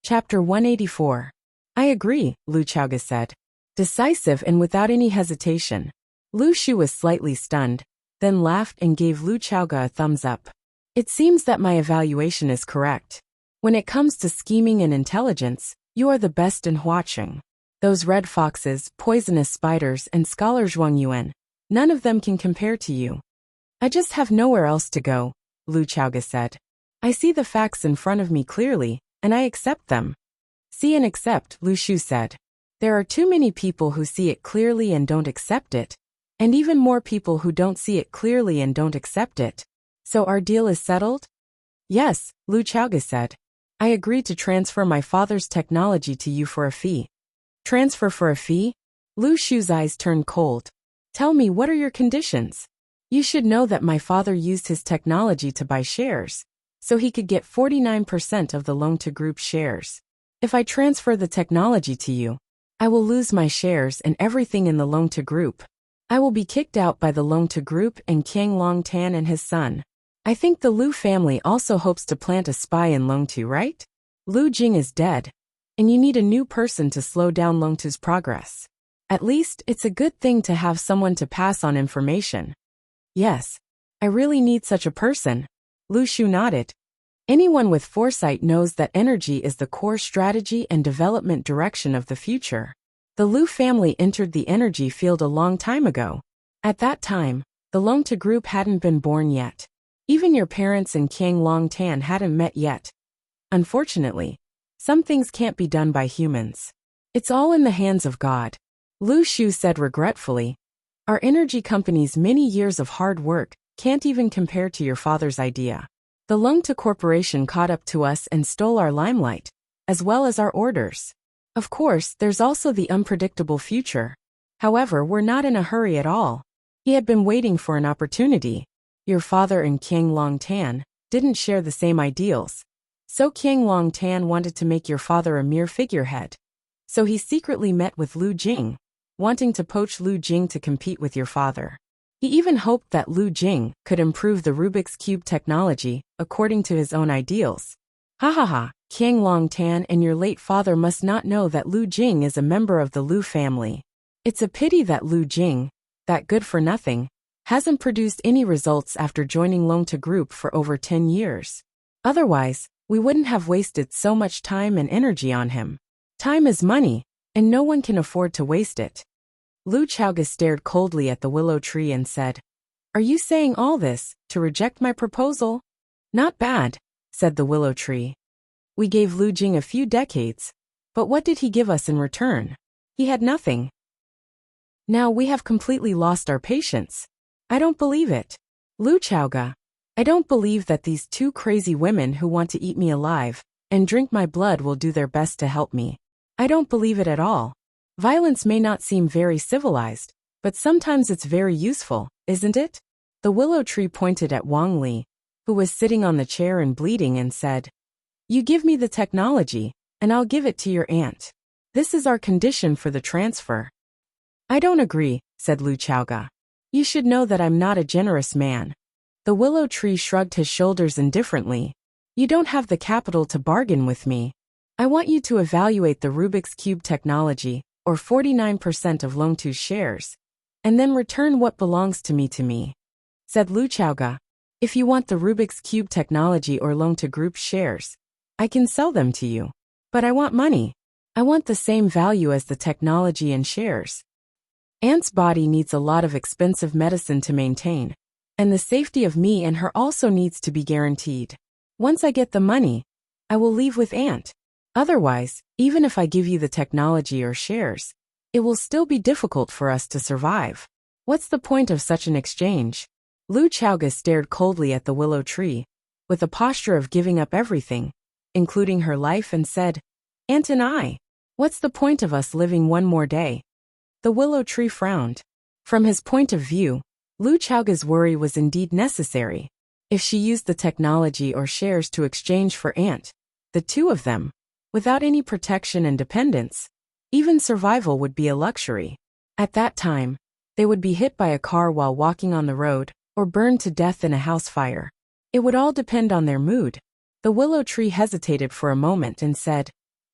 Chapter 184. I agree, Lu Chaoga said. Decisive and without any hesitation. Lu Shu was slightly stunned, then laughed and gave Lu Chaoga a thumbs up. It seems that my evaluation is correct. When it comes to scheming and intelligence, you are the best in Huaqing. Those red foxes, poisonous spiders, and scholar Zhuang Yuan, none of them can compare to you. I just have nowhere else to go, Lu Chaoga said. I see the facts in front of me clearly, and I accept them. See and accept, Lu Shu said. There are too many people who see it clearly and don't accept it, and even more people who don't see it clearly and don't accept it. So our deal is settled? Yes, Lu Chaoga said. I agreed to transfer my father's technology to you for a fee. Transfer for a fee? Lu Shu's eyes turned cold. Tell me, what are your conditions? You should know that my father used his technology to buy shares, so he could get 49% of the Longtu Group shares. If I transfer the technology to you, I will lose my shares and everything in the Longtu Group. I will be kicked out by the Longtu Group and Qiang Longtan and his son. I think the Lu family also hopes to plant a spy in Longtu, right? Lu Jing is dead, and you need a new person to slow down Longtu's progress. At least, it's a good thing to have someone to pass on information. Yes, I really need such a person. Lu Shu nodded. Anyone with foresight knows that energy is the core strategy and development direction of the future. The Lu family entered the energy field a long time ago. At that time, the Longtu Group hadn't been born yet. Even your parents and Qiang Longtan hadn't met yet. Unfortunately, some things can't be done by humans. It's all in the hands of God. Lu Shu said regretfully. Our energy company's many years of hard work can't even compare to your father's idea. The Longtu Corporation caught up to us and stole our limelight, as well as our orders. Of course, there's also the unpredictable future. However, we're not in a hurry at all. He had been waiting for an opportunity. Your father and Qiang Longtan didn't share the same ideals. So Qiang Longtan wanted to make your father a mere figurehead. So he secretly met with Lu Jing, wanting to poach Lu Jing to compete with your father. He even hoped that Lu Jing could improve the Rubik's Cube technology according to his own ideals. Ha ha ha, Qiang Longtan and your late father must not know that Lu Jing is a member of the Lu family. It's a pity that Lu Jing, that good-for-nothing, hasn't produced any results after joining Longtu Group for over 10 years. Otherwise, we wouldn't have wasted so much time and energy on him. Time is money, and no one can afford to waste it. Lu Chaoga stared coldly at the willow tree and said, Are you saying all this to reject my proposal? Not bad, said the willow tree. We gave Lu Jing a few decades, but what did he give us in return? He had nothing. Now we have completely lost our patience. I don't believe it. Lu Chaoga, I don't believe that these two crazy women who want to eat me alive and drink my blood will do their best to help me. I don't believe it at all. Violence may not seem very civilized, but sometimes it's very useful, isn't it? The willow tree pointed at Wang Li, who was sitting on the chair and bleeding, and said, You give me the technology, and I'll give it to your aunt. This is our condition for the transfer. I don't agree, said Lu Chaoga. You should know that I'm not a generous man. The willow tree shrugged his shoulders indifferently. You don't have the capital to bargain with me. I want you to evaluate the Rubik's Cube technology, or 49% of Longtu's shares, and then return what belongs to me, said Lu Chaoga. If you want the Rubik's Cube technology or Longtu Group shares, I can sell them to you. But I want money. I want the same value as the technology and shares. Aunt's body needs a lot of expensive medicine to maintain, and the safety of me and her also needs to be guaranteed. Once I get the money, I will leave with Aunt. Otherwise, even if I give you the technology or shares, it will still be difficult for us to survive. What's the point of such an exchange? Lu Chaoga stared coldly at the willow tree, with a posture of giving up everything, including her life, and said, Aunt and I, what's the point of us living one more day? The willow tree frowned. From his point of view, Lu Chaoga's worry was indeed necessary. If she used the technology or shares to exchange for Aunt, the two of them, without any protection and dependence, even survival would be a luxury. At that time, they would be hit by a car while walking on the road, or burned to death in a house fire. It would all depend on their mood. The willow tree hesitated for a moment and said,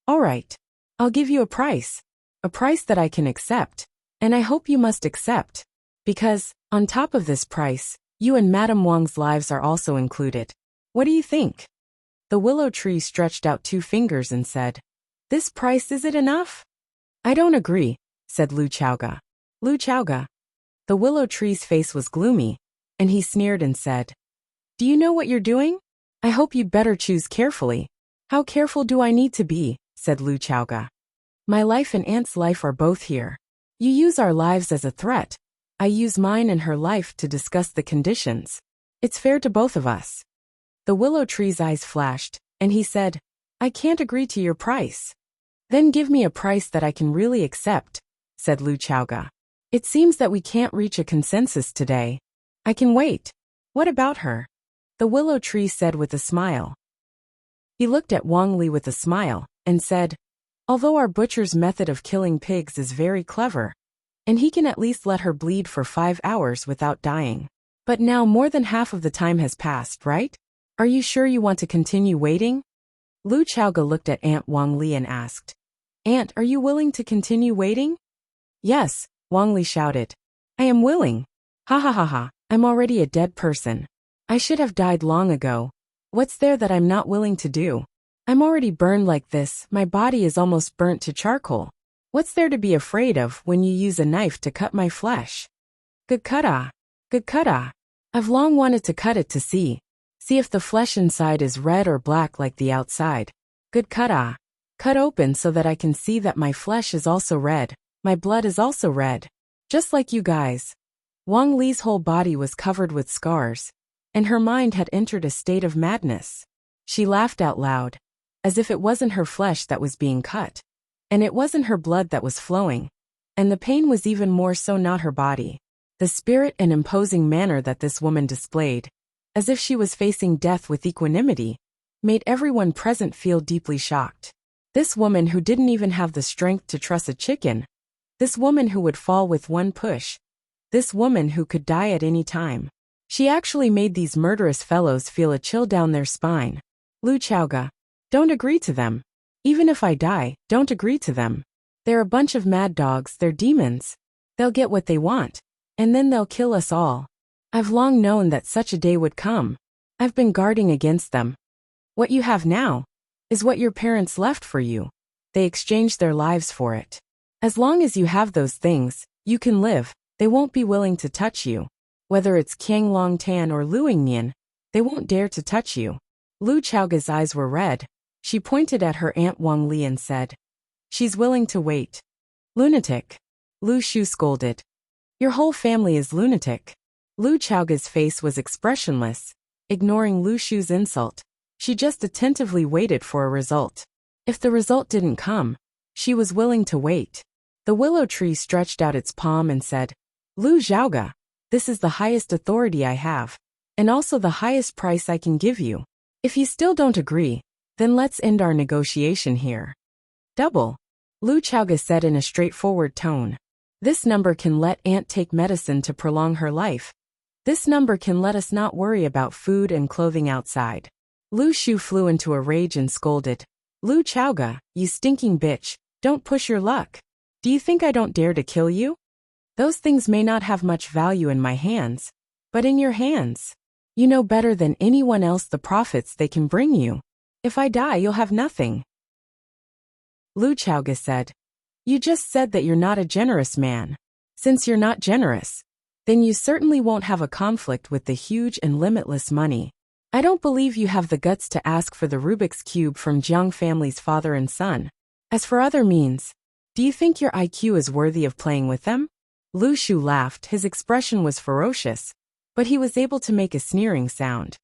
All right. I'll give you a price. A price that I can accept. And I hope you must accept. Because, on top of this price, you and Madame Wang's lives are also included. What do you think? The willow tree stretched out 2 fingers and said, This price, is it enough? I don't agree, said Lu Chaoga. Lu Chaoga. The willow tree's face was gloomy, and he sneered and said, Do you know what you're doing? I hope you'd better choose carefully. How careful do I need to be? Said Lu Chaoga. My life and Aunt's life are both here. You use our lives as a threat. I use mine and her life to discuss the conditions. It's fair to both of us. The willow tree's eyes flashed, and he said, I can't agree to your price. Then give me a price that I can really accept, said Lu Chaoga. It seems that we can't reach a consensus today. I can wait. What about her? The willow tree said with a smile. He looked at Wang Li with a smile, and said, Although our butcher's method of killing pigs is very clever, and he can at least let her bleed for 5 hours without dying. But now more than half of the time has passed, right? Are you sure you want to continue waiting? Lu Chaoga looked at Aunt Wang Li and asked, Aunt, are you willing to continue waiting? Yes, Wang Li shouted. I am willing. Ha ha ha ha, I'm already a dead person. I should have died long ago. What's there that I'm not willing to do? I'm already burned like this, my body is almost burnt to charcoal. What's there to be afraid of when you use a knife to cut my flesh? Good cut-ah. Good cut-ah. I've long wanted to cut it to see. See if the flesh inside is red or black like the outside. Good cut-ah. Cut open so that I can see that my flesh is also red. My blood is also red. Just like you guys. Wang Li's whole body was covered with scars, and her mind had entered a state of madness. She laughed out loud, as if it wasn't her flesh that was being cut, and it wasn't her blood that was flowing, and the pain was even more so not her body. The spirit and imposing manner that this woman displayed, as if she was facing death with equanimity, made everyone present feel deeply shocked. This woman who didn't even have the strength to truss a chicken. This woman who would fall with one push. This woman who could die at any time. She actually made these murderous fellows feel a chill down their spine. Lu Chaoga. Don't agree to them. Even if I die, don't agree to them. They're a bunch of mad dogs, they're demons. They'll get what they want. And then they'll kill us all. I've long known that such a day would come. I've been guarding against them. What you have now is what your parents left for you. They exchanged their lives for it. As long as you have those things, you can live. They won't be willing to touch you. Whether it's Qiang Long Tan or Luing Nian, they won't dare to touch you. Lu Chaoga's eyes were red. She pointed at her Aunt Wang Li and said, She's willing to wait. Lunatic. Lu Shu scolded. Your whole family is lunatic. Lu Chaoga's face was expressionless, ignoring Lu Shu's insult. She just attentively waited for a result. If the result didn't come, she was willing to wait. The willow tree stretched out its palm and said, Lu Chaoga, this is the highest authority I have, and also the highest price I can give you. If you still don't agree, then let's end our negotiation here. Double. Lu Chaoga said in a straightforward tone. This number can let Aunt take medicine to prolong her life. This number can let us not worry about food and clothing outside. Lu Shu flew into a rage and scolded. Lu Chaoga, you stinking bitch, don't push your luck. Do you think I don't dare to kill you? Those things may not have much value in my hands, but in your hands. You know better than anyone else the profits they can bring you. If I die, you'll have nothing. Lu Chaoga said. You just said that you're not a generous man. Since you're not generous, then you certainly won't have a conflict with the huge and limitless money. I don't believe you have the guts to ask for the Rubik's Cube from Jiang family's father and son. As for other means, do you think your IQ is worthy of playing with them? Lu Shu laughed. His expression was ferocious, but he was able to make a sneering sound.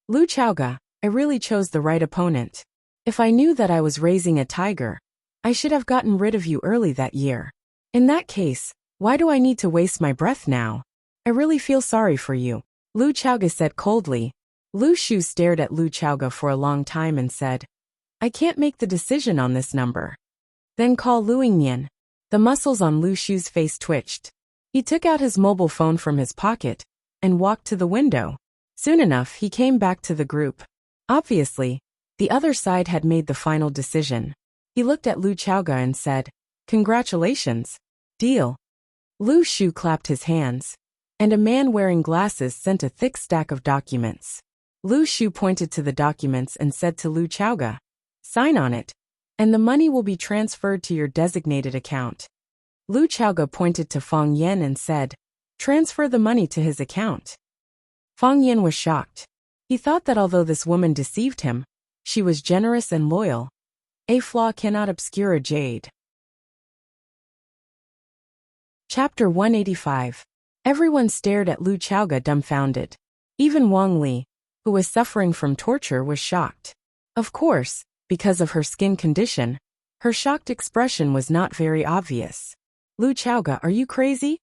Lu Chaoga, I really chose the right opponent. If I knew that I was raising a tiger, I should have gotten rid of you early that year. In that case, why do I need to waste my breath now? I really feel sorry for you, Lu Chaoga said coldly. Lu Shu stared at Lu Chaoga for a long time and said, I can't make the decision on this number. Then call Luing Nian. The muscles on Lu Shu's face twitched. He took out his mobile phone from his pocket and walked to the window. Soon enough, he came back to the group. Obviously, the other side had made the final decision. He looked at Lu Chaoga and said, "Congratulations. Deal." Lu Shu clapped his hands, and a man wearing glasses sent a thick stack of documents. Lu Shu pointed to the documents and said to Lu Chaoga, "Sign on it, and the money will be transferred to your designated account." Lu Chaoga pointed to Fang Yan and said, "Transfer the money to his account." Fang Yan was shocked. He thought that although this woman deceived him, she was generous and loyal. A flaw cannot obscure a jade. Chapter 185. Everyone stared at Lu Chaoga dumbfounded. Even Wang Li, who was suffering from torture, was shocked. Of course, because of her skin condition, her shocked expression was not very obvious. "Lu Chaoga, are you crazy?"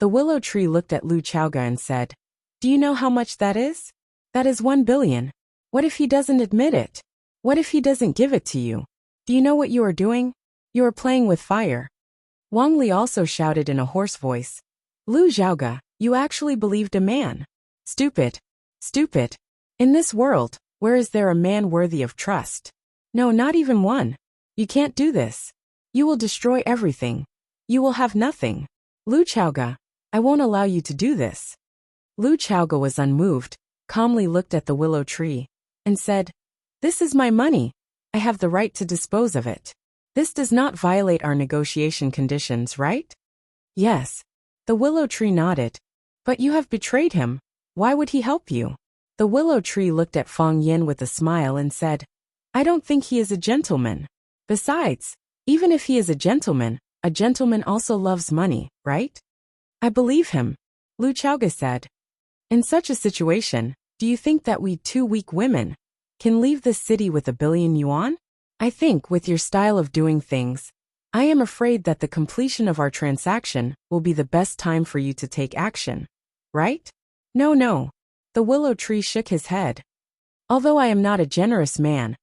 The willow tree looked at Lu Chaoga and said, "Do you know how much that is? That is 1 billion. What if he doesn't admit it? What if he doesn't give it to you? Do you know what you are doing? You are playing with fire." Wang Li also shouted in a hoarse voice, "Lu Chaoga, you actually believed a man. Stupid. Stupid. In this world, where is there a man worthy of trust? No, not even one. You can't do this. You will destroy everything. You will have nothing. Lu Chaoga, I won't allow you to do this." Lu Chaoga was unmoved, calmly looked at the willow tree, and said, "This is my money. I have the right to dispose of it. This does not violate our negotiation conditions, right?" "Yes." The willow tree nodded. "But you have betrayed him. Why would he help you?" The willow tree looked at Fang Yan with a smile and said, "I don't think he is a gentleman. Besides, even if he is a gentleman also loves money, right?" "I believe him," Lu Chaoga said. "In such a situation, do you think that we two weak women can leave this city with 1 billion yuan? I think with your style of doing things, I am afraid that the completion of our transaction will be the best time for you to take action, right?" "No, no." The willow tree shook his head. "Although I am not a generous man,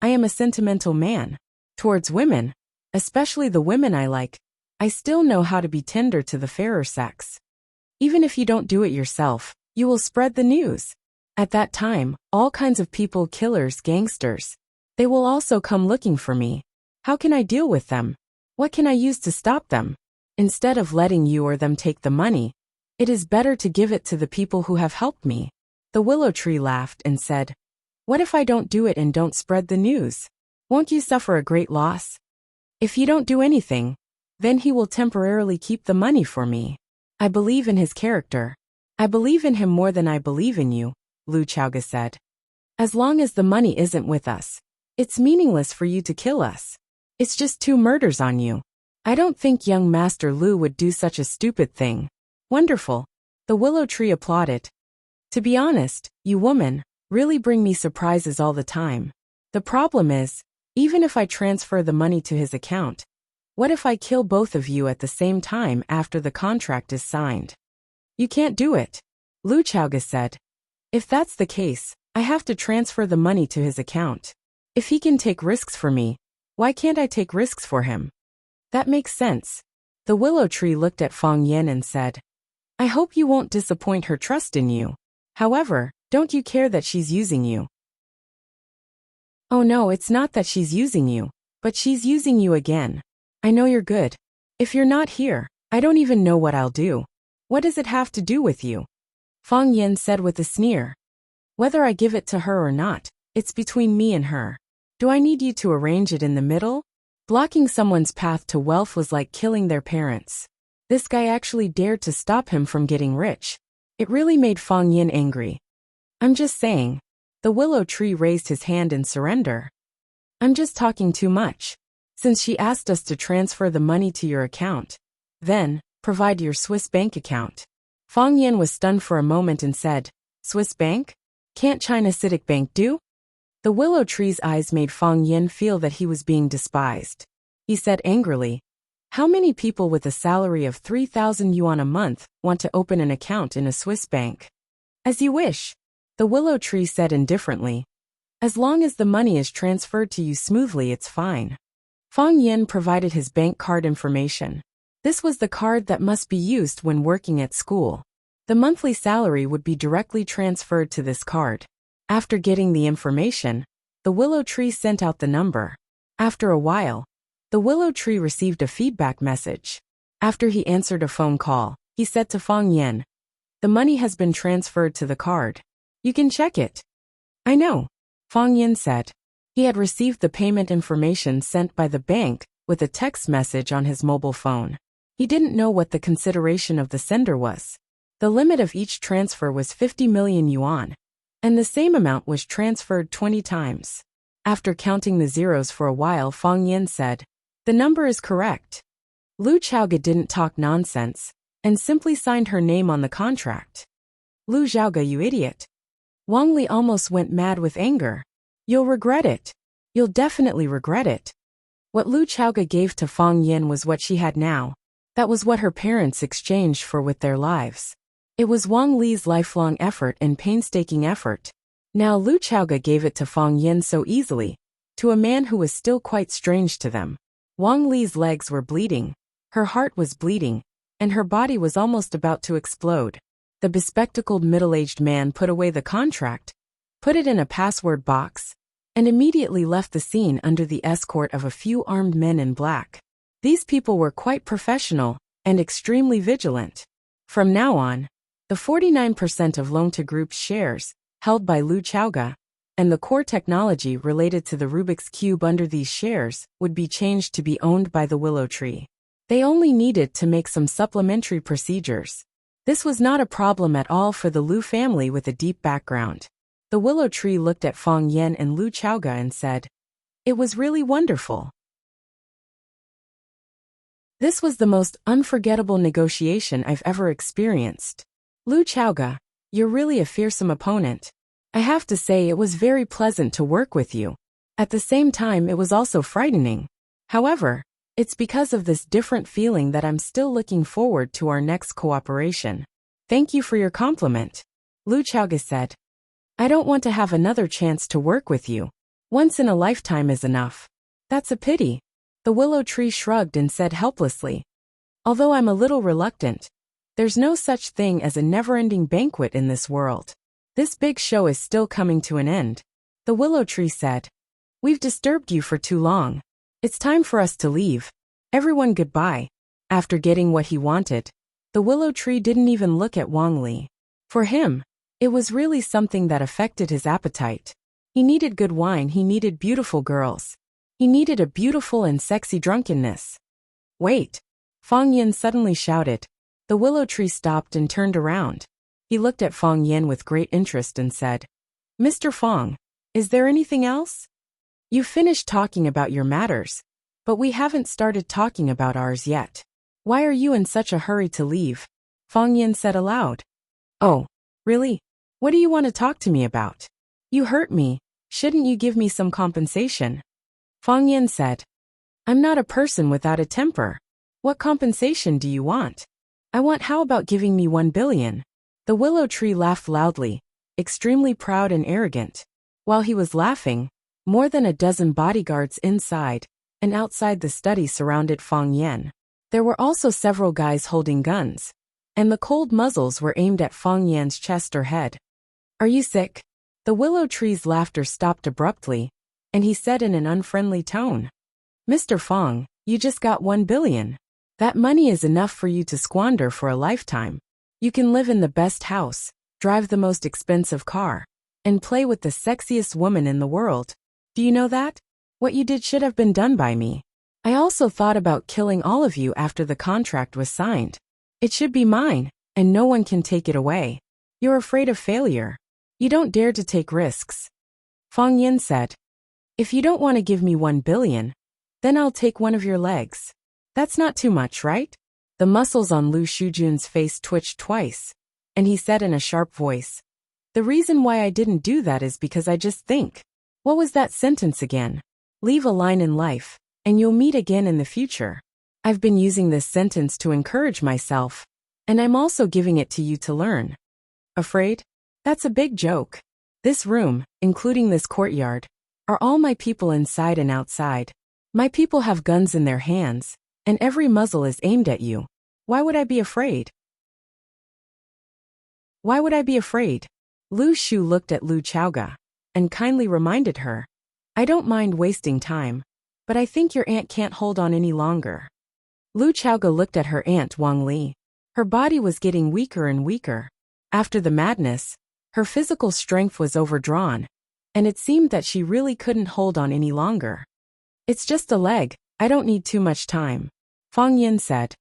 I am a sentimental man. Towards women, especially the women I like, I still know how to be tender to the fairer sex. Even if you don't do it yourself, you will spread the news. At that time, all kinds of people, killers, gangsters, they will also come looking for me. How can I deal with them? What can I use to stop them? Instead of letting you or them take the money, it is better to give it to the people who have helped me." The willow tree laughed and said, "What if I don't do it and don't spread the news? Won't you suffer a great loss? If you don't do anything, then he will temporarily keep the money for me. I believe in his character. I believe in him more than I believe in you," Lu Chaoga said. "As long as the money isn't with us, it's meaningless for you to kill us. It's just 2 murders on you. I don't think young Master Lu would do such a stupid thing." "Wonderful." The willow tree applauded. "To be honest, you woman really bring me surprises all the time. The problem is, even if I transfer the money to his account, what if I kill both of you at the same time after the contract is signed?" "You can't do it," Lu Chaoga said. "If that's the case, I have to transfer the money to his account. If he can take risks for me, why can't I take risks for him?" "That makes sense." The willow tree looked at Fang Yan and said, "I hope you won't disappoint her trust in you. However, don't you care that she's using you?" "Oh no, it's not that she's using you, but she's using you again. I know you're good. If you're not here, I don't even know what I'll do. What does it have to do with you?" Fang Yan said with a sneer. "Whether I give it to her or not, it's between me and her. Do I need you to arrange it in the middle?" Blocking someone's path to wealth was like killing their parents. This guy actually dared to stop him from getting rich. It really made Fang Yan angry. "I'm just saying." The willow tree raised his hand in surrender. "I'm just talking too much. Since she asked us to transfer the money to your account, then, provide your Swiss bank account." Fang Yan was stunned for a moment and said, "Swiss bank? Can't China CITIC Bank do?" The willow tree's eyes made Fang Yan feel that he was being despised. He said angrily, "How many people with a salary of 3,000 yuan a month want to open an account in a Swiss bank?" "As you wish," the willow tree said indifferently. "As long as the money is transferred to you smoothly, it's fine." Fang Yan provided his bank card information. This was the card that must be used when working at school. The monthly salary would be directly transferred to this card. After getting the information, the willow tree sent out the number. After a while, the willow tree received a feedback message. After he answered a phone call, he said to Fang Yan, "The money has been transferred to the card. You can check it." "I know," Fang Yan said. He had received the payment information sent by the bank with a text message on his mobile phone. He didn't know what the consideration of the sender was. The limit of each transfer was 50 million yuan, and the same amount was transferred 20 times. After counting the zeros for a while, Fang Yan said, "The number is correct." Lu Chaoga didn't talk nonsense and simply signed her name on the contract. "Lu Zhaoga, you idiot." Wang Li almost went mad with anger. "You'll regret it. You'll definitely regret it." What Lu Chaoga gave to Fang Yan was what she had now. That was what her parents exchanged for with their lives. It was Wang Li's lifelong effort and painstaking effort. Now Lu Chaoga gave it to Fang Yan so easily, to a man who was still quite strange to them. Wang Li's legs were bleeding, her heart was bleeding, and her body was almost about to explode. The bespectacled middle-aged man put away the contract, put it in a password box, and immediately left the scene under the escort of a few armed men in black. These people were quite professional and extremely vigilant. From now on, the 49% of Longta Group's shares, held by Lu Chaoga, and the core technology related to the Rubik's Cube under these shares would be changed to be owned by the Willow Tree. They only needed to make some supplementary procedures. This was not a problem at all for the Lu family with a deep background. The Willow Tree looked at Fang Yan and Lu Chaoga and said, "It was really wonderful. This was the most unforgettable negotiation I've ever experienced. Lu Chaoga, you're really a fearsome opponent. I have to say it was very pleasant to work with you. At the same time it was also frightening. However, it's because of this different feeling that I'm still looking forward to our next cooperation. Thank you for your compliment," Lu Chaoga said. "I don't want to have another chance to work with you. Once in a lifetime is enough." "That's a pity," the Willow Tree shrugged and said helplessly. "Although I'm a little reluctant, there's no such thing as a never-ending banquet in this world. This big show is still coming to an end," the Willow Tree said. "We've disturbed you for too long. It's time for us to leave. Everyone goodbye." After getting what he wanted, the Willow Tree didn't even look at Wang Li. For him, it was really something that affected his appetite. He needed good wine, he needed beautiful girls. He needed a beautiful and sexy drunkenness. "Wait!" Fang Yan suddenly shouted. The Willow Tree stopped and turned around. He looked at Fang Yan with great interest and said, "Mr. Fang, is there anything else? You finished talking about your matters, but we haven't started talking about ours yet. Why are you in such a hurry to leave?" Fang Yan said aloud. "Oh, really? What do you want to talk to me about? You hurt me, shouldn't you give me some compensation?" Fang Yan said, "I'm not a person without a temper. What compensation do you want?" How about giving me 1 billion? The Willow Tree laughed loudly, extremely proud and arrogant. While he was laughing, more than a dozen bodyguards inside and outside the study surrounded Fang Yan. There were also several guys holding guns, and the cold muzzles were aimed at Fang Yan's chest or head. "Are you sick?" The Willow Tree's laughter stopped abruptly, and he said in an unfriendly tone, "Mr. Fang, you just got 1 billion. That money is enough for you to squander for a lifetime. You can live in the best house, drive the most expensive car, and play with the sexiest woman in the world. Do you know that? What you did should have been done by me. I also thought about killing all of you after the contract was signed. It should be mine, and no one can take it away. You're afraid of failure. You don't dare to take risks." Fang Yan said, "If you don't want to give me 1 billion, then I'll take one of your legs. That's not too much, right?" The muscles on Lu Shujun's face twitched twice, and he said in a sharp voice, "The reason why I didn't do that is because I just think." What was that sentence again? "Leave a line in life, and you'll meet again in the future." I've been using this sentence to encourage myself, and I'm also giving it to you to learn. Afraid? That's a big joke. This room, including this courtyard, are all my people inside and outside. My people have guns in their hands, and every muzzle is aimed at you. Why would I be afraid? Why would I be afraid? Lu Shu looked at Lu Chaoga and kindly reminded her, "I don't mind wasting time, but I think your aunt can't hold on any longer. Lu Chaoga looked at her aunt Wang Li. Her body was getting weaker and weaker. After the madness, her physical strength was overdrawn, and it seemed that she really couldn't hold on any longer. It's just a leg, I don't need too much time, Fang Yin said.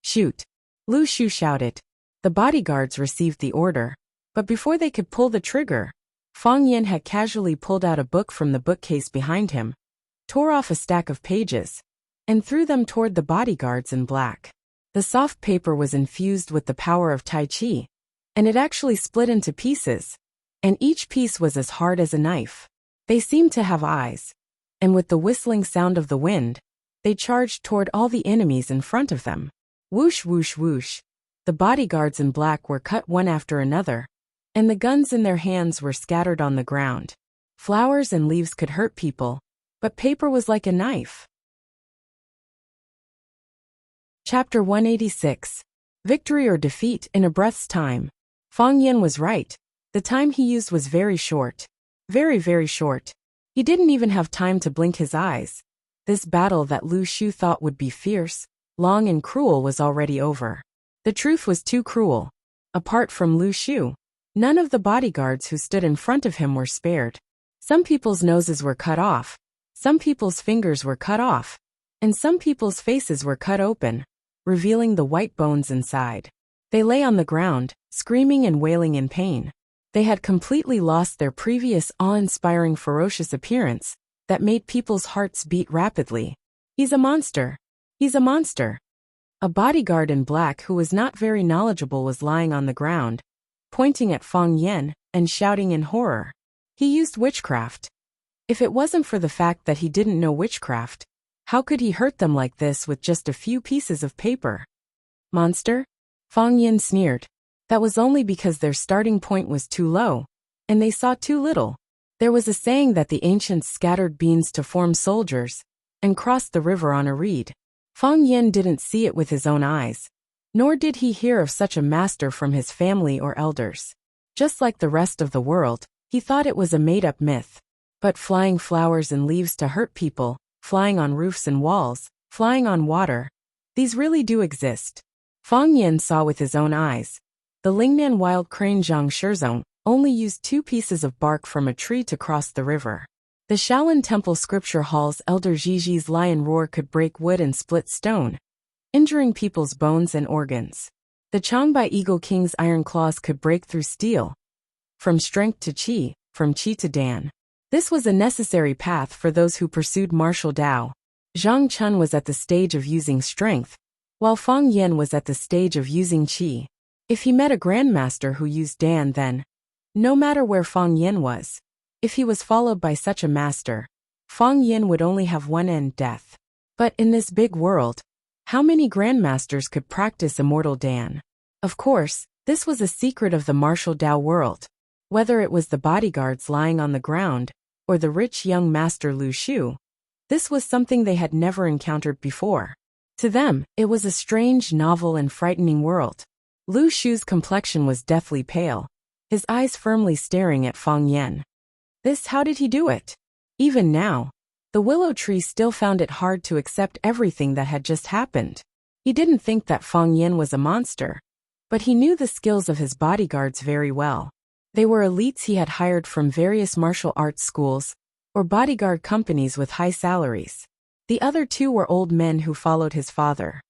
Shoot! Lu Shu shouted. The bodyguards received the order, but before they could pull the trigger, Fang Yin had casually pulled out a book from the bookcase behind him, tore off a stack of pages, and threw them toward the bodyguards in black. The soft paper was infused with the power of Tai Chi, and it actually split into pieces, and each piece was as hard as a knife. They seemed to have eyes, and with the whistling sound of the wind, they charged toward all the enemies in front of them. Whoosh whoosh whoosh. The bodyguards in black were cut one after another, and the guns in their hands were scattered on the ground. Flowers and leaves could hurt people, but paper was like a knife. Chapter 186. Victory or defeat in a breath's time. Fang Yin was right. The time he used was very short. Very, very short. He didn't even have time to blink his eyes. This battle that Lu Shu thought would be fierce, long and cruel was already over. The truth was too cruel. Apart from Lu Shu, none of the bodyguards who stood in front of him were spared. Some people's noses were cut off, some people's fingers were cut off, and some people's faces were cut open, revealing the white bones inside. They lay on the ground, screaming and wailing in pain. They had completely lost their previous awe-inspiring ferocious appearance that made people's hearts beat rapidly. He's a monster. He's a monster. A bodyguard in black who was not very knowledgeable was lying on the ground, pointing at Fang Yin and shouting in horror. He used witchcraft. If it wasn't for the fact that he didn't know witchcraft, how could he hurt them like this with just a few pieces of paper? Monster? Fang Yin sneered. That was only because their starting point was too low, and they saw too little. There was a saying that the ancients scattered beans to form soldiers, and crossed the river on a reed. Fang Yin didn't see it with his own eyes, nor did he hear of such a master from his family or elders. Just like the rest of the world, he thought it was a made-up myth. But flying flowers and leaves to hurt people, flying on roofs and walls, flying on water, these really do exist. Fang Yin saw with his own eyes. The Lingnan wild crane Zhang Shizong only used 2 pieces of bark from a tree to cross the river. The Shaolin Temple Scripture Hall's Elder Jiji's lion roar could break wood and split stone, injuring people's bones and organs. The Changbai Eagle King's iron claws could break through steel. From strength to qi, from qi to dan. This was a necessary path for those who pursued martial Dao. Zhang Chun was at the stage of using strength, while Fang Yin was at the stage of using qi. If he met a grandmaster who used dan, then, no matter where Fang Yin was, if he was followed by such a master, Fang Yin would only have one end: death. But in this big world, how many grandmasters could practice immortal Dan? Of course, this was a secret of the martial Dao world. Whether it was the bodyguards lying on the ground, or the rich young master Lu Shu, this was something they had never encountered before. To them, it was a strange, novel, and frightening world. Lu Shu's complexion was deathly pale, his eyes firmly staring at Fang Yin. How did he do it? Even now, the willow tree still found it hard to accept everything that had just happened. He didn't think that Fang Yin was a monster, but he knew the skills of his bodyguards very well. They were elites he had hired from various martial arts schools, or bodyguard companies with high salaries. The other 2 were old men who followed his father.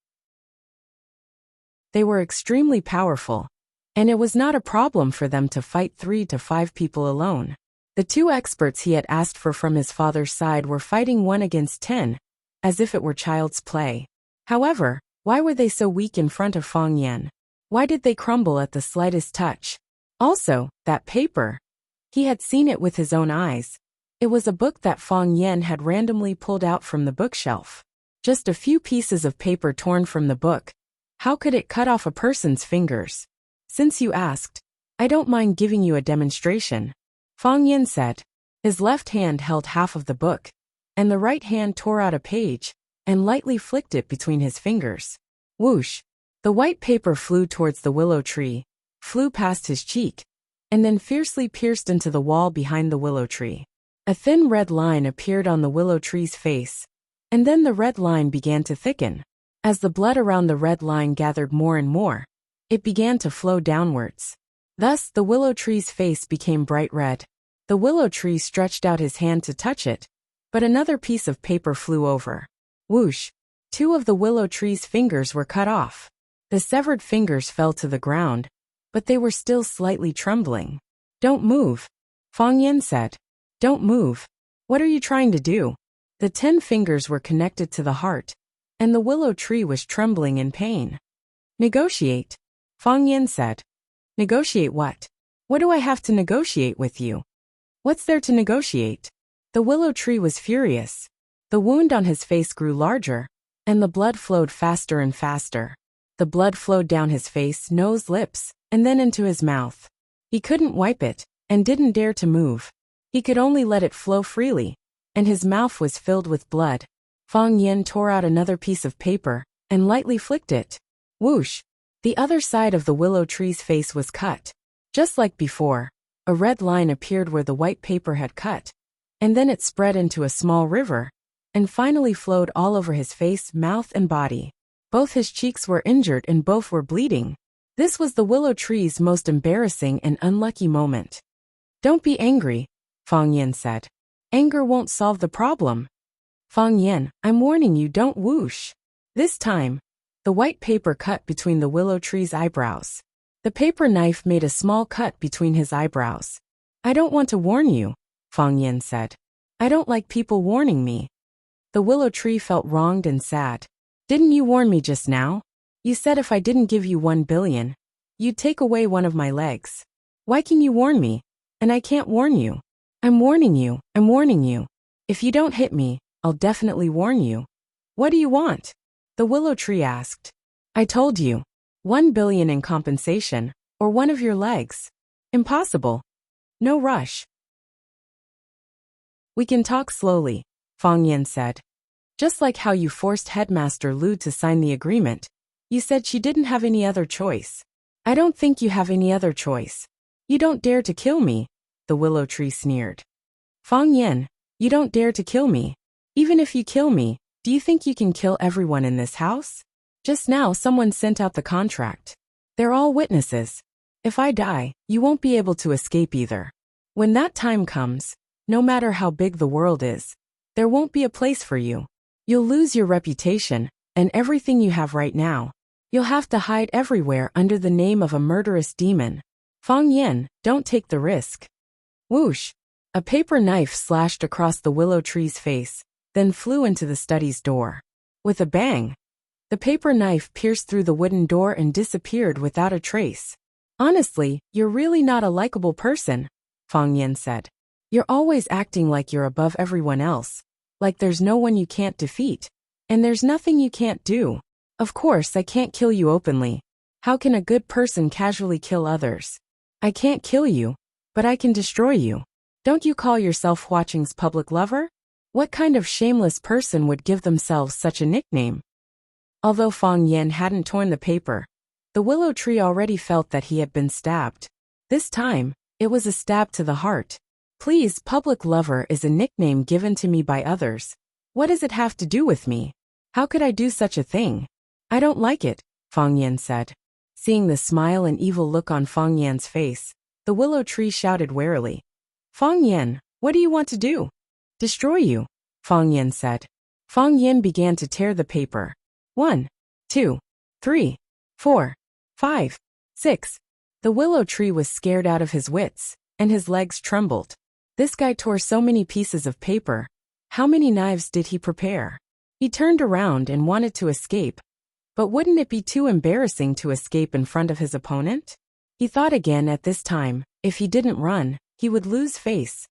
They were extremely powerful, and it was not a problem for them to fight 3 to 5 people alone. The 2 experts he had asked for from his father's side were fighting 1 against 10, as if it were child's play. However, why were they so weak in front of Fang Yin? Why did they crumble at the slightest touch? Also, that paper. He had seen it with his own eyes. It was a book that Fang Yin had randomly pulled out from the bookshelf. Just a few pieces of paper torn from the book. How could it cut off a person's fingers? Since you asked, I don't mind giving you a demonstration, Fang Yin said. His left hand held half of the book, and the right hand tore out a page and lightly flicked it between his fingers. Whoosh! The white paper flew towards the willow tree, flew past his cheek, and then fiercely pierced into the wall behind the willow tree. A thin red line appeared on the willow tree's face, And then the red line began to thicken. As the blood around the red line gathered more and more, it began to flow downwards. Thus, the willow tree's face became bright red. The willow tree stretched out his hand to touch it, but another piece of paper flew over. Whoosh! 2 of the willow tree's fingers were cut off. The severed fingers fell to the ground, but they were still slightly trembling. "Don't move," Fang Yen said. "Don't move. What are you trying to do?" The 10 fingers were connected to the heart, and the willow tree was trembling in pain. "Negotiate," Fang Yen said. "Negotiate what? What do I have to negotiate with you? What's there to negotiate?" The willow tree was furious. The wound on his face grew larger, and the blood flowed faster and faster. The blood flowed down his face, nose, lips, and then into his mouth. He couldn't wipe it, and didn't dare to move. He could only let it flow freely, and his mouth was filled with blood. Fang Yen tore out another piece of paper, and lightly flicked it. Whoosh! The other side of the willow tree's face was cut. Just like before, a red line appeared where the white paper had cut, and then it spread into a small river, and finally flowed all over his face, mouth, and body. Both his cheeks were injured and both were bleeding. This was the willow tree's most embarrassing and unlucky moment. "Don't be angry," Fang Yen said. "Anger won't solve the problem." "Fang Yen, I'm warning you, don't whoosh." This time, the white paper cut between the willow tree's eyebrows. The paper knife made a small cut between his eyebrows. "I don't want to warn you," Fang Yen said. "I don't like people warning me." The willow tree felt wronged and sad. "Didn't you warn me just now? You said if I didn't give you 1 billion, you'd take away one of my legs. Why can you warn me? And I can't warn you." "I'm warning you, I'm warning you. If you don't hit me, I'll definitely warn you." "What do you want?" the willow tree asked. "I told you. 1 billion in compensation, or one of your legs." "Impossible. No rush." "We can talk slowly," Fang Yen said. "Just like how you forced Headmaster Lu to sign the agreement. You said she didn't have any other choice. I don't think you have any other choice. You don't dare to kill me," the willow tree sneered. "Fang Yen, you don't dare to kill me. Even if you kill me, do you think you can kill everyone in this house? Just now someone sent out the contract. They're all witnesses. If I die, you won't be able to escape either. When that time comes, no matter how big the world is, there won't be a place for you. You'll lose your reputation, and everything you have right now. You'll have to hide everywhere under the name of a murderous demon. Fang Yen, don't take the risk." Whoosh! A paper knife slashed across the willow tree's face, then flew into the study's door. With a bang, the paper knife pierced through the wooden door and disappeared without a trace. "Honestly, you're really not a likable person," Fang Yen said. "You're always acting like you're above everyone else, like there's no one you can't defeat, and there's nothing you can't do. Of course I can't kill you openly. How can a good person casually kill others? I can't kill you, but I can destroy you. Don't you call yourself Huaqing's public lover? What kind of shameless person would give themselves such a nickname?" Although Fang Yen hadn't torn the paper, the willow tree already felt that he had been stabbed. This time, it was a stab to the heart. "Please, public lover is a nickname given to me by others. What does it have to do with me? How could I do such a thing? I don't like it," Fang Yen said. Seeing the smile and evil look on Fang Yen's face, the willow tree shouted warily. "Fang Yen, what do you want to do?" "Destroy you," Fang Yen said. Fang Yen began to tear the paper. 1, 2, 3, 4, 5, 6. The willow tree was scared out of his wits, and his legs trembled. This guy tore so many pieces of paper. How many knives did he prepare? He turned around and wanted to escape. But wouldn't it be too embarrassing to escape in front of his opponent? He thought again at this time, if he didn't run, he would lose face.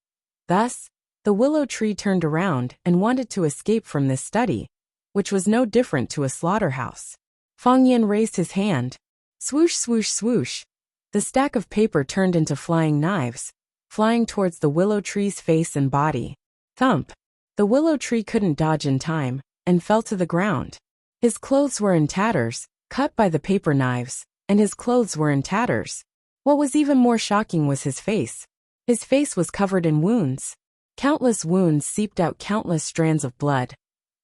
Thus, the willow tree turned around and wanted to escape from this study, which was no different to a slaughterhouse. Fang Yen raised his hand. Swoosh, swoosh, swoosh. The stack of paper turned into flying knives, flying towards the willow tree's face and body. Thump! The willow tree couldn't dodge in time, and fell to the ground. His clothes were in tatters, cut by the paper knives, and his clothes were in tatters. What was even more shocking was his face. His face was covered in wounds. Countless wounds seeped out countless strands of blood.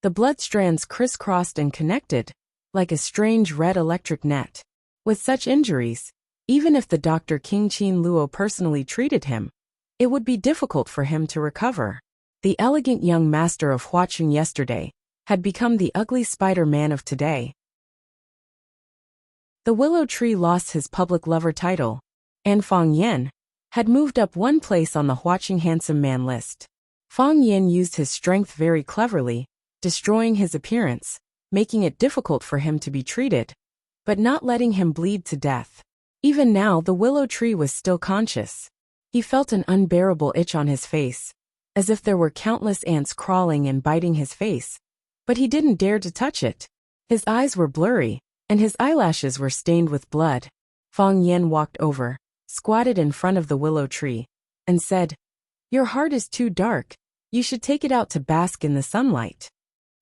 The blood strands crisscrossed and connected, like a strange red electric net. With such injuries, even if the Dr. King Chin Luo personally treated him, it would be difficult for him to recover. The elegant young master of Huachun yesterday had become the ugly Spider-Man of today. The willow tree lost his public lover title, and Fang Yan had moved up one place on the Huachun handsome man list. Fang Yan used his strength very cleverly, destroying his appearance, making it difficult for him to be treated, but not letting him bleed to death. Even now the willow tree was still conscious. He felt an unbearable itch on his face, as if there were countless ants crawling and biting his face, but he didn't dare to touch it. His eyes were blurry, and his eyelashes were stained with blood. Fang Yan walked over, squatted in front of the willow tree, and said, "Your heart is too dark. You should take it out to bask in the sunlight."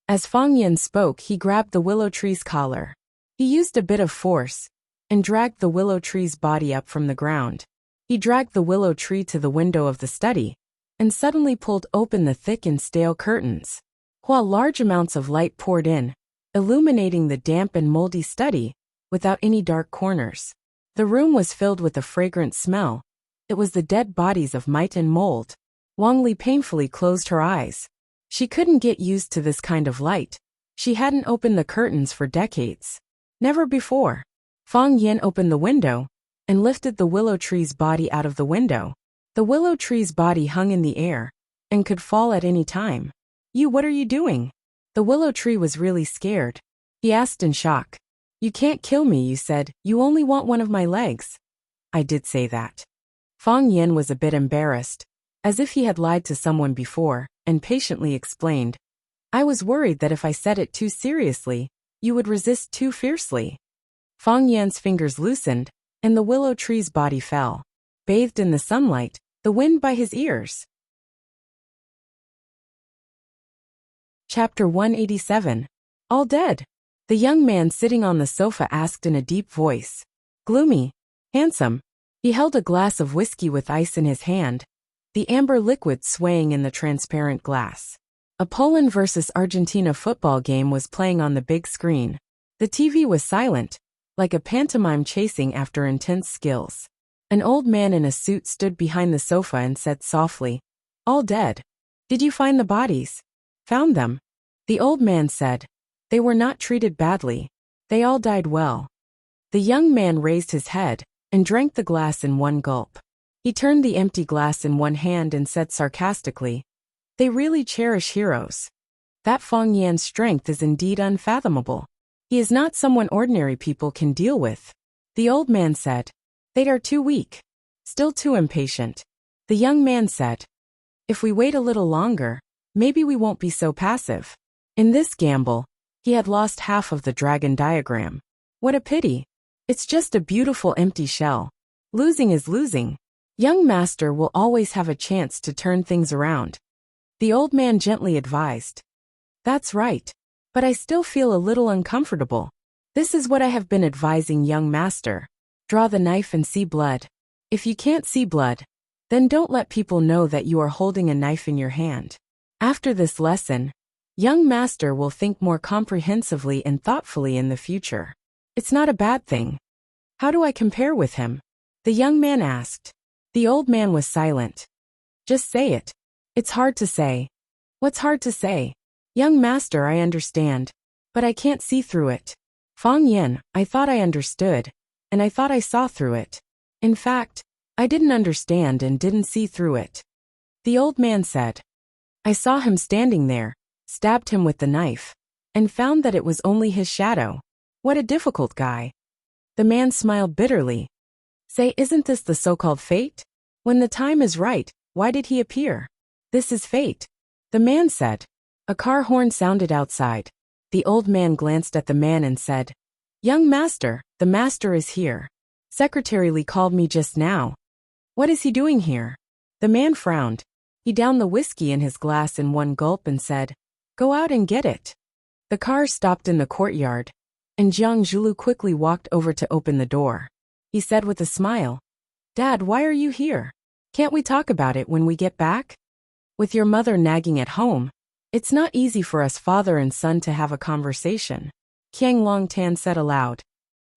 As Fang Yan spoke, he grabbed the willow tree's collar. He used a bit of force, and dragged the willow tree's body up from the ground. He dragged the willow tree to the window of the study, and suddenly pulled open the thick and stale curtains. While large amounts of light poured in, illuminating the damp and moldy study, without any dark corners. The room was filled with a fragrant smell. It was the dead bodies of mite and mold. Wang Li painfully closed her eyes. She couldn't get used to this kind of light. She hadn't opened the curtains for decades. Never before. Fang Yan opened the window and lifted the willow tree's body out of the window. The willow tree's body hung in the air and could fall at any time. What are you doing?" The willow tree was really scared. He asked in shock. "You can't kill me, you said. You only want one of my legs." "I did say that." Fang Yan was a bit embarrassed, as if he had lied to someone before, and patiently explained, "I was worried that if I said it too seriously, you would resist too fiercely." Fang Yan's fingers loosened, and the willow tree's body fell, bathed in the sunlight, the wind by his ears. Chapter 187. All dead. The young man sitting on the sofa asked in a deep voice. Gloomy. Handsome. He held a glass of whiskey with ice in his hand, the amber liquid swaying in the transparent glass. A Poland versus Argentina football game was playing on the big screen. The TV was silent, like a pantomime chasing after intense skills. An old man in a suit stood behind the sofa and said softly, "All dead. Did you find the bodies?" "Found them." The old man said. "They were not treated badly. They all died well." The young man raised his head and drank the glass in one gulp. He turned the empty glass in one hand and said sarcastically, "They really cherish heroes. That Fang Yan's strength is indeed unfathomable. He is not someone ordinary people can deal with." The old man said, "They are too weak. Still too impatient." The young man said, "If we wait a little longer, maybe we won't be so passive." In this gamble, he had lost half of the dragon diagram. What a pity. It's just a beautiful empty shell. Losing is losing. Young master will always have a chance to turn things around. The old man gently advised. "That's right. But I still feel a little uncomfortable. This is what I have been advising young master. Draw the knife and see blood. If you can't see blood, then don't let people know that you are holding a knife in your hand." After this lesson, young master will think more comprehensively and thoughtfully in the future. It's not a bad thing. "How do I compare with him?" the young man asked. The old man was silent. "Just say it." "It's hard to say." "What's hard to say?" "Young master, I understand, but I can't see through it." Fang Yan, I thought I understood, and I thought I saw through it. In fact, I didn't understand and didn't see through it. The old man said. I saw him standing there, stabbed him with the knife, and found that it was only his shadow. What a difficult guy. The man smiled bitterly. Say, isn't this the so-called fate? When the time is right, why did he appear? This is fate. The man said. A car horn sounded outside. The old man glanced at the man and said, Young master, the master is here. Secretary Lee called me just now. What is he doing here? The man frowned. He downed the whiskey in his glass in one gulp and said, Go out and get it. The car stopped in the courtyard, and Jiang Zhulu quickly walked over to open the door. He said with a smile, Dad, why are you here? Can't we talk about it when we get back? With your mother nagging at home, It's not easy for us father and son to have a conversation. Qiang Longtan said aloud.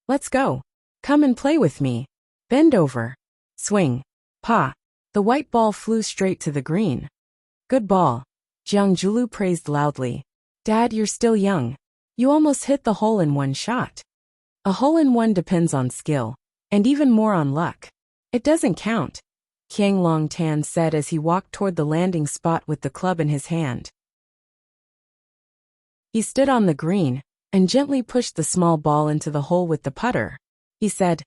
Let's go. Come and play with me. Bend over. Swing. Pa. The white ball flew straight to the green. Good ball. Jiang Julu praised loudly. Dad, you're still young. You almost hit the hole in one shot. A hole-in-one depends on skill, and even more on luck. It doesn't count, Qiang Longtan said as he walked toward the landing spot with the club in his hand. He stood on the green and gently pushed the small ball into the hole with the putter. He said,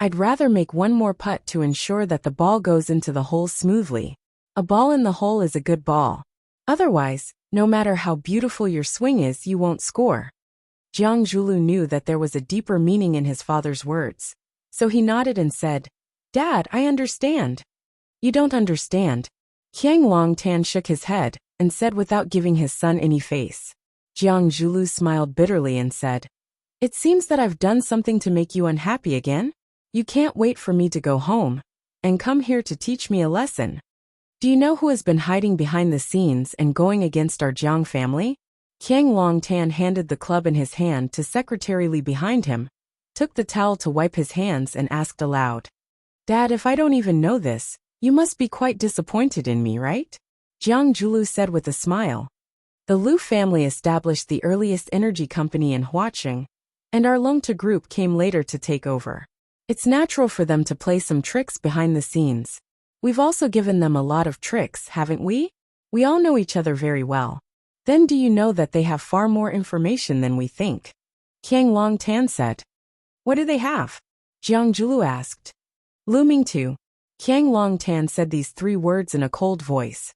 I'd rather make one more putt to ensure that the ball goes into the hole smoothly. A ball in the hole is a good ball. Otherwise, no matter how beautiful your swing is, you won't score. Jiang Julu knew that there was a deeper meaning in his father's words, so he nodded and said, Dad, I understand. You don't understand. Qiang Longtan shook his head and said without giving his son any face. Jiang Julu smiled bitterly and said, It seems that I've done something to make you unhappy again. You can't wait for me to go home and come here to teach me a lesson. Do you know who has been hiding behind the scenes and going against our Jiang family? Qiang Longtan handed the club in his hand to Secretary Li behind him, took the towel to wipe his hands and asked aloud, Dad, if I don't even know this, you must be quite disappointed in me, right? Jiang Julu said with a smile. The Lu family established the earliest energy company in Huaqing, and our Longta group came later to take over. It's natural for them to play some tricks behind the scenes. We've also given them a lot of tricks, haven't we? We all know each other very well. Then do you know that they have far more information than we think? Qiang Longtan said. What do they have? Jiang Julu asked. Looming to. Qiang Longtan said these 3 words in a cold voice.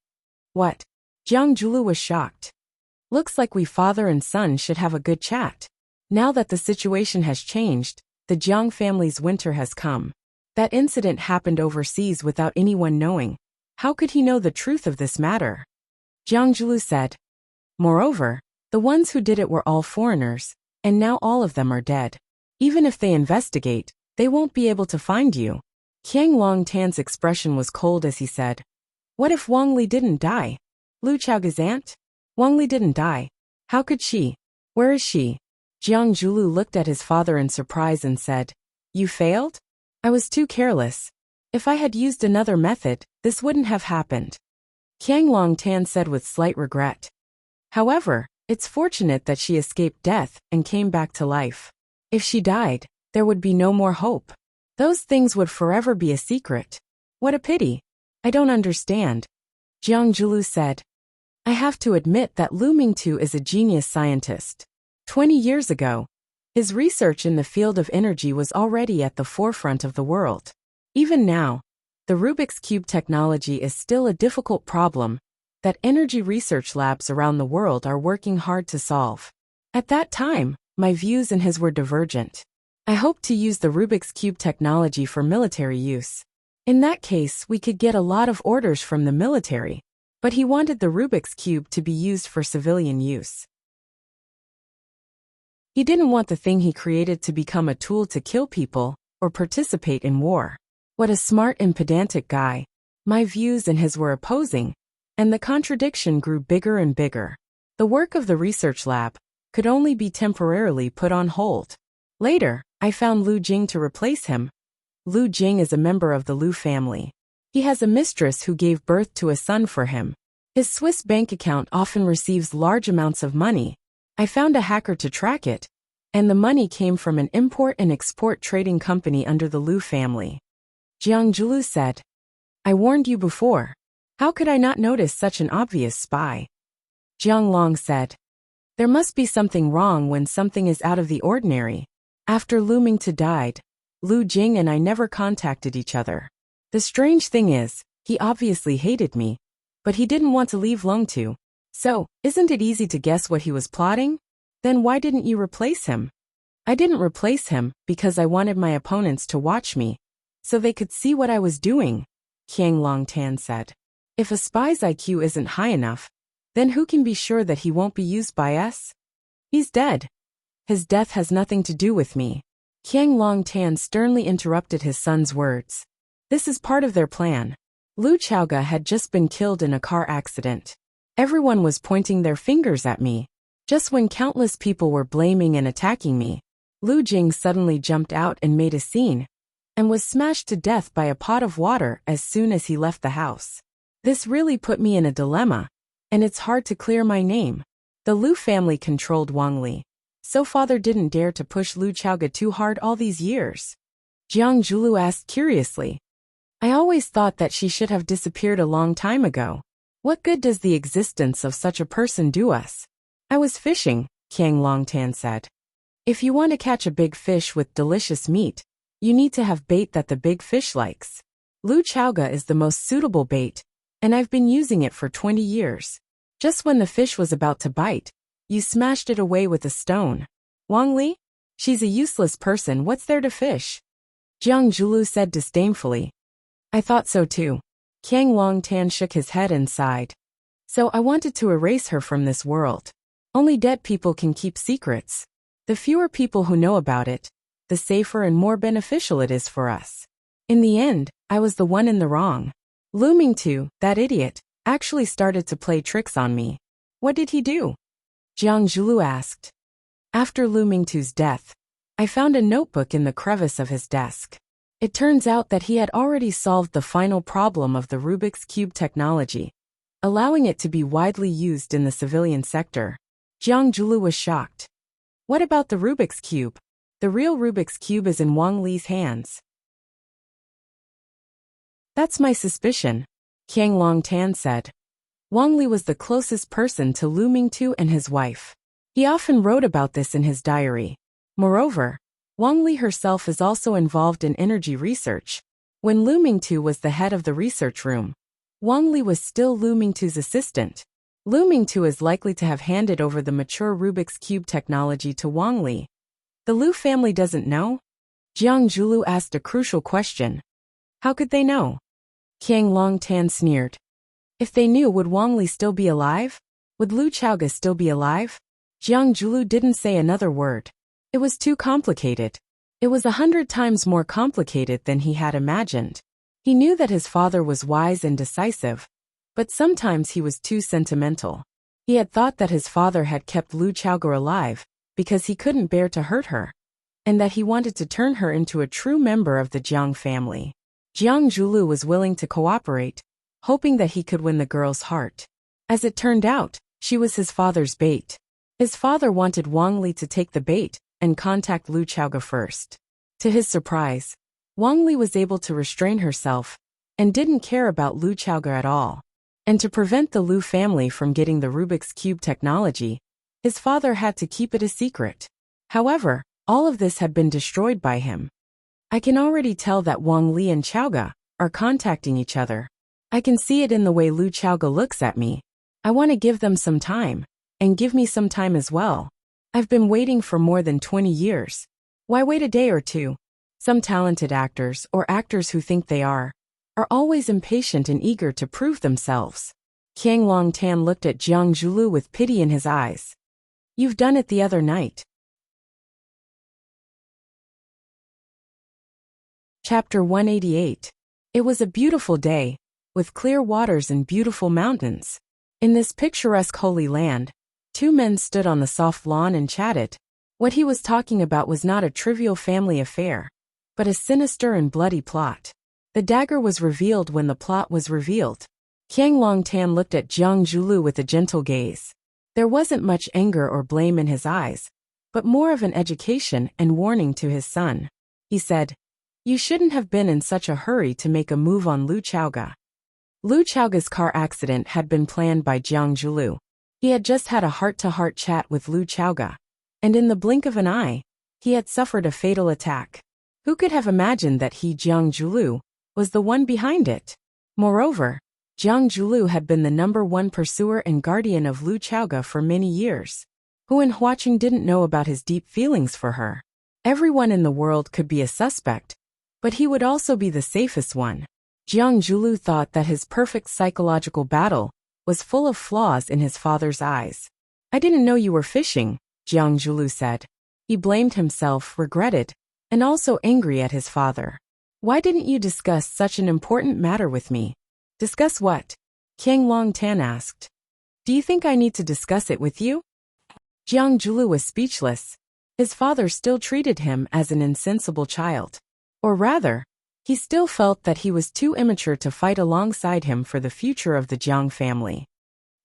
What? Jiang Julu was shocked. Looks like we father and son should have a good chat. Now that the situation has changed, the Jiang family's winter has come. That incident happened overseas without anyone knowing. How could he know the truth of this matter? Jiang Julu said. Moreover, the ones who did it were all foreigners, and now all of them are dead. Even if they investigate, they won't be able to find you. Qiang Longtan's expression was cold as he said, What if Wang Li didn't die? Lu Chaoga's aunt? Wang Li didn't die. How could she? Where is she? Jiang Julu looked at his father in surprise and said, You failed? I was too careless. If I had used another method, this wouldn't have happened. Qiang Longtan said with slight regret. However, it's fortunate that she escaped death and came back to life. If she died, there would be no more hope. Those things would forever be a secret. What a pity. I don't understand. Jiang Julu said. I have to admit that Lu Mingtu is a genius scientist. 20 years ago, his research in the field of energy was already at the forefront of the world. Even now, the Rubik's Cube technology is still a difficult problem that energy research labs around the world are working hard to solve. At that time, my views and his were divergent. I hoped to use the Rubik's Cube technology for military use. In that case, we could get a lot of orders from the military, but he wanted the Rubik's Cube to be used for civilian use. He didn't want the thing he created to become a tool to kill people or participate in war. What a smart and pedantic guy. My views and his were opposing, and the contradiction grew bigger and bigger. The work of the research lab could only be temporarily put on hold. Later, I found Lu Jing to replace him. Lu Jing is a member of the Lu family. He has a mistress who gave birth to a son for him. His Swiss bank account often receives large amounts of money. I found a hacker to track it, and the money came from an import and export trading company under the Lu family. Jiang Julu said, I warned you before. How could I not notice such an obvious spy? Jiang Long said, There must be something wrong when something is out of the ordinary. After Lu Mingtu died, Lu Jing and I never contacted each other. The strange thing is, he obviously hated me, but he didn't want to leave Longtu. So, isn't it easy to guess what he was plotting? Then why didn't you replace him? I didn't replace him because I wanted my opponents to watch me, so they could see what I was doing, Qiang Longtan said. If a spy's IQ isn't high enough, then who can be sure that he won't be used by us? He's dead. His death has nothing to do with me. Qiang Longtan sternly interrupted his son's words. This is part of their plan. Lu Chaoga had just been killed in a car accident, Everyone was pointing their fingers at me. Just when countless people were blaming and attacking me, Lu Jing suddenly jumped out and made a scene, and was smashed to death by a pot of water as soon as he left the house. This really put me in a dilemma, and it's hard to clear my name. The Lu family controlled Wang Li, so father didn't dare to push Lu Chaoga too hard all these years. Jiang Zhulu asked curiously. I always thought that she should have disappeared a long time ago. What good does the existence of such a person do us? I was fishing, Qiang Longtan said. If you want to catch a big fish with delicious meat, you need to have bait that the big fish likes. Lu Chaoga is the most suitable bait, and I've been using it for 20 years. Just when the fish was about to bite, you smashed it away with a stone. Wang Li? She's a useless person, what's there to fish? Jiang Zhulu said disdainfully. I thought so too. Qiang Longtan shook his head and sighed. So I wanted to erase her from this world. Only dead people can keep secrets. The fewer people who know about it, the safer and more beneficial it is for us. In the end, I was the one in the wrong. Lu Mingtu, that idiot, actually started to play tricks on me. What did he do? Jiang Zhulu asked. After Lu Mingtu's death, I found a notebook in the crevice of his desk. It turns out that he had already solved the final problem of the Rubik's Cube technology, allowing it to be widely used in the civilian sector. Jiang Zhulu was shocked. What about the Rubik's Cube? The real Rubik's Cube is in Wang Li's hands. That's my suspicion, Qiang Longtan said. Wang Li was the closest person to Lu Mingtu and his wife. He often wrote about this in his diary. Moreover, Wang Li herself is also involved in energy research. When Lu Mingtu was the head of the research room, Wang Li was still Lu Mingtu's assistant. Lu Mingtu is likely to have handed over the mature Rubik's Cube technology to Wang Li. The Lu family doesn't know? Jiang Zhulu asked a crucial question. How could they know? Qiang Longtan sneered. If they knew, would Wang Li still be alive? Would Lu Chaoga still be alive? Jiang Zhulu didn't say another word. It was too complicated. It was 100 times more complicated than he had imagined. He knew that his father was wise and decisive, but sometimes he was too sentimental. He had thought that his father had kept Lu Chaoga alive because he couldn't bear to hurt her, and that he wanted to turn her into a true member of the Jiang family. Jiang Zhulu was willing to cooperate, hoping that he could win the girl's heart. As it turned out, she was his father's bait. His father wanted Wang Li to take the bait and contact Lu Chaoga first. To his surprise, Wang Li was able to restrain herself and didn't care about Lu Chaoga at all. And to prevent the Lu family from getting the Rubik's Cube technology, his father had to keep it a secret. However, all of this had been destroyed by him. I can already tell that Wang Li and Chaoga are contacting each other. I can see it in the way Lu Chaoga looks at me. I want to give them some time, and give me some time as well. I've been waiting for more than 20 years. Why wait a day or two? Some talented actors, or actors who think they are always impatient and eager to prove themselves. Qiang Longtan looked at Jiang Zhulu with pity in his eyes. You've done it the other night. Chapter 188. It was a beautiful day, with clear waters and beautiful mountains. In this picturesque holy land, two men stood on the soft lawn and chatted. What he was talking about was not a trivial family affair, but a sinister and bloody plot. The dagger was revealed when the plot was revealed. Qiang Longtan looked at Jiang Zhulu with a gentle gaze. There wasn't much anger or blame in his eyes, but more of an education and warning to his son. He said, You shouldn't have been in such a hurry to make a move on Lu Chaoga. Lu Chaoga's car accident had been planned by Jiang Zhulu. He had just had a heart-to-heart chat with Lu Chaoga, and in the blink of an eye, he had suffered a fatal attack. Who could have imagined that he, Jiang Zhulu, was the one behind it? Moreover, Jiang Zhulu had been the #1 pursuer and guardian of Lu Chaoga for many years. Who in Huaqing didn't know about his deep feelings for her? Everyone in the world could be a suspect, but he would also be the safest one. Jiang Zhulu thought that his perfect psychological battle was full of flaws in his father's eyes. I didn't know you were fishing, Jiang Zhulu said. He blamed himself, regretted, and also angry at his father. Why didn't you discuss such an important matter with me? Discuss what? Qiang Longtan asked. Do you think I need to discuss it with you? Jiang Zhulu was speechless. His father still treated him as an insensible child. Or rather, he still felt that he was too immature to fight alongside him for the future of the Jiang family.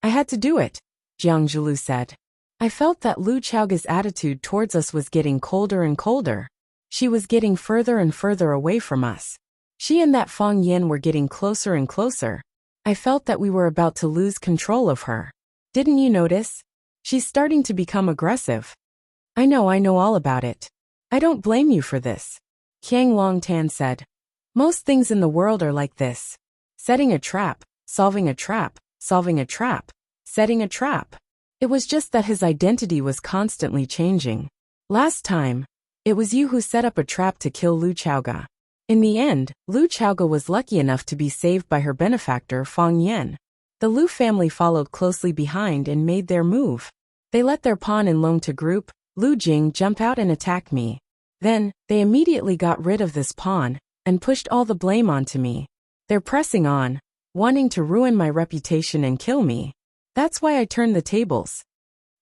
I had to do it, Jiang Zhulu said. I felt that Lu Chaoga's attitude towards us was getting colder and colder. She was getting further and further away from us. She and that Fang Yan were getting closer and closer. I felt that we were about to lose control of her. Didn't you notice? She's starting to become aggressive. I know all about it. I don't blame you for this. Qiang Longtan said. Most things in the world are like this. Setting a trap, solving a trap, solving a trap, setting a trap. It was just that his identity was constantly changing. Last time, it was you who set up a trap to kill Lu Chaoga. In the end, Lu Chaoga was lucky enough to be saved by her benefactor Fang Yan. The Lu family followed closely behind and made their move. They let their pawn in Long to group, Lu Jing, jump out and attack me. Then, they immediately got rid of this pawn and pushed all the blame onto me. They're pressing on, wanting to ruin my reputation and kill me. That's why I turned the tables.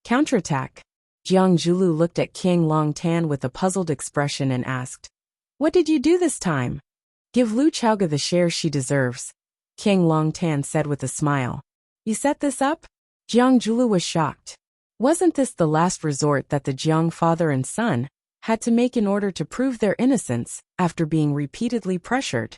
Counterattack. Jiang Zhulu looked at Qiang Longtan with a puzzled expression and asked, What did you do this time? Give Lu Chaoga the share she deserves, Qiang Longtan said with a smile. You set this up? Jiang Zhulu was shocked. Wasn't this the last resort that the Jiang father and son had to make in order to prove their innocence after being repeatedly pressured?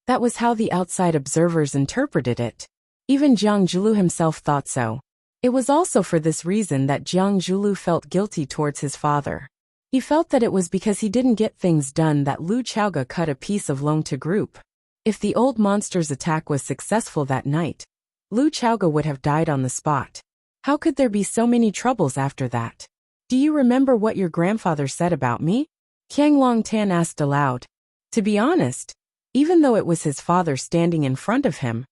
That was how the outside observers interpreted it. Even Jiang Zhulu himself thought so. It was also for this reason that Jiang Zhulu felt guilty towards his father. He felt that it was because he didn't get things done that Lu Chaoga cut a piece of Long to group. If the old monster's attack was successful that night, Lu Chaoga would have died on the spot. How could there be so many troubles after that? Do you remember what your grandfather said about me? Qiang Longtan asked aloud. To be honest, even though it was his father standing in front of him,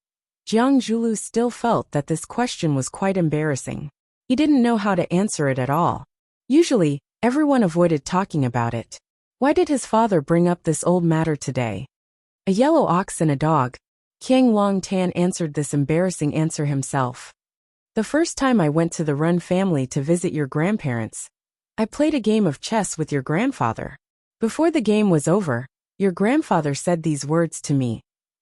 Jiang Zhulu still felt that this question was quite embarrassing. He didn't know how to answer it at all. Usually, everyone avoided talking about it. Why did his father bring up this old matter today? A yellow ox and a dog. Qiang Longtan answered this embarrassing answer himself. The first time I went to the Run family to visit your grandparents, I played a game of chess with your grandfather. Before the game was over, your grandfather said these words to me.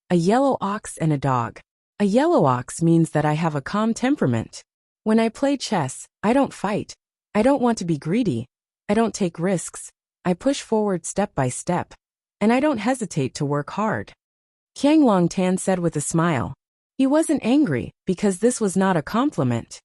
A yellow ox and a dog. A yellow ox means that I have a calm temperament. When I play chess, I don't fight. I don't want to be greedy. I don't take risks. I push forward step by step. And I don't hesitate to work hard. Qiang Longtan said with a smile. He wasn't angry, because this was not a compliment.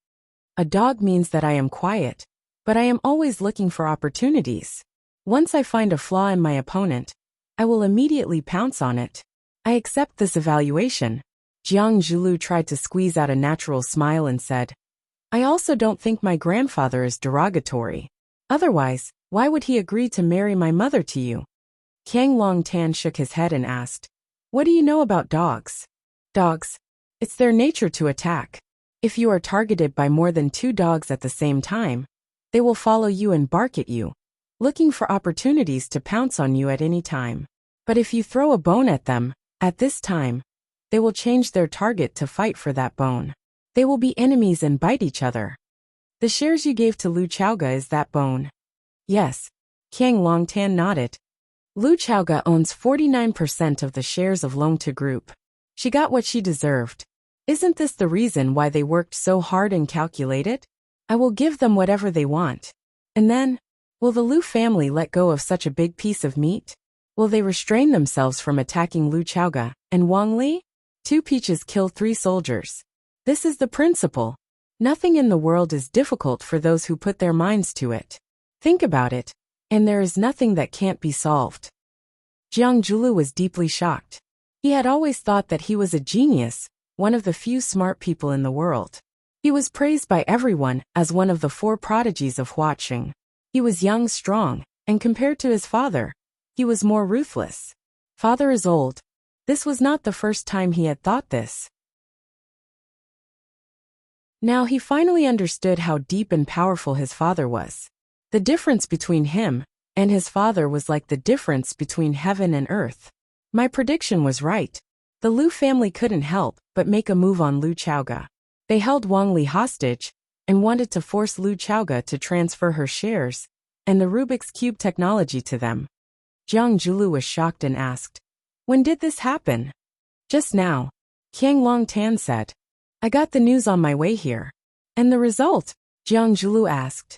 A dog means that I am quiet, but I am always looking for opportunities. Once I find a flaw in my opponent, I will immediately pounce on it. I accept this evaluation. Jiang Zhulu tried to squeeze out a natural smile and said, I also don't think my grandfather is derogatory. Otherwise, why would he agree to marry my mother to you? Qiang Longtan shook his head and asked, What do you know about dogs? Dogs. It's their nature to attack. If you are targeted by more than 2 dogs at the same time, they will follow you and bark at you, looking for opportunities to pounce on you at any time. But if you throw a bone at them, at this time, they will change their target to fight for that bone. They will be enemies and bite each other. The shares you gave to Lu Chaoga is that bone. Yes. Qiang Longtan nodded. Lu Chaoga owns 49% of the shares of Long to Group. She got what she deserved. Isn't this the reason why they worked so hard and calculated? I will give them whatever they want. And then, will the Lu family let go of such a big piece of meat? Will they restrain themselves from attacking Lu Chaoga and Wang Li? 2 peaches kill 3 soldiers. This is the principle. Nothing in the world is difficult for those who put their minds to it. Think about it, and there is nothing that can't be solved. Jiang Zhulu was deeply shocked. He had always thought that he was a genius, one of the few smart people in the world. He was praised by everyone as one of the 4 prodigies of Huaqing. He was young, strong, and compared to his father, he was more ruthless. Father is old. This was not the first time he had thought this. Now he finally understood how deep and powerful his father was. The difference between him and his father was like the difference between heaven and earth. My prediction was right. The Lu family couldn't help but make a move on Lu Chaoga. They held Wang Li hostage and wanted to force Lu Chaoga to transfer her shares and the Rubik's Cube technology to them. Jiang Zhulu was shocked and asked, "When did this happen?" "Just now," Qiang Longtan said. "I got the news on my way here." "And the result?" Jiang Zhulu asked.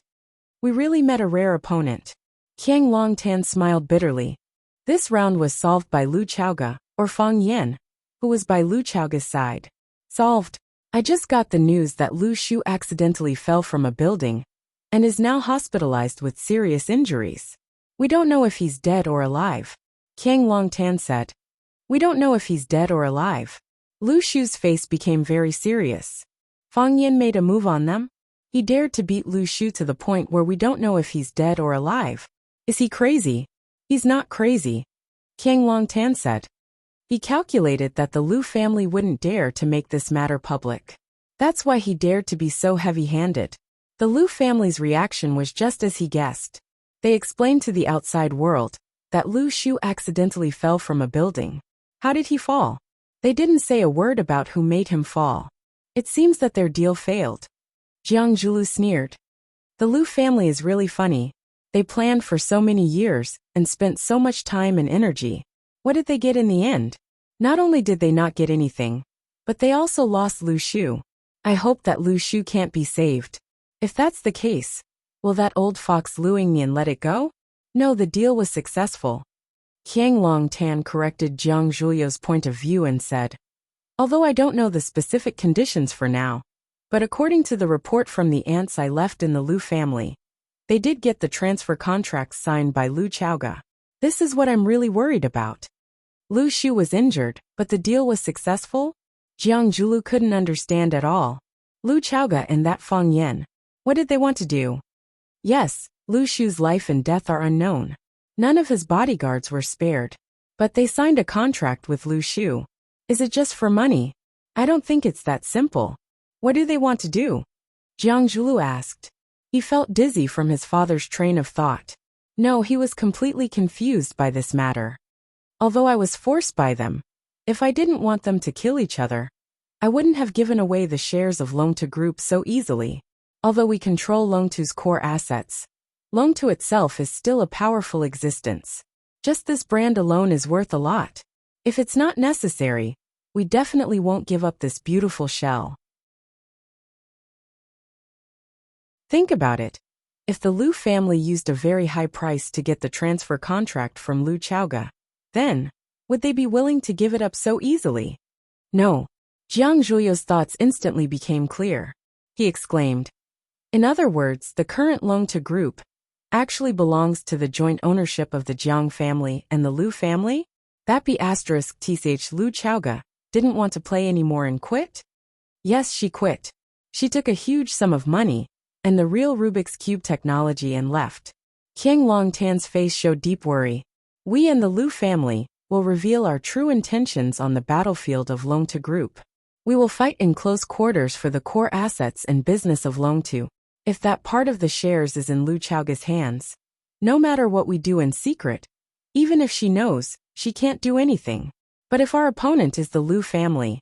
"We really met a rare opponent." Qiang Longtan smiled bitterly. This round was solved by Lu Chaoga, or Fang Yan, who was by Lu Chaoga's side. "Solved. I just got the news that Lu Shu accidentally fell from a building and is now hospitalized with serious injuries. We don't know if he's dead or alive," Qiang Longtan said. "We don't know if he's dead or alive." Lu Shu's face became very serious. Fang Yan made a move on them. He dared to beat Lu Shu to the point where we don't know if he's dead or alive. Is he crazy? He's not crazy, Qiang Longtan said. He calculated that the Lu family wouldn't dare to make this matter public. That's why he dared to be so heavy-handed. The Lu family's reaction was just as he guessed. They explained to the outside world that Lu Shu accidentally fell from a building. How did he fall? They didn't say a word about who made him fall. It seems that their deal failed. Jiang Zhulu sneered. The Lu family is really funny. They planned for so many years and spent so much time and energy. What did they get in the end? Not only did they not get anything, but they also lost Lu Shu. I hope that Lu Shu can't be saved. If that's the case, will that old fox Lu Yingnian let it go? No, the deal was successful. Qiang Longtan corrected Jiang Zhulio's point of view and said, "Although I don't know the specific conditions for now, but according to the report from the ants I left in the Lu family, they did get the transfer contracts signed by Lu Chaoga. This is what I'm really worried about." Lu Shu was injured, but the deal was successful? Jiang Zhulu couldn't understand at all. Lu Chaoga and that Fang Yan, what did they want to do? Yes, Lu Shu's life and death are unknown. None of his bodyguards were spared. But they signed a contract with Lu Shu. Is it just for money? I don't think it's that simple. What do they want to do? Jiang Zhulu asked. He felt dizzy from his father's train of thought. No, he was completely confused by this matter. Although I was forced by them, if I didn't want them to kill each other, I wouldn't have given away the shares of Longtu Group so easily. Although we control Longtu's core assets, Longtu itself is still a powerful existence. Just this brand alone is worth a lot. If it's not necessary, we definitely won't give up this beautiful shell. Think about it. If the Lu family used a very high price to get the transfer contract from Lu Chaoga, then, would they be willing to give it up so easily? No. Jiang Zhuyo's thoughts instantly became clear. He exclaimed. In other words, the current Longtu Group actually belongs to the joint ownership of the Jiang family and the Lu family? That be asterisk th Lu Chaoga didn't want to play anymore and quit? Yes, she quit. She took a huge sum of money and the real Rubik's Cube technology and left. Qiang Longtan's face showed deep worry. We and the Lu family will reveal our true intentions on the battlefield of Longtu Group. We will fight in close quarters for the core assets and business of Longtu. If that part of the shares is in Lu Chaoga's hands, no matter what we do in secret, even if she knows, she can't do anything. But if our opponent is the Lu family,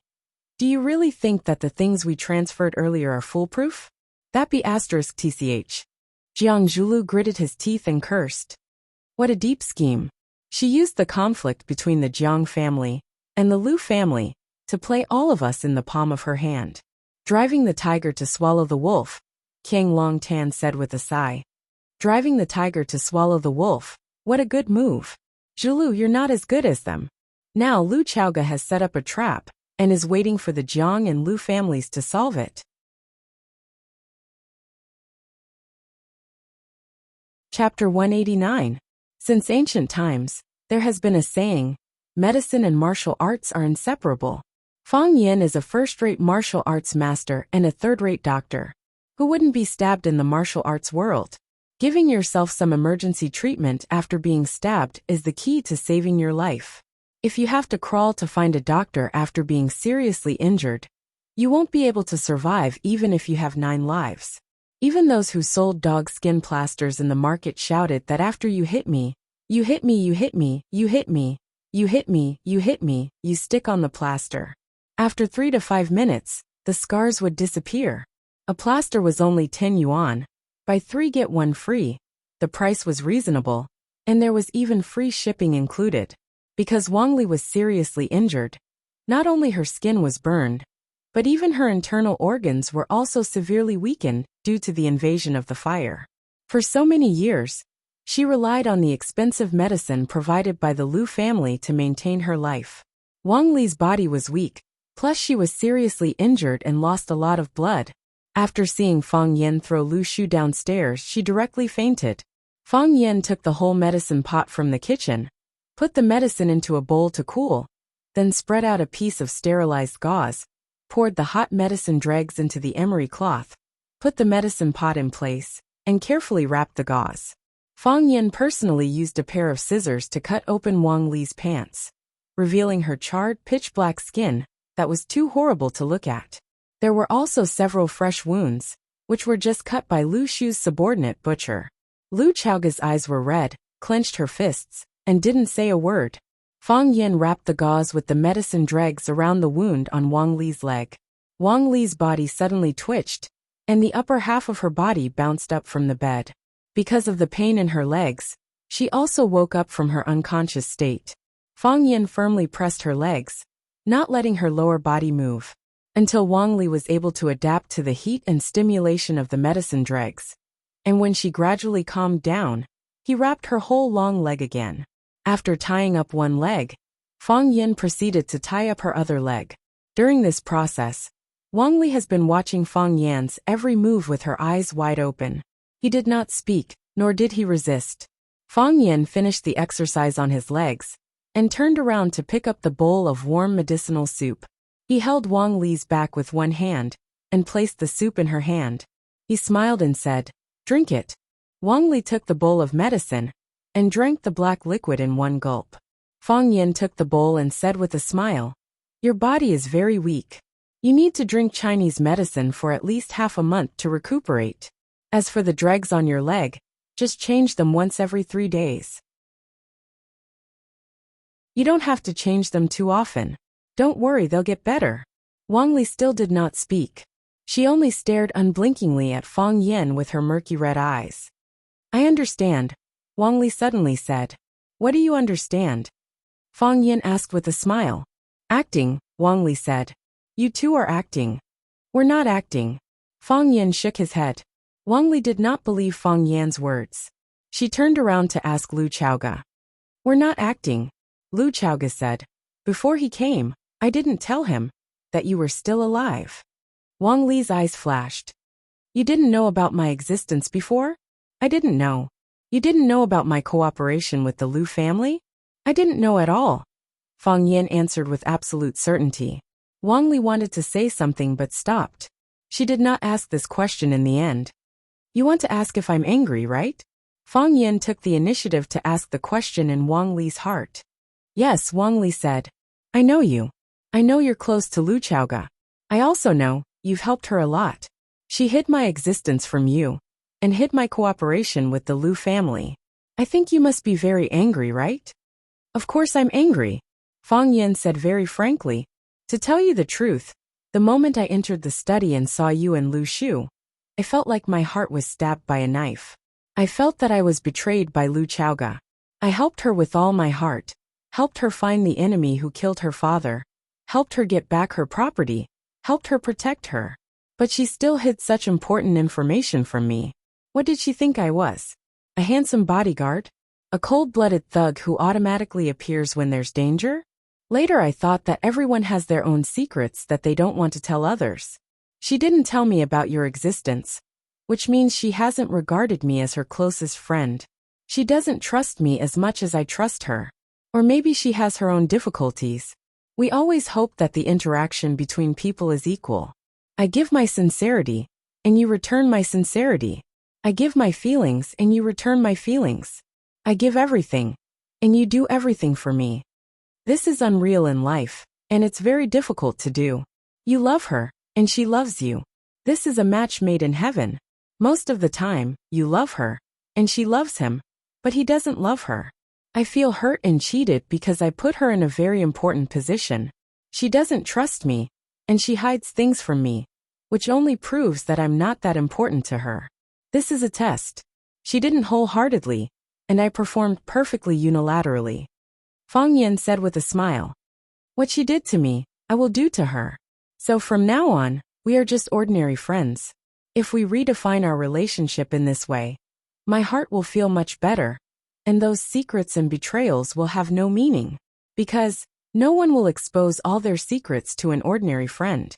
do you really think that the things we transferred earlier are foolproof? That be asterisk th. Jiang Zhulu gritted his teeth and cursed. What a deep scheme. She used the conflict between the Jiang family and the Lu family to play all of us in the palm of her hand. Driving the tiger to swallow the wolf, Qiang Longtan said with a sigh. Driving the tiger to swallow the wolf, what a good move. Zhulu, you're not as good as them. Now Lu Chaoga has set up a trap and is waiting for the Jiang and Lu families to solve it. Chapter 189. Since ancient times, there has been a saying, medicine and martial arts are inseparable. Fang Yan is a first-rate martial arts master and a third-rate doctor. Who wouldn't be stabbed in the martial arts world? Giving yourself some emergency treatment after being stabbed is the key to saving your life. If you have to crawl to find a doctor after being seriously injured, you won't be able to survive even if you have 9 lives. Even those who sold dog skin plasters in the market shouted that after you hit me, you hit me, you hit me, you hit me, You hit me, you stick on the plaster. After 3 to 5 minutes, the scars would disappear. A plaster was only 10 yuan. Buy 3 get 1 free. The price was reasonable, and there was even free shipping included. Because Wang Li was seriously injured, not only her skin was burned, but even her internal organs were also severely weakened due to the invasion of the fire. For so many years, she relied on the expensive medicine provided by the Lu family to maintain her life. Wang Li's body was weak, plus she was seriously injured and lost a lot of blood. After seeing Fang Yan throw Lu Shu downstairs, she directly fainted. Fang Yan took the whole medicine pot from the kitchen, put the medicine into a bowl to cool, then spread out a piece of sterilized gauze, poured the hot medicine dregs into the emery cloth, put the medicine pot in place, and carefully wrapped the gauze. Fang Yan personally used a pair of scissors to cut open Wang Li's pants, revealing her charred, pitch-black skin that was too horrible to look at. There were also several fresh wounds, which were just cut by Lu Shu's subordinate butcher. Lu Chaoga's eyes were red, clenched her fists, and didn't say a word. Fang Yan wrapped the gauze with the medicine dregs around the wound on Wang Li's leg. Wang Li's body suddenly twitched, and the upper half of her body bounced up from the bed. Because of the pain in her legs, she also woke up from her unconscious state. Fang Yan firmly pressed her legs, not letting her lower body move, until Wang Li was able to adapt to the heat and stimulation of the medicine dregs. And when she gradually calmed down, he wrapped her whole long leg again. After tying up one leg, Fang Yan proceeded to tie up her other leg. During this process, Wang Li has been watching Fang Yan's every move with her eyes wide open. He did not speak, nor did he resist. Fang Yan finished the exercise on his legs, and turned around to pick up the bowl of warm medicinal soup. He held Wang Li's back with one hand, and placed the soup in her hand. He smiled and said, "Drink it." Wang Li took the bowl of medicine, and drank the black liquid in one gulp. Fang Yan took the bowl and said with a smile, "Your body is very weak. You need to drink Chinese medicine for at least half a month to recuperate. As for the dregs on your leg, just change them once every 3 days. You don't have to change them too often. Don't worry, they'll get better." Wang Li still did not speak. She only stared unblinkingly at Fang Yan with her murky red eyes. "I understand," Wang Li suddenly said. "What do you understand?" Fang Yan asked with a smile. "Acting," Wang Li said. "You two are acting." "We're not acting." Fang Yan shook his head. Wang Li did not believe Fang Yan's words. She turned around to ask Lu Chaoga. "We're not acting," Lu Chaoga said. "Before he came, I didn't tell him that you were still alive." Wang Li's eyes flashed. "You didn't know about my existence before?" "I didn't know." "You didn't know about my cooperation with the Lu family?" "I didn't know at all," Fang Yan answered with absolute certainty. Wang Li wanted to say something but stopped. She did not ask this question in the end. "You want to ask if I'm angry, right?" Fang Yan took the initiative to ask the question in Wang Li's heart. "Yes," Wang Li said. "I know you. I know you're close to Lu Chaoga. I also know you've helped her a lot. She hid my existence from you, and hid my cooperation with the Lu family. I think you must be very angry, right?" "Of course I'm angry," Fang Yan said very frankly. "To tell you the truth, the moment I entered the study and saw you and Lu Shu, I felt like my heart was stabbed by a knife. I felt that I was betrayed by Lu Chaoga. I helped her with all my heart, helped her find the enemy who killed her father, helped her get back her property, helped her protect her. But she still hid such important information from me. What did she think I was? A handsome bodyguard? A cold-blooded thug who automatically appears when there's danger? Later I thought that everyone has their own secrets that they don't want to tell others. She didn't tell me about your existence, which means she hasn't regarded me as her closest friend. She doesn't trust me as much as I trust her. Or maybe she has her own difficulties. We always hope that the interaction between people is equal. I give my sincerity, and you return my sincerity. I give my feelings, and you return my feelings. I give everything, and you do everything for me. This is unreal in life, and it's very difficult to do. You love her, and she loves you. This is a match made in heaven. Most of the time, you love her, and she loves him, but he doesn't love her. I feel hurt and cheated because I put her in a very important position. She doesn't trust me, and she hides things from me, which only proves that I'm not that important to her. This is a test. She didn't wholeheartedly, and I performed perfectly unilaterally. Fang Yan said with a smile. What she did to me, I will do to her. So from now on, we are just ordinary friends. If we redefine our relationship in this way, my heart will feel much better, and those secrets and betrayals will have no meaning, because no one will expose all their secrets to an ordinary friend.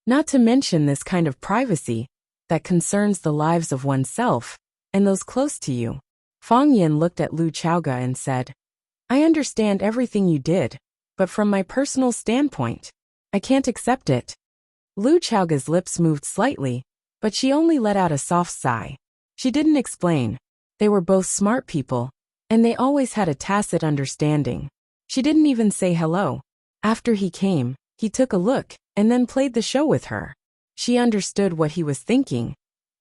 Not to mention this kind of privacy that concerns the lives of oneself and those close to you. Fang Yan looked at Lu Chaoge and said, I understand everything you did, but from my personal standpoint, I can't accept it. Lu Chaoge's lips moved slightly, but she only let out a soft sigh. She didn't explain. They were both smart people, and they always had a tacit understanding. She didn't even say hello. After he came, he took a look, and then played the show with her. She understood what he was thinking,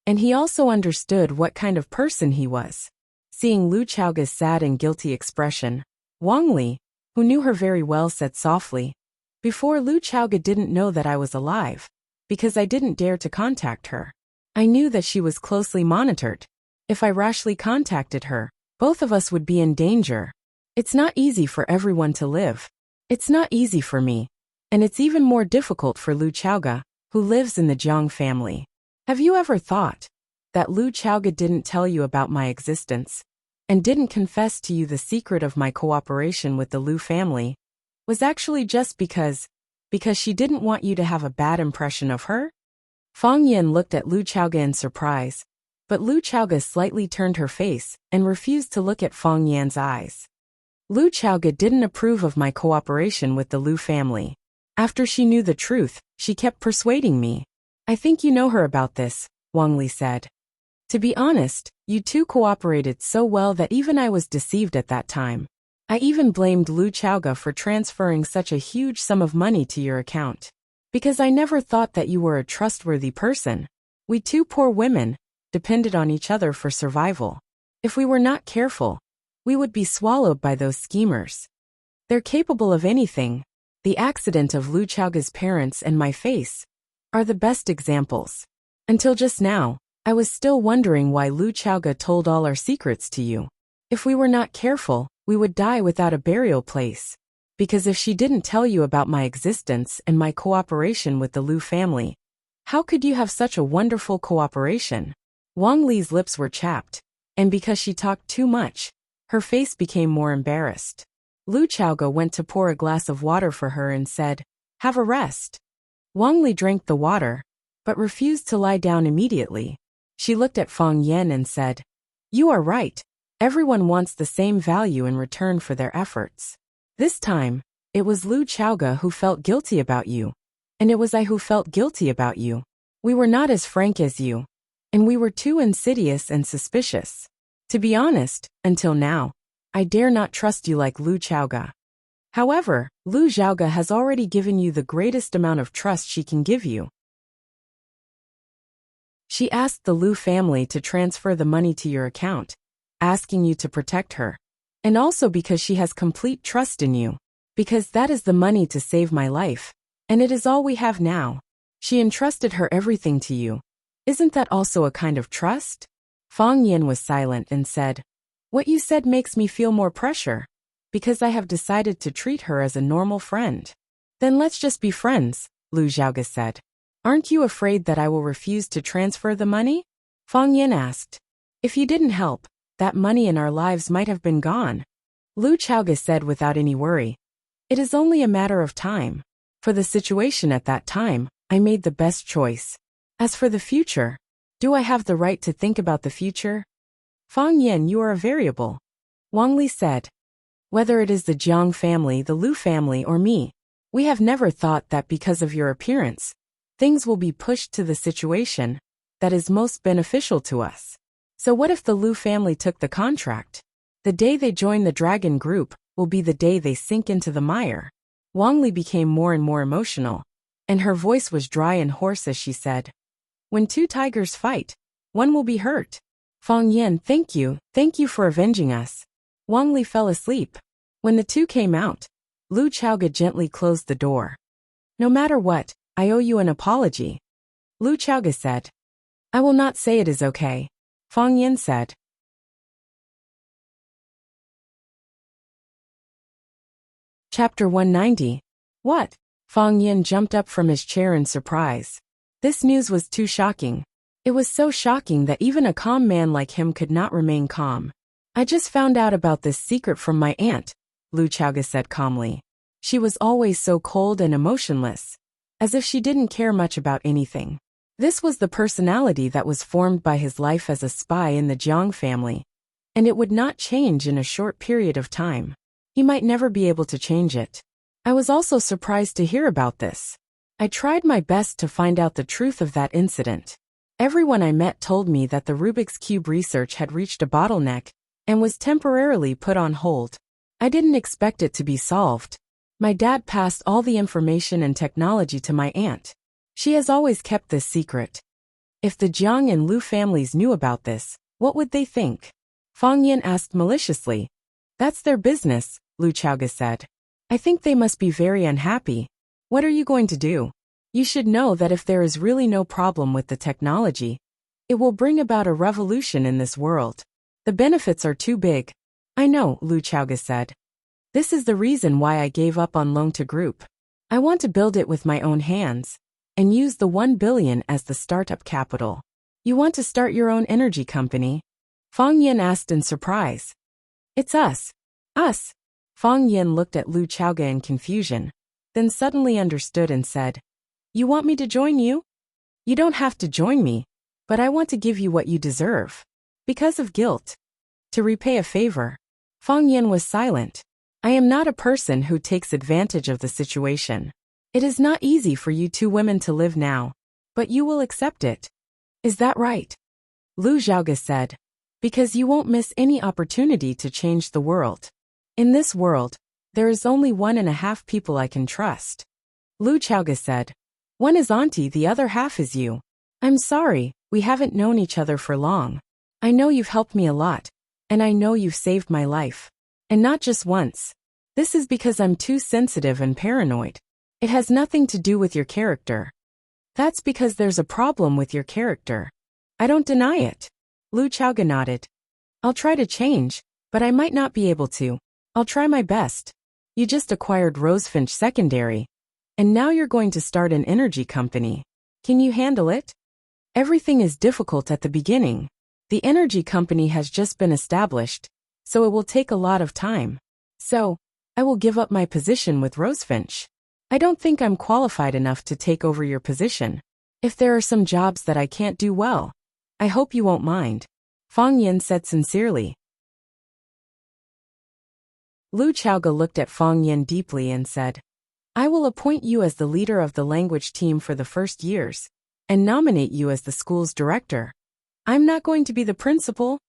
and he also understood what kind of person he was. Seeing Lu Chaoge's sad and guilty expression, Wang Li, who knew her very well, said softly, Before Lu Chaoge didn't know that I was alive, because I didn't dare to contact her. I knew that she was closely monitored. If I rashly contacted her, both of us would be in danger. It's not easy for everyone to live. It's not easy for me. And it's even more difficult for Lu Chaoge, who lives in the Jiang family. Have you ever thought that Lu Chaoge didn't tell you about my existence and didn't confess to you the secret of my cooperation with the Lu family was actually just because she didn't want you to have a bad impression of her? Fang Yan looked at Lu Chaoge in surprise, but Lu Chaoge slightly turned her face and refused to look at Fang Yan's eyes. Lu Chaoge didn't approve of my cooperation with the Lu family. After she knew the truth, she kept persuading me. I think you know her about this, Wang Li said. To be honest, you two cooperated so well that even I was deceived at that time. I even blamed Lu Chaoge for transferring such a huge sum of money to your account. Because I never thought that you were a trustworthy person. We two poor women depended on each other for survival. If we were not careful, we would be swallowed by those schemers. They're capable of anything. The accident of Lu Chaoge's parents and my face are the best examples. Until just now, I was still wondering why Lu Chaoge told all our secrets to you. If we were not careful, we would die without a burial place. Because if she didn't tell you about my existence and my cooperation with the Lu family, how could you have such a wonderful cooperation? Wang Li's lips were chapped, and because she talked too much, her face became more embarrassed. Lu Chaoge went to pour a glass of water for her and said, Have a rest. Wang Li drank the water, but refused to lie down immediately. She looked at Fang Yan and said, You are right. Everyone wants the same value in return for their efforts. This time, it was Lu Chaoge who felt guilty about you, and it was I who felt guilty about you. We were not as frank as you, and we were too insidious and suspicious. To be honest, until now, I dare not trust you like Lu Chaoge. However, Lu Chaoge has already given you the greatest amount of trust she can give you. She asked the Lu family to transfer the money to your account, asking you to protect her. And also because she has complete trust in you. Because that is the money to save my life. And it is all we have now. She entrusted her everything to you. Isn't that also a kind of trust? Fang Yan was silent and said, What you said makes me feel more pressure. Because I have decided to treat her as a normal friend. Then let's just be friends, Lu Chaoge said. Aren't you afraid that I will refuse to transfer the money? Fang Yan asked. If you didn't help, that money in our lives might have been gone. Lu Chaoge said without any worry. It is only a matter of time. For the situation at that time, I made the best choice. As for the future, do I have the right to think about the future? Fang Yan, you are a variable. Wang Li said. Whether it is the Jiang family, the Lu family, or me, we have never thought that because of your appearance, things will be pushed to the situation that is most beneficial to us. So what if the Lu family took the contract? The day they join the dragon group will be the day they sink into the mire. Wang Li became more and more emotional, and her voice was dry and hoarse as she said, When two tigers fight, one will be hurt. Fang Yan, thank you for avenging us. Wang Li fell asleep. When the two came out, Lu Chaoga gently closed the door. No matter what, I owe you an apology. Lu Chaoga said. I will not say it is okay. Fang Yan said. Chapter 190. What? Fang Yan jumped up from his chair in surprise. This news was too shocking. It was so shocking that even a calm man like him could not remain calm. I just found out about this secret from my aunt, Lu Chaoga said calmly. She was always so cold and emotionless, as if she didn't care much about anything. This was the personality that was formed by his life as a spy in the Jiang family, and it would not change in a short period of time. He might never be able to change it. I was also surprised to hear about this. I tried my best to find out the truth of that incident. Everyone I met told me that the Rubik's Cube research had reached a bottleneck and was temporarily put on hold. I didn't expect it to be solved. My dad passed all the information and technology to my aunt. She has always kept this secret. If the Jiang and Lu families knew about this, what would they think? Fang Yan asked maliciously. That's their business, Lu Chaoga said. I think they must be very unhappy. What are you going to do? You should know that if there is really no problem with the technology, it will bring about a revolution in this world. The benefits are too big. I know, Lu Chaoga said. This is the reason why I gave up on loan to group. I want to build it with my own hands and use the 1 billion as the startup capital. You want to start your own energy company? Fang Yan asked in surprise. It's us. Us. Fang Yan looked at Lu Chaoga in confusion, then suddenly understood and said, You want me to join you? You don't have to join me, but I want to give you what you deserve. Because of guilt. To repay a favor. Fang Yan was silent. I am not a person who takes advantage of the situation. It is not easy for you two women to live now, but you will accept it. Is that right? Lu Xiaoga said. Because you won't miss any opportunity to change the world. In this world, there is only 1.5 people I can trust. Lu Chaoga said. One is auntie, the other half is you. I'm sorry, we haven't known each other for long. I know you've helped me a lot, and I know you've saved my life. And not just once. This is because I'm too sensitive and paranoid. It has nothing to do with your character. That's because there's a problem with your character. I don't deny it. Lu Chaoga nodded. I'll try to change, but I might not be able to. I'll try my best. You just acquired Rosefinch Secondary, and now you're going to start an energy company. Can you handle it? Everything is difficult at the beginning. The energy company has just been established, so it will take a lot of time. So, I will give up my position with Rosefinch. I don't think I'm qualified enough to take over your position. If there are some jobs that I can't do well, I hope you won't mind. Fang Yan said sincerely. Lu Chaoga looked at Fang Yan deeply and said, I will appoint you as the leader of the language team for the first years, and nominate you as the school's director. I'm not going to be the principal.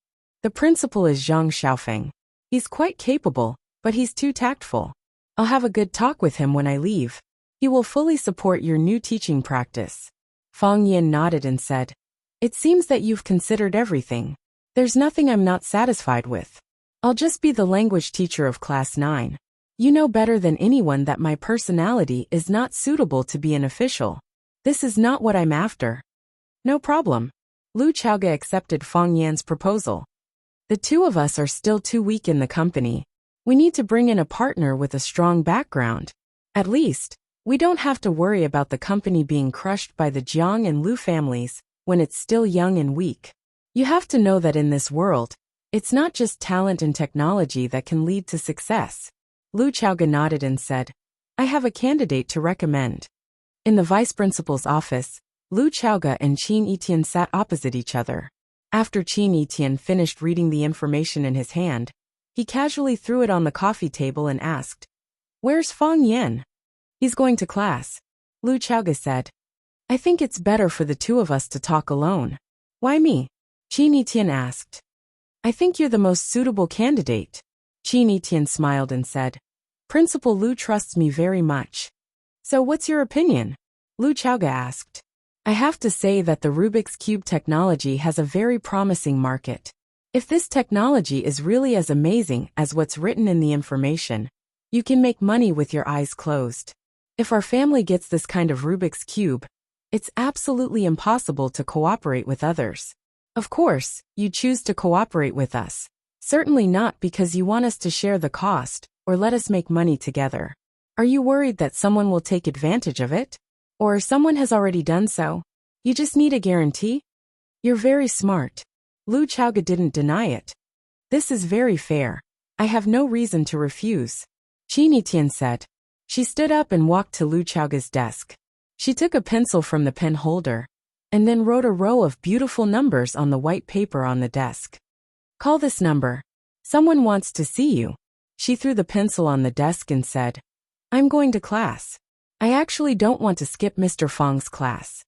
The principal is Zhang Xiaofeng. He's quite capable, but he's too tactful. I'll have a good talk with him when I leave. He will fully support your new teaching practice. Fang Yan nodded and said, It seems that you've considered everything. There's nothing I'm not satisfied with. I'll just be the language teacher of class 9. You know better than anyone that my personality is not suitable to be an official. This is not what I'm after. No problem. Lu Chaoga accepted Fang Yan's proposal. The two of us are still too weak in the company. We need to bring in a partner with a strong background. At least, we don't have to worry about the company being crushed by the Jiang and Lu families when it's still young and weak. You have to know that in this world, it's not just talent and technology that can lead to success. Lu Chaoga nodded and said, I have a candidate to recommend. In the vice principal's office, Lu Chaoga and Qin Yitian sat opposite each other. After Qin Yitian finished reading the information in his hand, he casually threw it on the coffee table and asked, Where's Fang Yan? He's going to class. Lu Chaoga said, I think it's better for the two of us to talk alone. Why me? Qin Yitian asked. I think you're the most suitable candidate. Qin Yitian smiled and said, Principal Lu trusts me very much. So what's your opinion? Lu Chaoga asked. I have to say that the Rubik's Cube technology has a very promising market. If this technology is really as amazing as what's written in the information, you can make money with your eyes closed. If our family gets this kind of Rubik's Cube, it's absolutely impossible to cooperate with others. Of course, you choose to cooperate with us. Certainly not because you want us to share the cost or let us make money together. Are you worried that someone will take advantage of it? Or someone has already done so? You just need a guarantee? You're very smart. Lu Chaoga didn't deny it. This is very fair. I have no reason to refuse. Qinitian said. She stood up and walked to Lu Chaoga's desk. She took a pencil from the pen holder and then wrote a row of beautiful numbers on the white paper on the desk. Call this number. Someone wants to see you. She threw the pencil on the desk and said, I'm going to class. I actually don't want to skip Mr. Fang's class.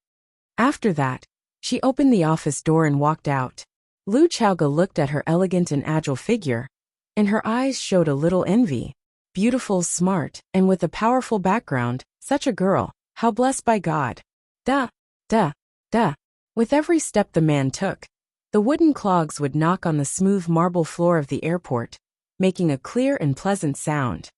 After that, she opened the office door and walked out. Lu Chaoga looked at her elegant and agile figure, and her eyes showed a little envy. Beautiful, smart, and with a powerful background, such a girl, how blessed by God. Duh, duh, duh. With every step the man took, the wooden clogs would knock on the smooth marble floor of the airport, making a clear and pleasant sound.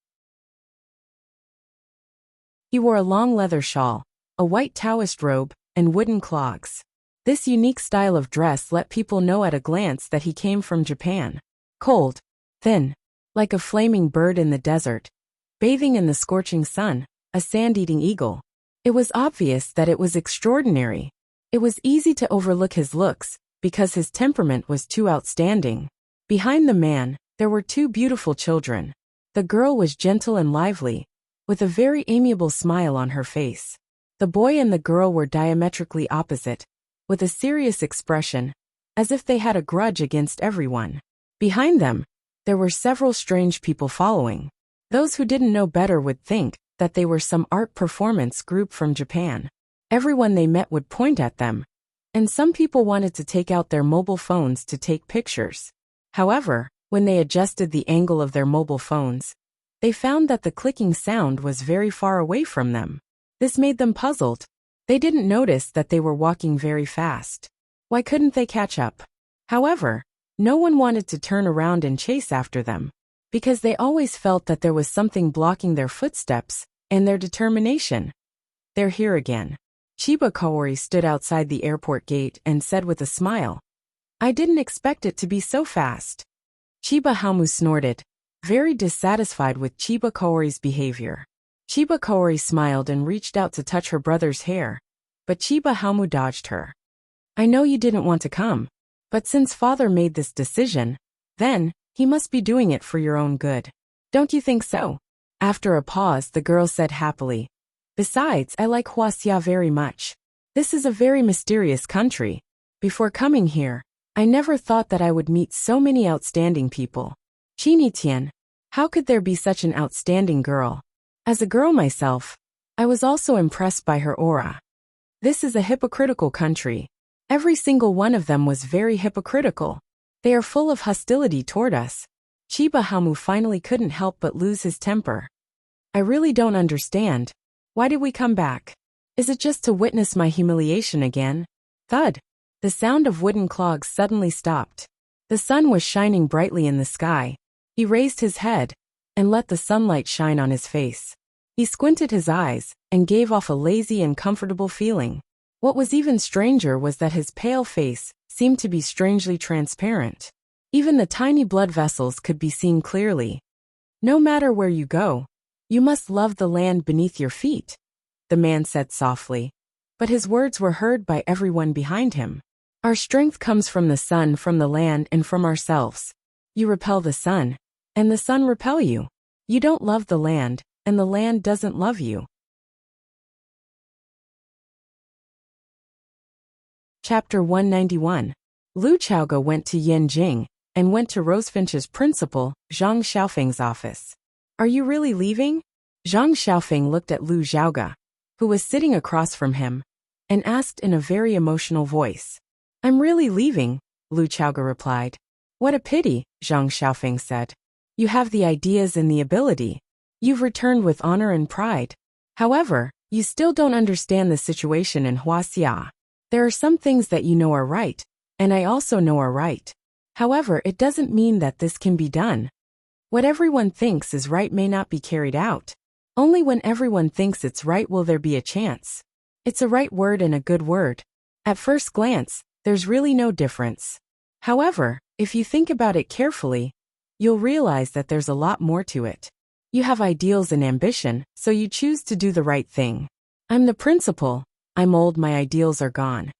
He wore a long leather shawl, a white Taoist robe, and wooden clogs. This unique style of dress let people know at a glance that he came from Japan. Cold, thin, like a flaming bird in the desert, bathing in the scorching sun, a sand-eating eagle. It was obvious that it was extraordinary. It was easy to overlook his looks, because his temperament was too outstanding. Behind the man, there were two beautiful children. The girl was gentle and lively, with a very amiable smile on her face. The boy and the girl were diametrically opposite, with a serious expression, as if they had a grudge against everyone. Behind them, there were several strange people following. Those who didn't know better would think that they were some art performance group from Japan. Everyone they met would point at them, and some people wanted to take out their mobile phones to take pictures. However, when they adjusted the angle of their mobile phones, they found that the clicking sound was very far away from them. This made them puzzled. They didn't notice that they were walking very fast. Why couldn't they catch up? However, no one wanted to turn around and chase after them, because they always felt that there was something blocking their footsteps and their determination. They're here again. Chiba Kaori stood outside the airport gate and said with a smile, I didn't expect it to be so fast. Chiba Hamu snorted, very dissatisfied with Chiba Kaori's behavior. Chiba Kaori smiled and reached out to touch her brother's hair, but Chiba Hamu dodged her. I know you didn't want to come, but since father made this decision, then, he must be doing it for your own good. Don't you think so? After a pause, the girl said happily, Besides, I like Huaxia very much. This is a very mysterious country. Before coming here, I never thought that I would meet so many outstanding people. Qinitian, how could there be such an outstanding girl? As a girl myself, I was also impressed by her aura. This is a hypocritical country. Every single one of them was very hypocritical. They are full of hostility toward us. Chiba Hamu finally couldn't help but lose his temper. I really don't understand. Why did we come back? Is it just to witness my humiliation again? Thud. The sound of wooden clogs suddenly stopped. The sun was shining brightly in the sky. He raised his head and let the sunlight shine on his face. He squinted his eyes and gave off a lazy and comfortable feeling. What was even stranger was that his pale face seemed to be strangely transparent. Even the tiny blood vessels could be seen clearly. No matter where you go, you must love the land beneath your feet, the man said softly. But his words were heard by everyone behind him. Our strength comes from the sun, from the land, and from ourselves. You repel the sun, and the sun repel you. You don't love the land, and the land doesn't love you. Chapter 191. Lu Chaoga went to Yanjing and went to Rosefinch's principal, Zhang Xiaofeng's office. Are you really leaving? Zhang Xiaofeng looked at Lu Chaoga, who was sitting across from him, and asked in a very emotional voice. I'm really leaving, Lu Chaoga replied. What a pity, Zhang Xiaofeng said. You have the ideas and the ability. You've returned with honor and pride. However, you still don't understand the situation in Huaxia. There are some things that you know are right, and I also know are right. However, it doesn't mean that this can be done. What everyone thinks is right may not be carried out. Only when everyone thinks it's right will there be a chance. It's a right word and a good word. At first glance, there's really no difference. However, if you think about it carefully, you'll realize that there's a lot more to it. You have ideals and ambition, so you choose to do the right thing. I'm the principal, I'm old, my ideals are gone.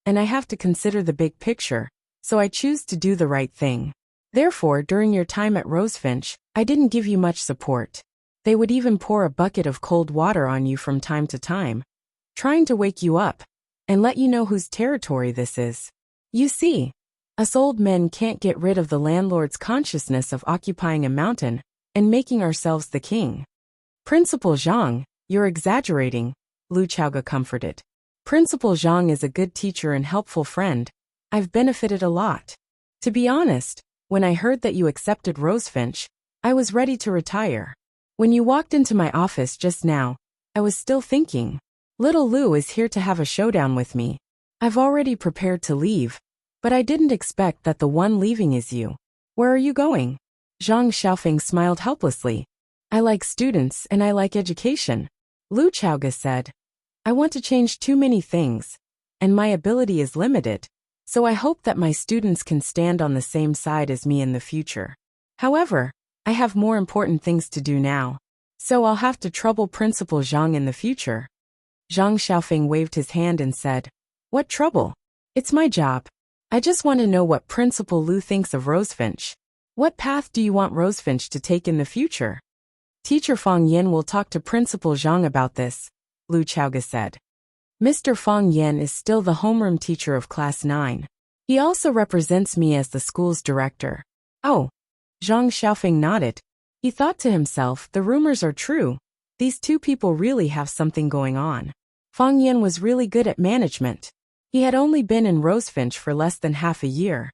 And I have to consider the big picture, so I choose to do the right thing. Therefore, during your time at Rosefinch, I didn't give you much support. They would even pour a bucket of cold water on you from time to time, trying to wake you up and let you know whose territory this is. You see, us old men can't get rid of the landlord's consciousness of occupying a mountain and making ourselves the king. Principal Zhang, you're exaggerating, Lu Chaoga comforted. Principal Zhang is a good teacher and helpful friend. I've benefited a lot. To be honest, when I heard that you accepted Rosefinch, I was ready to retire. When you walked into my office just now, I was still thinking, little Lu is here to have a showdown with me. I've already prepared to leave, but I didn't expect that the one leaving is you. Where are you going? Zhang Xiaofeng smiled helplessly. I like students and I like education. Lu Chaoga said. I want to change too many things, and my ability is limited, so I hope that my students can stand on the same side as me in the future. However, I have more important things to do now, so I'll have to trouble Principal Zhang in the future. Zhang Xiaofeng waved his hand and said, What trouble? It's my job. I just want to know what Principal Lu thinks of Rosefinch. What path do you want Rosefinch to take in the future? Teacher Fang Yin will talk to Principal Zhang about this, Lu Chaoga said. Mr. Fang Yin is still the homeroom teacher of Class 9. He also represents me as the school's director. Oh. Zhang Xiaofeng nodded. He thought to himself, the rumors are true. These two people really have something going on. Fang Yin was really good at management. He had only been in Rosefinch for less than half a year,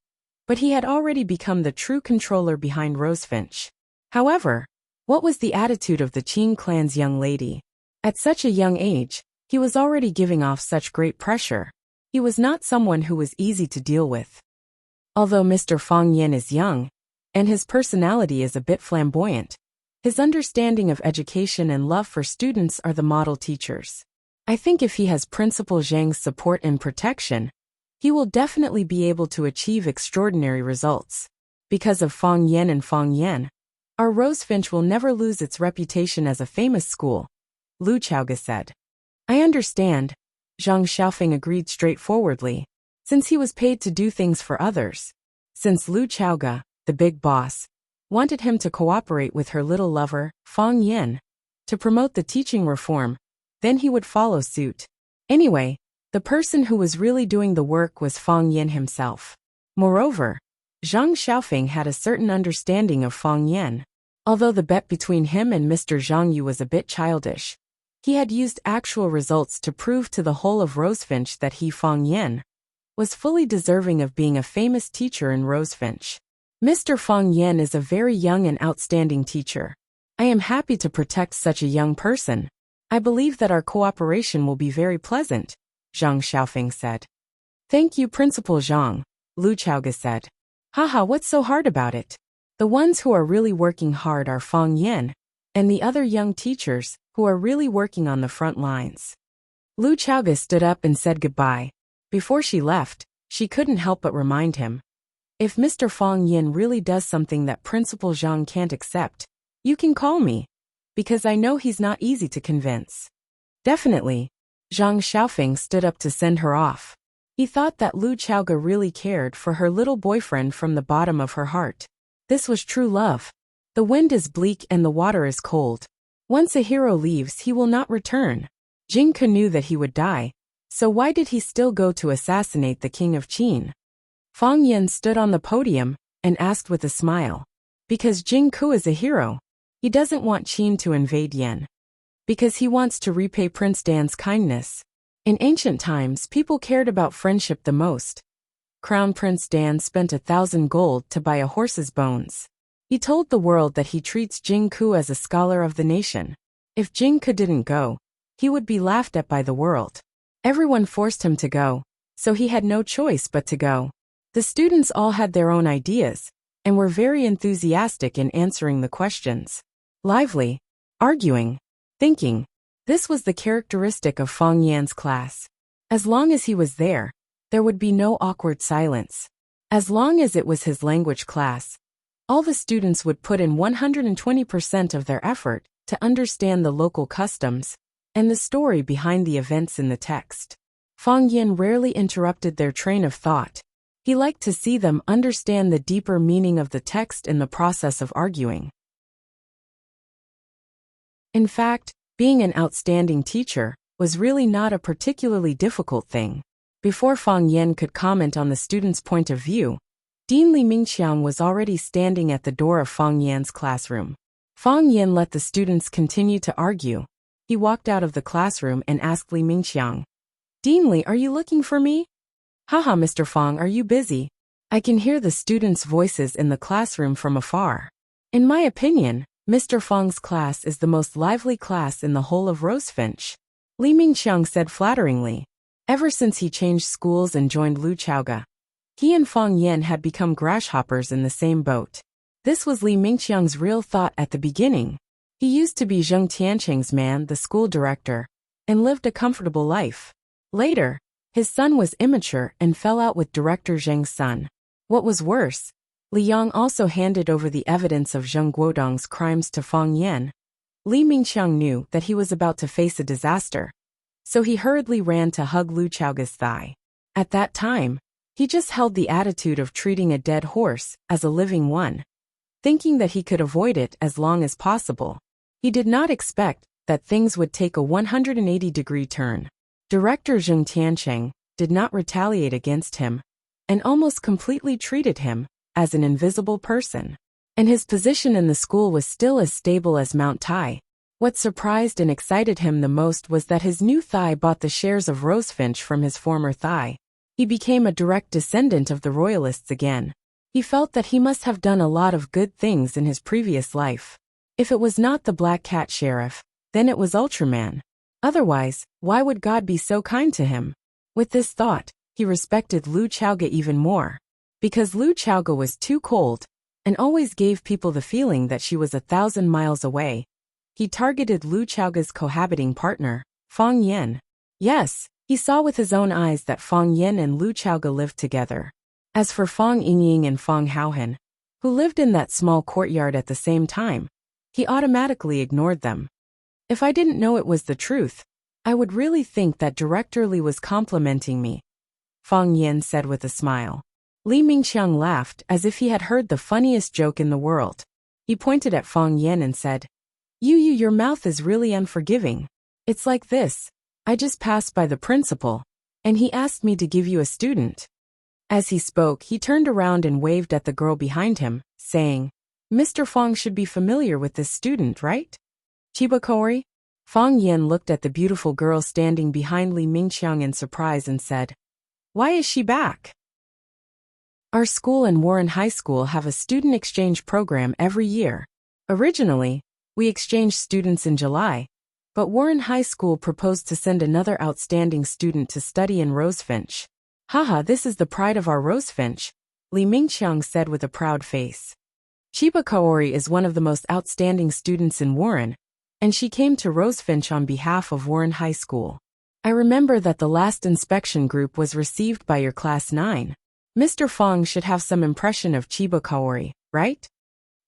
but he had already become the true controller behind Rosefinch. However, what was the attitude of the Qin clan's young lady? At such a young age, he was already giving off such great pressure. He was not someone who was easy to deal with. Although Mr. Fang Yin is young, and his personality is a bit flamboyant, his understanding of education and love for students are the model teachers. I think if he has Principal Zhang's support and protection, he will definitely be able to achieve extraordinary results. Because of Fang Yin and Fang Yan, our Rosefinch will never lose its reputation as a famous school, Lu Chaoga said. I understand, Zhang Xiaofeng agreed straightforwardly, since he was paid to do things for others. Since Lu Chaoga, the big boss, wanted him to cooperate with her little lover, Fang Yin, to promote the teaching reform, then he would follow suit. Anyway, the person who was really doing the work was Fang Yin himself. Moreover, Zhang Xiaofeng had a certain understanding of Fang Yin. Although the bet between him and Mr. Zhang Yu was a bit childish, he had used actual results to prove to the whole of Rosefinch that he, Fang Yin, was fully deserving of being a famous teacher in Rosefinch. Mr. Fang Yin is a very young and outstanding teacher. I am happy to protect such a young person. I believe that our cooperation will be very pleasant, Zhang Xiaofeng said. Thank you, Principal Zhang, Lu Chaoga said. Haha, what's so hard about it? The ones who are really working hard are Fang Yin, and the other young teachers, who are really working on the front lines. Lu Chaoga stood up and said goodbye. Before she left, she couldn't help but remind him. If Mr. Fang Yin really does something that Principal Zhang can't accept, you can call me, because I know he's not easy to convince. Definitely. Zhang Xiaofeng stood up to send her off. He thought that Lu Chaoga really cared for her little boyfriend from the bottom of her heart. This was true love. The wind is bleak and the water is cold. Once a hero leaves, he will not return. Jing Ke knew that he would die, so why did he still go to assassinate the king of Qin? Fang Yin stood on the podium and asked with a smile. Because Jing Ke is a hero. He doesn't want Qin to invade Yen. Because he wants to repay Prince Dan's kindness. In ancient times, people cared about friendship the most. Crown Prince Dan spent 1,000 gold to buy a horse's bones. He told the world that he treats Jing Ke as a scholar of the nation. If Jing Ke didn't go, he would be laughed at by the world. Everyone forced him to go, so he had no choice but to go. The students all had their own ideas, and were very enthusiastic in answering the questions. Lively, arguing, thinking. This was the characteristic of Fang Yan's class. As long as he was there would be no awkward silence. As long as it was his language class, all the students would put in 120% of their effort to understand the local customs and the story behind the events in the text. Fang Yan rarely interrupted their train of thought. He liked to see them understand the deeper meaning of the text in the process of arguing. In fact, being an outstanding teacher was really not a particularly difficult thing. Before Fang Yan could comment on the student's point of view, Dean Li Mingqiang was already standing at the door of Fang Yan's classroom. Fang Yan let the students continue to argue. He walked out of the classroom and asked Li Mingqiang, "Dean Li, are you looking for me?" "Haha, Mr. Fang, are you busy?" I can hear the students' voices in the classroom from afar. In my opinion, Mr. Fang's class is the most lively class in the whole of Rosefinch. Li Mingqiang said flatteringly. Ever since he changed schools and joined Lu Chaoga, he and Fang Yan had become grasshoppers in the same boat. This was Li Mingqiang's real thought at the beginning. He used to be Zheng Tiancheng's man, the school director, and lived a comfortable life. Later, his son was immature and fell out with director Zheng's son. What was worse, Li Yang also handed over the evidence of Zheng Guodong's crimes to Fang Yan. Li Mingqiang knew that he was about to face a disaster, so he hurriedly ran to hug Lu Chaoga's thigh. At that time, he just held the attitude of treating a dead horse as a living one, thinking that he could avoid it as long as possible. He did not expect that things would take a 180-degree turn. Director Zheng Tiancheng did not retaliate against him, and almost completely treated him as an invisible person. And his position in the school was still as stable as Mount Tai. What surprised and excited him the most was that his new thigh bought the shares of Rosefinch from his former thigh. He became a direct descendant of the royalists again. He felt that he must have done a lot of good things in his previous life. If it was not the Black Cat Sheriff, then it was Ultraman. Otherwise, why would God be so kind to him? With this thought, he respected Lu Chaoga even more. Because Lu Chaoga was too cold, and always gave people the feeling that she was 1,000 miles away, he targeted Lu Chaoga's cohabiting partner, Fang Yan. Yes, he saw with his own eyes that Fang Yan and Lu Chaoga lived together. As for Fang Yingying and Fang Haohan, who lived in that small courtyard at the same time, he automatically ignored them. If I didn't know it was the truth, I would really think that Director Li was complimenting me, Fang Yan said with a smile. Li Mingqiang laughed as if he had heard the funniest joke in the world. He pointed at Fang Yan and said, Your mouth is really unforgiving. It's like this. I just passed by the principal, and he asked me to give you a student. As he spoke, he turned around and waved at the girl behind him, saying, Mr. Fang should be familiar with this student, right? Chibokori? Fang Yan looked at the beautiful girl standing behind Li Mingqiang in surprise and said, Why is she back? Our school and Warren High School have a student exchange program every year. Originally, we exchanged students in July, but Warren High School proposed to send another outstanding student to study in Rosefinch. Haha, this is the pride of our Rosefinch, Li Mingqiang said with a proud face. Chiba Kaori is one of the most outstanding students in Warren, and she came to Rosefinch on behalf of Warren High School. I remember that the last inspection group was received by your class 9. Mr. Fang should have some impression of Chiba Kaori, right?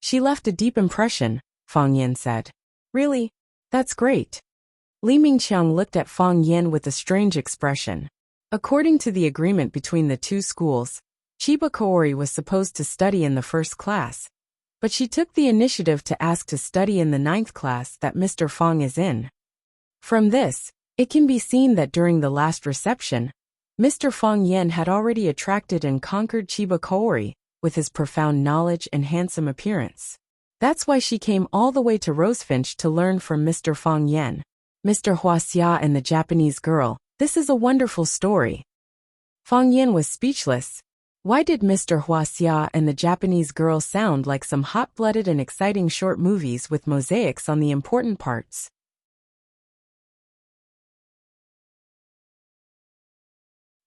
She left a deep impression, Fang Yan said. Really? That's great. Li Mingqiang looked at Fang Yan with a strange expression. According to the agreement between the two schools, Chiba Kaori was supposed to study in the first class, but she took the initiative to ask to study in the 9th class that Mr. Fang is in. From this, it can be seen that during the last reception, Mr. Fang Yan had already attracted and conquered Chiba Kaori with his profound knowledge and handsome appearance. That's why she came all the way to Rosefinch to learn from Mr. Fang Yan. Mr. Huaxia and the Japanese girl, this is a wonderful story. Fang Yan was speechless. Why did Mr. Huaxia and the Japanese girl sound like some hot-blooded and exciting short movies with mosaics on the important parts?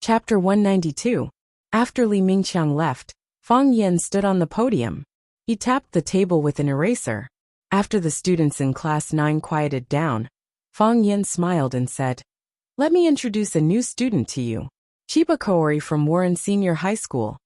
Chapter 192. After Li Mingqiang left, Fang Yan stood on the podium. He tapped the table with an eraser. After the students in Class 9 quieted down, Fang Yan smiled and said, "Let me introduce a new student to you. Chiba Kaori from Warren Senior High School."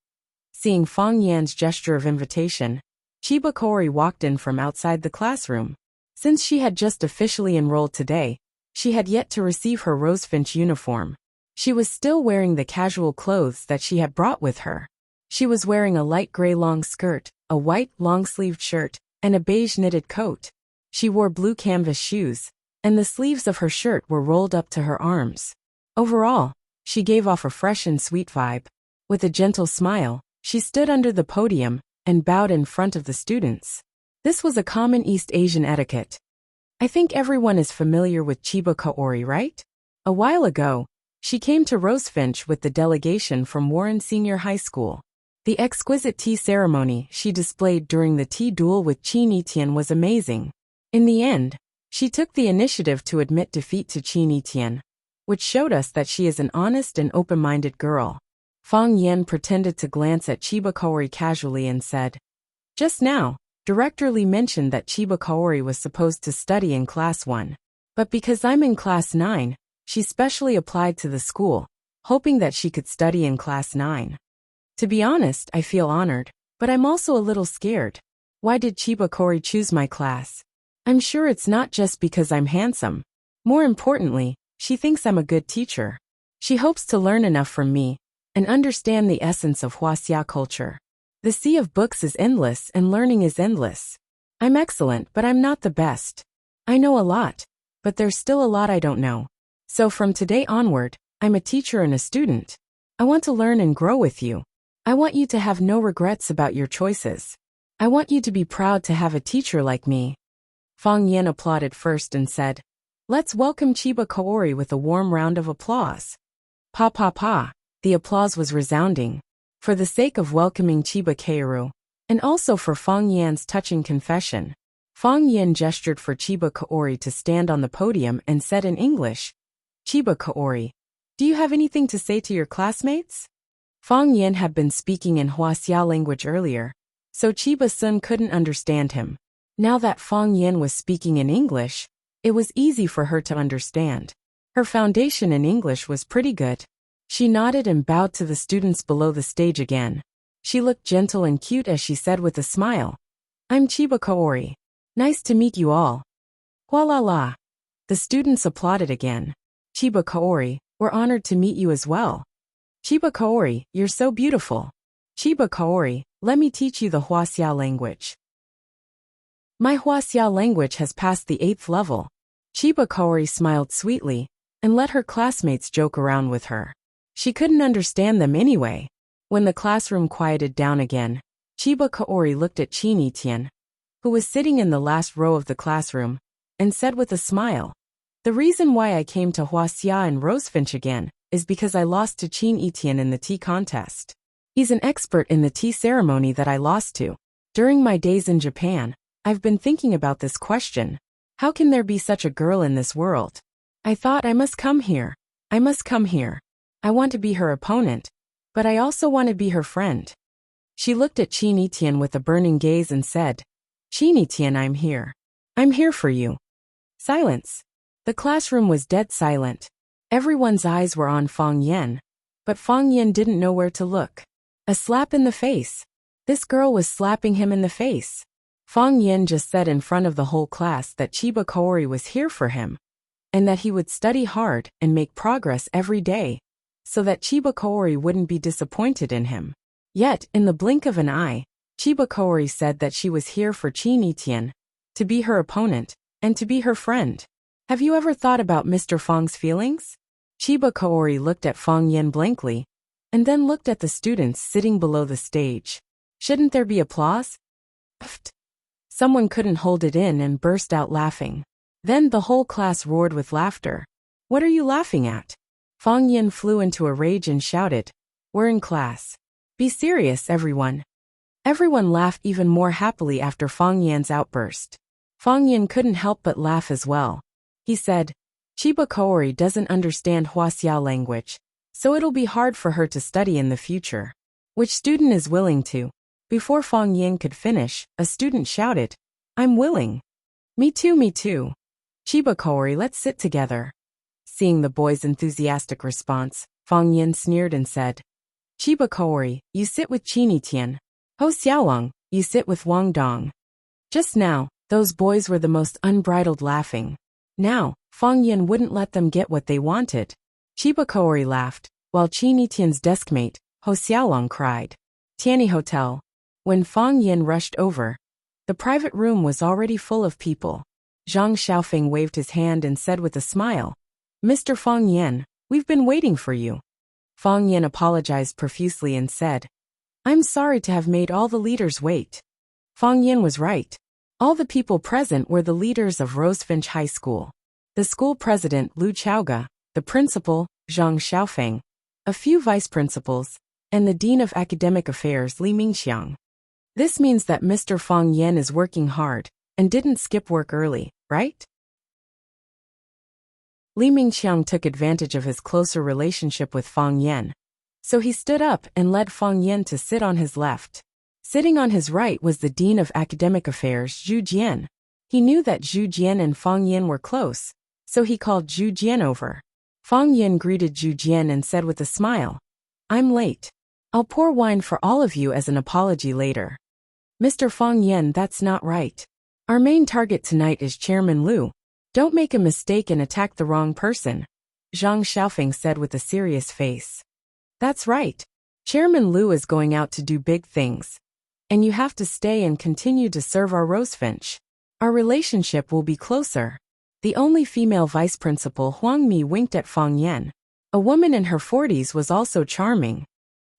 Seeing Fang Yan's gesture of invitation, Chiba Kaori walked in from outside the classroom. Since she had just officially enrolled today, she had yet to receive her rosefinch uniform. She was still wearing the casual clothes that she had brought with her. She was wearing a light gray long skirt, a white long-sleeved shirt, and a beige knitted coat. She wore blue canvas shoes, and the sleeves of her shirt were rolled up to her arms. Overall, she gave off a fresh and sweet vibe. With a gentle smile, she stood under the podium and bowed in front of the students. This was a common East Asian etiquette. I think everyone is familiar with Chiba Kaori, right? A while ago, she came to Rosefinch with the delegation from Warren Senior High School. The exquisite tea ceremony she displayed during the tea duel with Qin Yitian was amazing. In the end, she took the initiative to admit defeat to Qin Yitian, which showed us that she is an honest and open-minded girl. Fang Yan pretended to glance at Chiba Kaori casually and said, "Just now, Director Li mentioned that Chiba Kaori was supposed to study in Class 1. But because I'm in Class 9, she specially applied to the school, hoping that she could study in Class 9. To be honest, I feel honored, but I'm also a little scared. Why did Chiba Kaori choose my class? I'm sure it's not just because I'm handsome. More importantly, she thinks I'm a good teacher. She hopes to learn enough from me and understand the essence of Huaxia culture. The sea of books is endless and learning is endless. I'm excellent, but I'm not the best. I know a lot, but there's still a lot I don't know. So from today onward, I'm a teacher and a student. I want to learn and grow with you. I want you to have no regrets about your choices. I want you to be proud to have a teacher like me." Fang Yan applauded first and said, "Let's welcome Chiba Kaori with a warm round of applause." Pa pa pa. The applause was resounding. For the sake of welcoming Chiba Kaoru, and also for Fang Yan's touching confession, Fang Yan gestured for Chiba Kaori to stand on the podium and said in English, "Chiba Kaori, do you have anything to say to your classmates?" Fang Yan had been speaking in Huaxia language earlier, so Chiba Sun couldn't understand him. Now that Fang Yan was speaking in English, it was easy for her to understand. Her foundation in English was pretty good. She nodded and bowed to the students below the stage again. She looked gentle and cute as she said with a smile, "I'm Chiba Kaori. Nice to meet you all." "Hua la la." The students applauded again. "Chiba Kaori, we're honored to meet you as well." "Chiba Kaori, you're so beautiful." "Chiba Kaori, let me teach you the Huaxia language." "My Huaxia language has passed the 8th level." Chiba Kaori smiled sweetly and let her classmates joke around with her. She couldn't understand them anyway. When the classroom quieted down again, Chiba Kaori looked at Qin Yitian, who was sitting in the last row of the classroom, and said with a smile, "The reason why I came to Huaxia and Rosefinch again is because I lost to Qin Yitian in the tea contest. He's an expert in the tea ceremony that I lost to. During my days in Japan, I've been thinking about this question. How can there be such a girl in this world? I thought I must come here. I must come here. I want to be her opponent, but I also want to be her friend." She looked at Qin Yitian with a burning gaze and said, "Qin Yitian, I'm here. I'm here for you." Silence. The classroom was dead silent. Everyone's eyes were on Fang Yan, but Fang Yan didn't know where to look. A slap in the face. This girl was slapping him in the face. Fang Yan just said in front of the whole class that Chiba Kaori was here for him, and that he would study hard and make progress every day, so that Chiba Kaori wouldn't be disappointed in him. Yet, in the blink of an eye, Chiba Kaori said that she was here for Qin Yitian, to be her opponent, and to be her friend. Have you ever thought about Mr. Fang's feelings? Chiba Kaori looked at Fang Yan blankly, and then looked at the students sitting below the stage. Shouldn't there be applause? Pfft. Someone couldn't hold it in and burst out laughing. Then the whole class roared with laughter. "What are you laughing at?" Fang Yan flew into a rage and shouted, "We're in class. Be serious, everyone." Everyone laughed even more happily after Fang Yan's outburst. Fang Yan couldn't help but laugh as well. He said, "Chiba Kaori doesn't understand Huaxia language, so it'll be hard for her to study in the future. Which student is willing to? Before Fang Yin could finish, a student shouted, I'm willing. Me too, me too. Chiba Kaori, let's sit together. Seeing the boy's enthusiastic response, Fang Yin sneered and said, Chiba Kaori, you sit with Qini Tian. Ho Xiaolong, you sit with Wang Dong. Just now, those boys were the most unbridled laughing. Now, Fang Yin wouldn't let them get what they wanted. Chiba Kaori laughed, while Qini Tian's deskmate, Ho Xiaolong, cried. Tianyi Hotel. When Fang Yin rushed over, the private room was already full of people. Zhang Xiaofeng waved his hand and said with a smile, Mr. Fang Yin, we've been waiting for you. Fang Yin apologized profusely and said, I'm sorry to have made all the leaders wait. Fang Yin was right. All the people present were the leaders of Rosefinch High School. The school president, Lu Chaoga, the principal, Zhang Xiaofeng, a few vice principals, and the dean of academic affairs, Li Mingxiang. This means that Mr. Fang Yin is working hard and didn't skip work early, right? Li Mingxiang took advantage of his closer relationship with Fang Yin, so he stood up and led Fang Yin to sit on his left. Sitting on his right was the dean of academic affairs, Zhu Jian. He knew that Zhu Jian and Fang Yin were close, so he called Zhu Jian over. Fang Yin greeted Zhu Jian and said with a smile, I'm late. I'll pour wine for all of you as an apology later. Mr. Fang Yin, that's not right. Our main target tonight is Chairman Lu. Don't make a mistake and attack the wrong person, Zhang Xiaofeng said with a serious face. That's right. Chairman Lu is going out to do big things. And you have to stay and continue to serve our Rosefinch. Our relationship will be closer. The only female vice principal, Huang Mi, winked at Fang Yin. A woman in her 40s was also charming.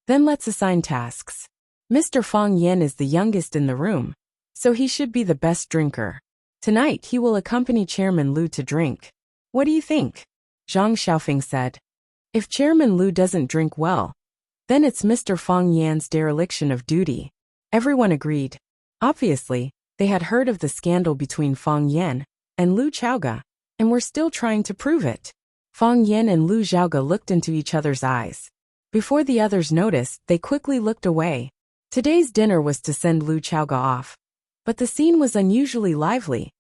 Then let's assign tasks. Mr. Fang Yin is the youngest in the room, so he should be the best drinker. Tonight he will accompany Chairman Lu to drink. What do you think? Zhang Xiaofeng said. If Chairman Lu doesn't drink well, then it's Mr. Fang Yin's dereliction of duty. Everyone agreed. Obviously, they had heard of the scandal between Fang Yin and Lu Chaoga, and were still trying to prove it. Fang Yin and Lu Chaoga looked into each other's eyes. Before the others noticed, they quickly looked away. Today's dinner was to send Lu Chaoga off, but the scene was unusually lively,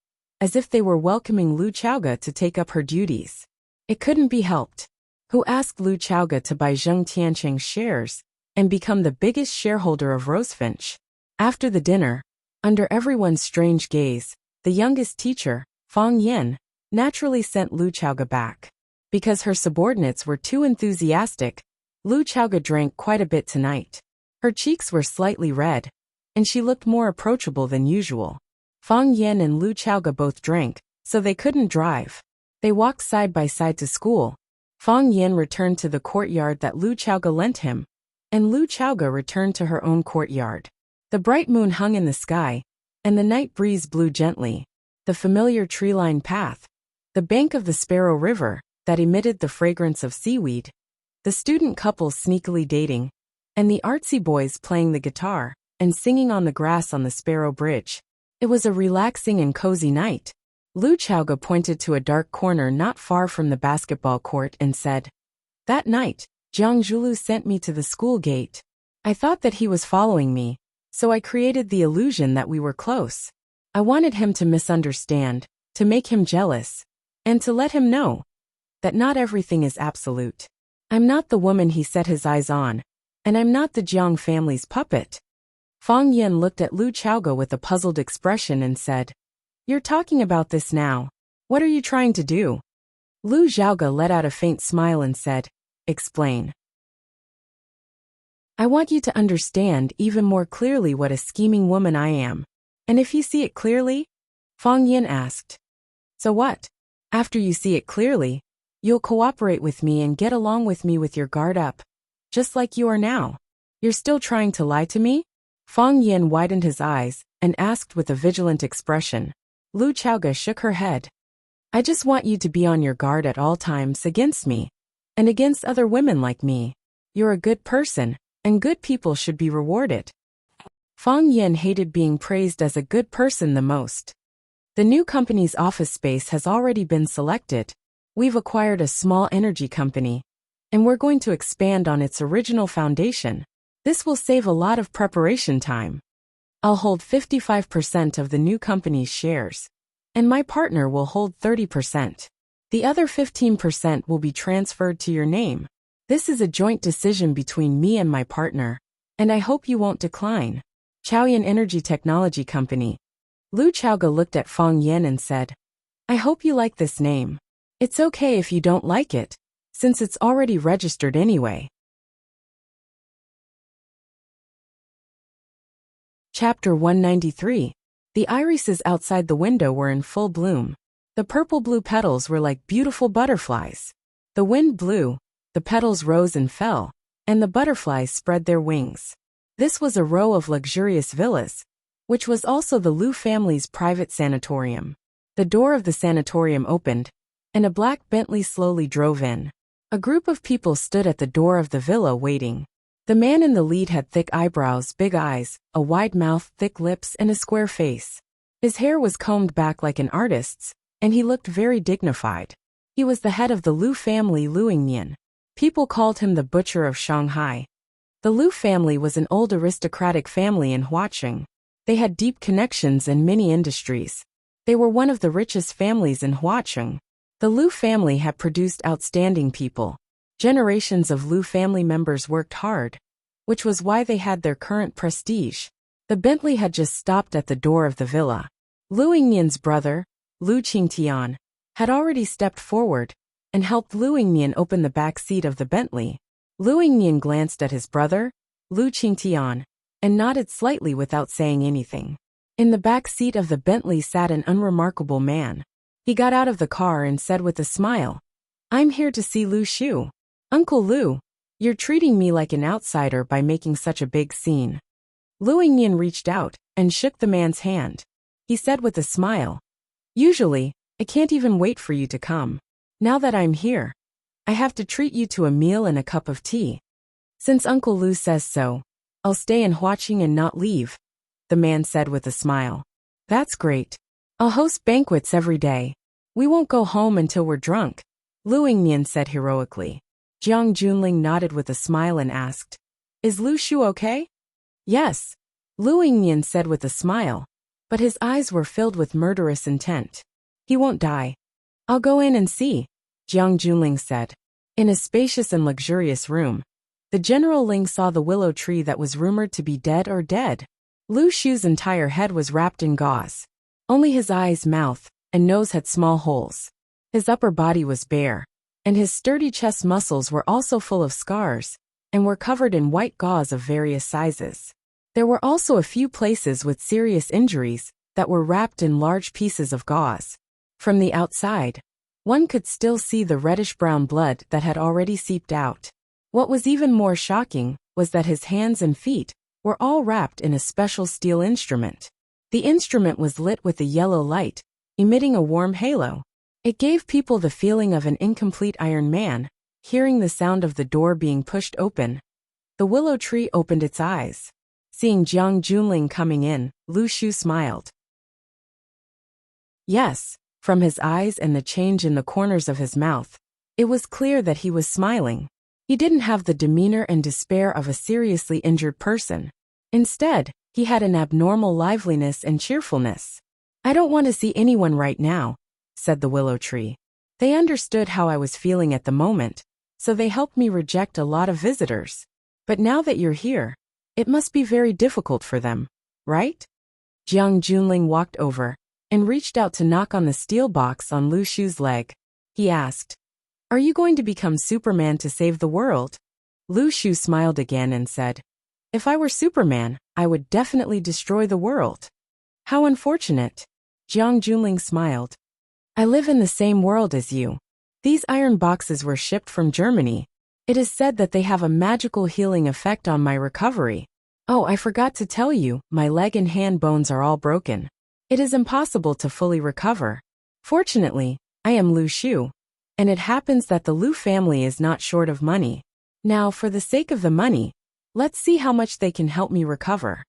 as if they were welcoming Lu Chaoga to take up her duties. It couldn't be helped. Who asked Lu Chaoga to buy Zheng Tiancheng's shares and become the biggest shareholder of Rosefinch? After the dinner, under everyone's strange gaze, the youngest teacher, Fang Yin, naturally sent Lu Chaoga back. Because her subordinates were too enthusiastic, Lu Chaoga drank quite a bit tonight. Her cheeks were slightly red, and she looked more approachable than usual. Fang Yin and Lu Chaoga both drank, so they couldn't drive. They walked side by side to school. Fang Yin returned to the courtyard that Lu Chaoga lent him, and Lu Chaoga returned to her own courtyard. The bright moon hung in the sky, and the night breeze blew gently. The familiar tree-lined path, the bank of the Sparrow River that emitted the fragrance of seaweed, the student couples sneakily dating, and the artsy boys playing the guitar and singing on the grass on the Sparrow Bridge. It was a relaxing and cozy night. Lu Chaoga pointed to a dark corner not far from the basketball court and said, That night, Jiang Zhulu sent me to the school gate. I thought that he was following me, so I created the illusion that we were close. I wanted him to misunderstand, to make him jealous, and to let him know that not everything is absolute. I'm not the woman he set his eyes on, and I'm not the Jiang family's puppet. Fang Yin looked at Lu Chaoga with a puzzled expression and said, You're talking about this now. What are you trying to do? Lu Chaoga let out a faint smile and said, Explain. I want you to understand even more clearly what a scheming woman I am. And if you see it clearly? Fang Yin asked. So what? After you see it clearly, you'll cooperate with me and get along with me with your guard up, just like you are now. You're still trying to lie to me? Fang Yin widened his eyes and asked with a vigilant expression. Lu Chaoga shook her head. I just want you to be on your guard at all times against me, and against other women like me. You're a good person, and good people should be rewarded. Fang Yin hated being praised as a good person the most. The new company's office space has already been selected. We've acquired a small energy company, and we're going to expand on its original foundation. This will save a lot of preparation time. I'll hold 55% of the new company's shares, and my partner will hold 30%. The other 15% will be transferred to your name. This is a joint decision between me and my partner, and I hope you won't decline. Chaoyan Energy Technology Company. Lu Chaoga looked at Feng Yan and said, I hope you like this name. It's okay if you don't like it, since it's already registered anyway. Chapter 193. The irises outside the window were in full bloom. The purple-blue petals were like beautiful butterflies. The wind blew, the petals rose and fell, and the butterflies spread their wings. This was a row of luxurious villas, which was also the Lu family's private sanatorium. The door of the sanatorium opened, and a black Bentley slowly drove in. A group of people stood at the door of the villa waiting. The man in the lead had thick eyebrows, big eyes, a wide mouth, thick lips, and a square face. His hair was combed back like an artist's, and he looked very dignified. He was the head of the Lu family, Luingnian. People called him the Butcher of Shanghai. The Lu family was an old aristocratic family in Huaqing. They had deep connections and many industries. They were one of the richest families in Huaqing. The Lu family had produced outstanding people. Generations of Lu family members worked hard, which was why they had their current prestige. The Bentley had just stopped at the door of the villa. Luingnian's brother, Lu Qingtian, had already stepped forward and helped Luingnian open the back seat of the Bentley. Luingnian glanced at his brother, Lu Qingtian, and nodded slightly without saying anything. In the back seat of the Bentley sat an unremarkable man. He got out of the car and said with a smile, I'm here to see Lu Shu. Uncle Lu, you're treating me like an outsider by making such a big scene. Luingnian reached out and shook the man's hand. He said with a smile, Usually, I can't even wait for you to come. Now that I'm here, I have to treat you to a meal and a cup of tea. Since Uncle Lu says so, I'll stay in Huaqing and not leave, the man said with a smile. That's great. I'll host banquets every day. We won't go home until we're drunk, Luingnian said heroically. Jiang Junling nodded with a smile and asked, Is Lu Shu okay? Yes, Luingnian said with a smile, but his eyes were filled with murderous intent. He won't die. I'll go in and see, Jiang Junling said. In a spacious and luxurious room, the General Ling saw the willow tree that was rumored to be dead or dead. Lu Shu's entire head was wrapped in gauze. Only his eyes, mouth, and nose had small holes. His upper body was bare, and his sturdy chest muscles were also full of scars, and were covered in white gauze of various sizes. There were also a few places with serious injuries that were wrapped in large pieces of gauze. From the outside, one could still see the reddish-brown blood that had already seeped out. What was even more shocking was that his hands and feet were all wrapped in a special steel instrument. The instrument was lit with a yellow light, emitting a warm halo. It gave people the feeling of an incomplete Iron Man. Hearing the sound of the door being pushed open, the willow tree opened its eyes. Seeing Jiang Junling coming in, Lu Shu smiled. Yes, from his eyes and the change in the corners of his mouth, it was clear that he was smiling. He didn't have the demeanor and despair of a seriously injured person. Instead, he had an abnormal liveliness and cheerfulness. I don't want to see anyone right now, said the willow tree. They understood how I was feeling at the moment, so they helped me reject a lot of visitors. But now that you're here, it must be very difficult for them, right? Jiang Junling walked over and reached out to knock on the steel box on Lu Shu's leg. He asked, Are you going to become Superman to save the world? Lu Shu smiled again and said, If I were Superman, I would definitely destroy the world. How unfortunate. Jiang Junling smiled. I live in the same world as you. These iron boxes were shipped from Germany. It is said that they have a magical healing effect on my recovery. Oh, I forgot to tell you, my leg and hand bones are all broken. It is impossible to fully recover. Fortunately, I am Lu Shu, and it happens that the Lu family is not short of money. Now, for the sake of the money, let's see how much they can help me recover.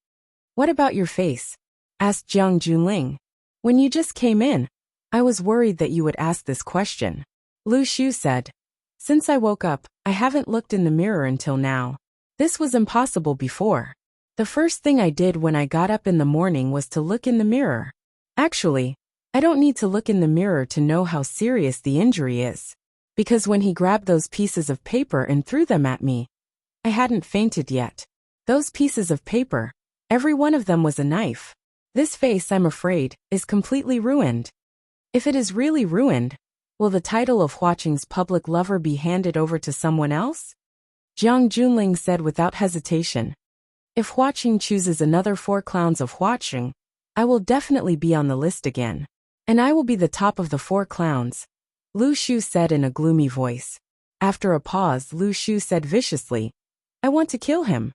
What about your face? Asked Jiang Junling. When you just came in, I was worried that you would ask this question. Lu Shu said, Since I woke up, I haven't looked in the mirror until now. This was impossible before. The first thing I did when I got up in the morning was to look in the mirror. Actually, I don't need to look in the mirror to know how serious the injury is. Because when he grabbed those pieces of paper and threw them at me, I hadn't fainted yet. Those pieces of paper, every one of them was a knife. This face, I'm afraid, is completely ruined. If it is really ruined, will the title of Huaqing's public lover be handed over to someone else? Jiang Junling said without hesitation. If Huaqing chooses another 4 clowns of Huaqing, I will definitely be on the list again. And I will be the top of the 4 clowns, Lu Shu said in a gloomy voice. After a pause, Lu Shu said viciously, I want to kill him.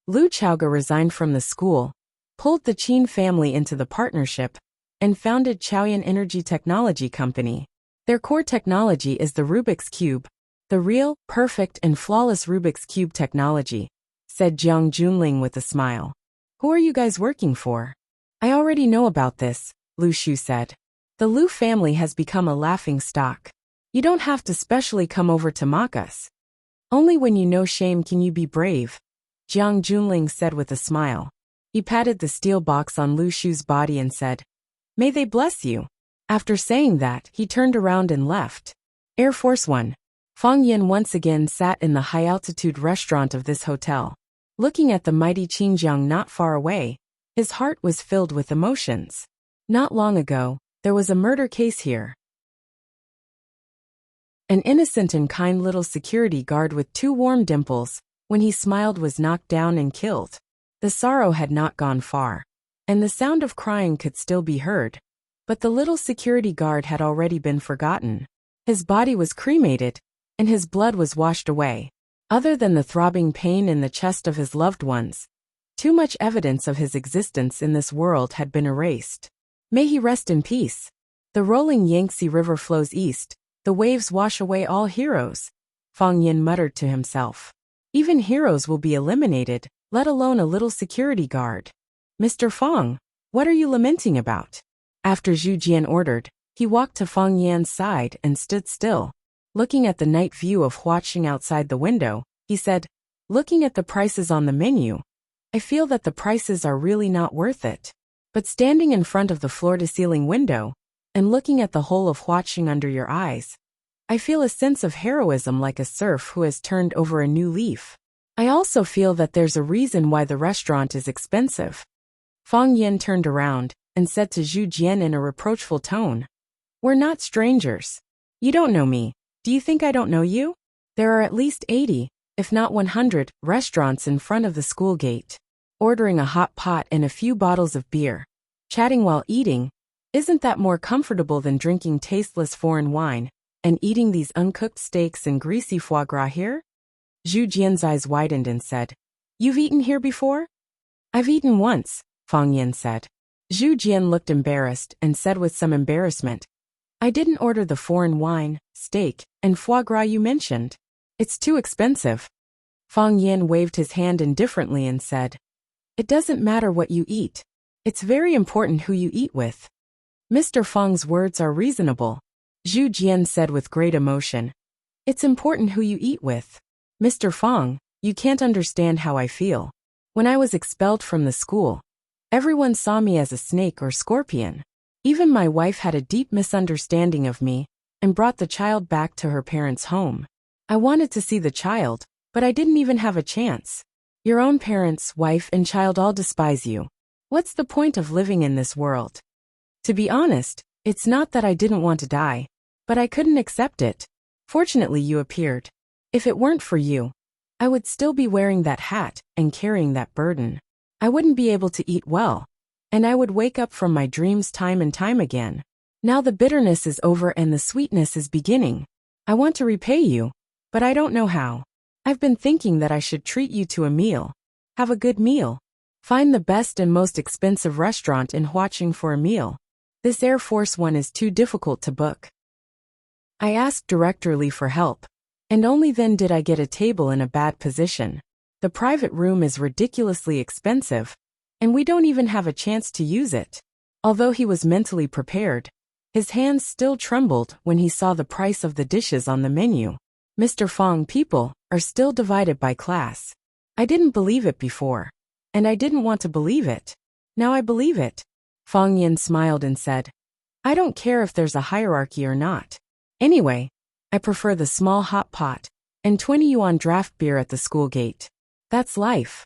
Lu Chaoga resigned from the school, pulled the Qin family into the partnership, and founded Chaoyan Energy Technology Company. Their core technology is the Rubik's Cube, the real, perfect, and flawless Rubik's Cube technology, said Jiang Junling with a smile. Who are you guys working for? I already know about this, Lu Shu said. The Lu family has become a laughing stock. You don't have to specially come over to mock us. Only when you know shame can you be brave, Jiang Junling said with a smile. He patted the steel box on Lu Shu's body and said, May they bless you. After saying that, he turned around and left. Air Force One. Fang Yin once again sat in the high-altitude restaurant of this hotel. Looking at the mighty Qingjiang not far away, his heart was filled with emotions. Not long ago, there was a murder case here. An innocent and kind little security guard with 2 warm dimples, when he smiled, was knocked down and killed. The sorrow had not gone far, and the sound of crying could still be heard. But the little security guard had already been forgotten. His body was cremated, and his blood was washed away. Other than the throbbing pain in the chest of his loved ones, too much evidence of his existence in this world had been erased. May he rest in peace. The rolling Yangtze River flows east, the waves wash away all heroes, Fang Yin muttered to himself. Even heroes will be eliminated, let alone a little security guard. Mr. Fang, what are you lamenting about? After Zhu Jian ordered, he walked to Fang Yan's side and stood still. Looking at the night view of Huaqing outside the window, he said, Looking at the prices on the menu, I feel that the prices are really not worth it. But standing in front of the floor-to-ceiling window, and looking at the whole of Huaqing under your eyes, I feel a sense of heroism like a serf who has turned over a new leaf. I also feel that there's a reason why the restaurant is expensive. Fang Yin turned around and said to Zhu Jian in a reproachful tone, We're not strangers. You don't know me. Do you think I don't know you? There are at least 80, if not 100, restaurants in front of the school gate. Ordering a hot pot and a few bottles of beer, chatting while eating, isn't that more comfortable than drinking tasteless foreign wine and eating these uncooked steaks and greasy foie gras here? Zhu Jian's eyes widened and said, You've eaten here before? I've eaten once, Fang Yin said. Zhu Jian looked embarrassed and said with some embarrassment, I didn't order the foreign wine, steak, and foie gras you mentioned. It's too expensive. Fang Yin waved his hand indifferently and said, It doesn't matter what you eat. It's very important who you eat with. Mr. Fang's words are reasonable, Zhu Jian said with great emotion. It's important who you eat with. Mr. Fang, you can't understand how I feel. When I was expelled from the school, everyone saw me as a snake or scorpion. Even my wife had a deep misunderstanding of me and brought the child back to her parents' home. I wanted to see the child, but I didn't even have a chance. Your own parents, wife, and child all despise you. What's the point of living in this world? To be honest, it's not that I didn't want to die, but I couldn't accept it. Fortunately, you appeared. If it weren't for you, I would still be wearing that hat and carrying that burden. I wouldn't be able to eat well, and I would wake up from my dreams time and time again. Now the bitterness is over and the sweetness is beginning. I want to repay you, but I don't know how. I've been thinking that I should treat you to a meal. Have a good meal. Find the best and most expensive restaurant in Huaqing for a meal. This Air Force One is too difficult to book. I asked Director Li for help, and only then did I get a table in a bad position. The private room is ridiculously expensive, and we don't even have a chance to use it. Although he was mentally prepared, his hands still trembled when he saw the price of the dishes on the menu. Mr. Fong, people are still divided by class. I didn't believe it before. And I didn't want to believe it. Now I believe it. Fong Yin smiled and said, I don't care if there's a hierarchy or not. Anyway, I prefer the small hot pot and 20 yuan draft beer at the school gate. That's life.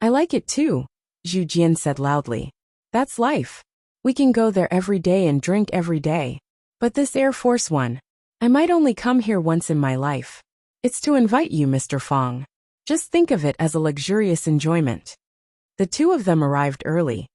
I like it too, Zhu Jian said loudly. That's life. We can go there every day and drink every day. But this Air Force One, I might only come here once in my life. It's to invite you, Mr. Fong. Just think of it as a luxurious enjoyment. The two of them arrived early,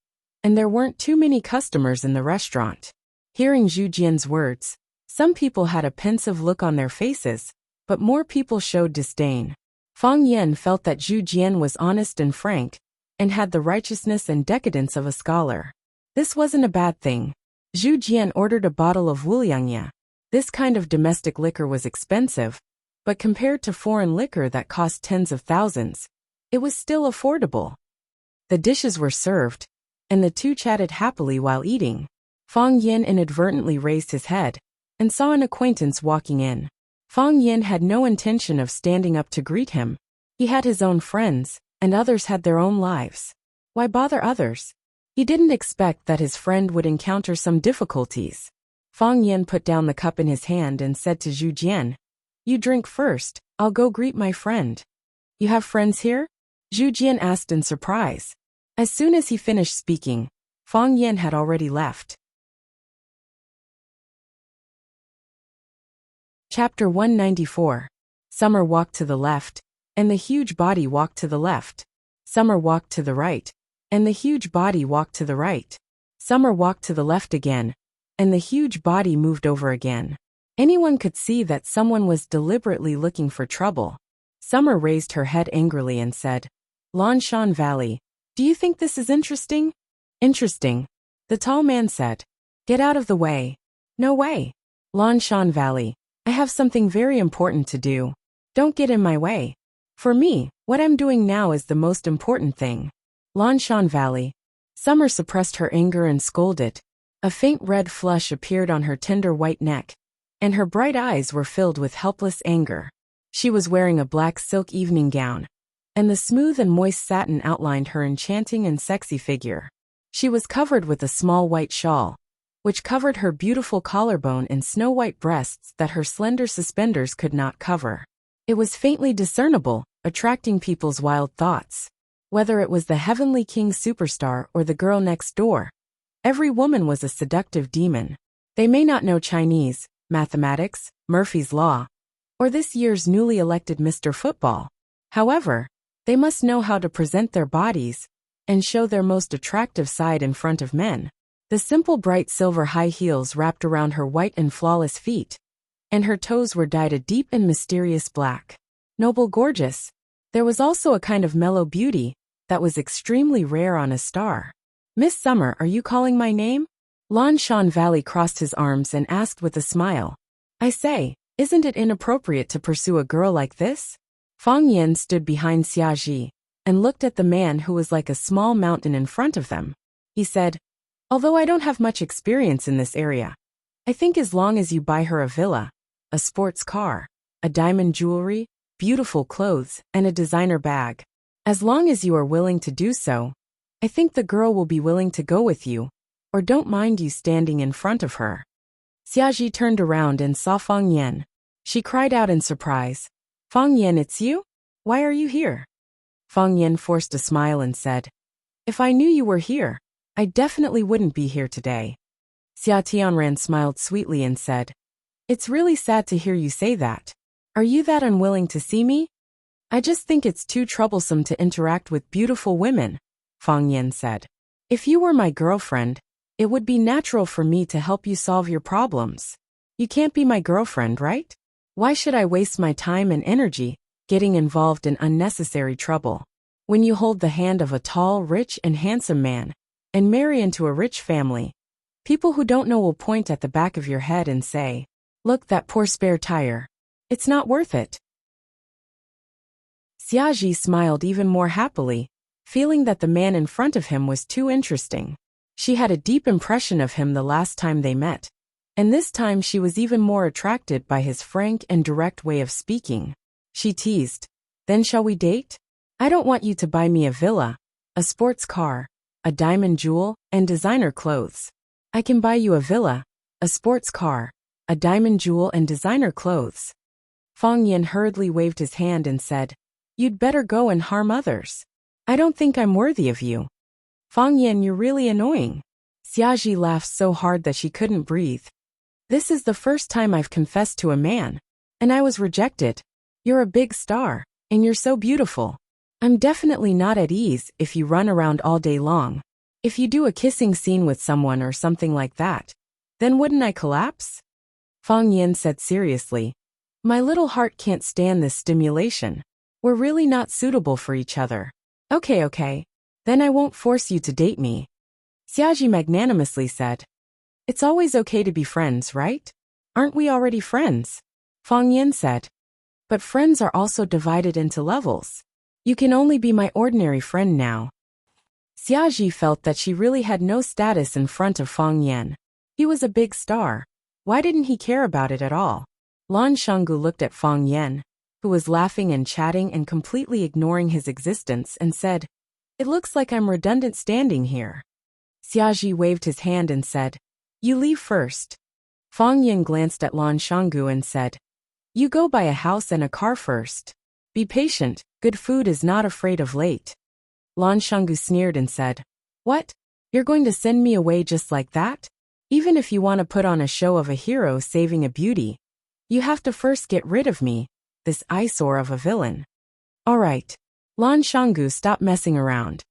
and there weren't too many customers in the restaurant. Hearing Zhu Jian's words, some people had a pensive look on their faces, but more people showed disdain. Fong Yen felt that Zhu Jian was honest and frank, and had the righteousness and decadence of a scholar. This wasn't a bad thing. Zhu Jian ordered a bottle of Wuliangya. This kind of domestic liquor was expensive, but compared to foreign liquor that cost tens of thousands, it was still affordable. The dishes were served, and the two chatted happily while eating. Fong Yin inadvertently raised his head and saw an acquaintance walking in. Fong Yin had no intention of standing up to greet him. He had his own friends, and others had their own lives. Why bother others? He didn't expect that his friend would encounter some difficulties. Fong Yin put down the cup in his hand and said to Zhu Jian, You drink first, I'll go greet my friend. You have friends here? Zhu Jian asked in surprise. As soon as he finished speaking, Fong Yin had already left. Chapter 194. Summer walked to the left, and the huge body walked to the left. Summer walked to the right, and the huge body walked to the right. Summer walked to the left again, and the huge body moved over again. Anyone could see that someone was deliberately looking for trouble. Summer raised her head angrily and said, Lanshan Valley, do you think this is interesting? Interesting, the tall man said. Get out of the way. No way. Lanshan Valley, I have something very important to do. Don't get in my way. For me, what I'm doing now is the most important thing. Lanshan Valley. Summer suppressed her anger and scolded. A faint red flush appeared on her tender white neck, and her bright eyes were filled with helpless anger. She was wearing a black silk evening gown, and the smooth and moist satin outlined her enchanting and sexy figure. She was covered with a small white shawl, which covered her beautiful collarbone and snow-white breasts that her slender suspenders could not cover. It was faintly discernible, attracting people's wild thoughts. Whether it was the Heavenly King superstar or the girl next door, every woman was a seductive demon. They may not know Chinese, mathematics, Murphy's Law, or this year's newly elected Mr. Football. However, they must know how to present their bodies and show their most attractive side in front of men. The simple bright silver high heels wrapped around her white and flawless feet, and her toes were dyed a deep and mysterious black. Noble, gorgeous. There was also a kind of mellow beauty that was extremely rare on a star. Miss Summer, are you calling my name? Lanshan Valley crossed his arms and asked with a smile. I say, isn't it inappropriate to pursue a girl like this? Fong Yin stood behind Xiaji and looked at the man who was like a small mountain in front of them. He said, Although I don't have much experience in this area, I think as long as you buy her a villa, a sports car, a diamond jewelry, beautiful clothes, and a designer bag, as long as you are willing to do so, I think the girl will be willing to go with you, or don't mind you standing in front of her. Xiaji turned around and saw Fong Yen. She cried out in surprise, Fong Yen, it's you? Why are you here? Fong Yen forced a smile and said, If I knew you were here, I definitely wouldn't be here today. Xia Tianran smiled sweetly and said, It's really sad to hear you say that. Are you that unwilling to see me? I just think it's too troublesome to interact with beautiful women, Fong Yen said. If you were my girlfriend, it would be natural for me to help you solve your problems. You can't be my girlfriend, right? Why should I waste my time and energy getting involved in unnecessary trouble? When you hold the hand of a tall, rich, and handsome man, and marry into a rich family, people who don't know will point at the back of your head and say, Look, that poor spare tire. It's not worth it. Xiaji smiled even more happily, feeling that the man in front of him was too interesting. She had a deep impression of him the last time they met, And this time she was even more attracted by his frank and direct way of speaking. She teased, "Then shall we date? I don't want you to buy me a villa, a sports car, a diamond jewel, and designer clothes. I can buy you a villa, a sports car, a diamond jewel, and designer clothes." Fang Yan hurriedly waved his hand and said, "You'd better go and harm others. I don't think I'm worthy of you." "Fang Yan, you're really annoying." Xiaji laughed so hard that she couldn't breathe. "This is the first time I've confessed to a man, and I was rejected. You're a big star, and you're so beautiful. I'm definitely not at ease if you run around all day long. If you do a kissing scene with someone or something like that, then wouldn't I collapse?" Fang Yan said seriously, "My little heart can't stand this stimulation. We're really not suitable for each other." Okay. Then I won't force you to date me." Xiaji magnanimously said. "It's always okay to be friends, right? Aren't we already friends?" Fang Yan said. "But friends are also divided into levels. You can only be my ordinary friend now." Xiaji felt that she really had no status in front of Fang Yan. He was a big star. Why didn't he care about it at all? Lan Shanggu looked at Fang Yan, who was laughing and chatting and completely ignoring his existence, and said, "It looks like I'm redundant standing here." Xiaji waved his hand and said, "You leave first." Fang Yan glanced at Lan Shanggu and said, "You go buy a house and a car first. Be patient, good food is not afraid of late." Lan Shanggu sneered and said, "What? You're going to send me away just like that? Even if you want to put on a show of a hero saving a beauty, you have to first get rid of me, this eyesore of a villain." "All right. Lan Shanggu, stop messing around."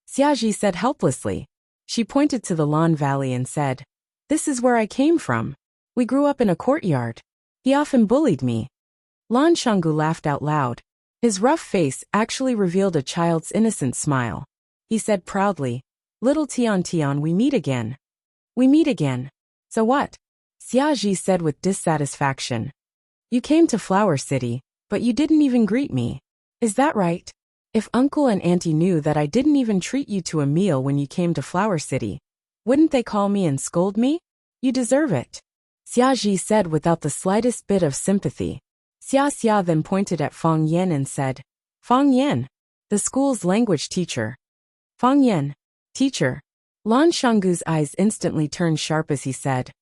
Xiaji said helplessly. She pointed to the Lan Valley and said, "This is where I came from. We grew up in a courtyard. He often bullied me." Lan Shanggu laughed out loud. His rough face actually revealed a child's innocent smile. He said proudly, "Little Tian, we meet again." "We meet again. So what?" Xiaji said with dissatisfaction. "You came to Flower City, but you didn't even greet me. Is that right? If Uncle and Auntie knew that I didn't even treat you to a meal when you came to Flower City, wouldn't they call me and scold me? You deserve it." Xiaji said without the slightest bit of sympathy. Xia then pointed at Fang Yan and said, "Fang Yan, the school's language teacher." "Fang Yan, teacher." Lan Shanggu's eyes instantly turned sharp as he said,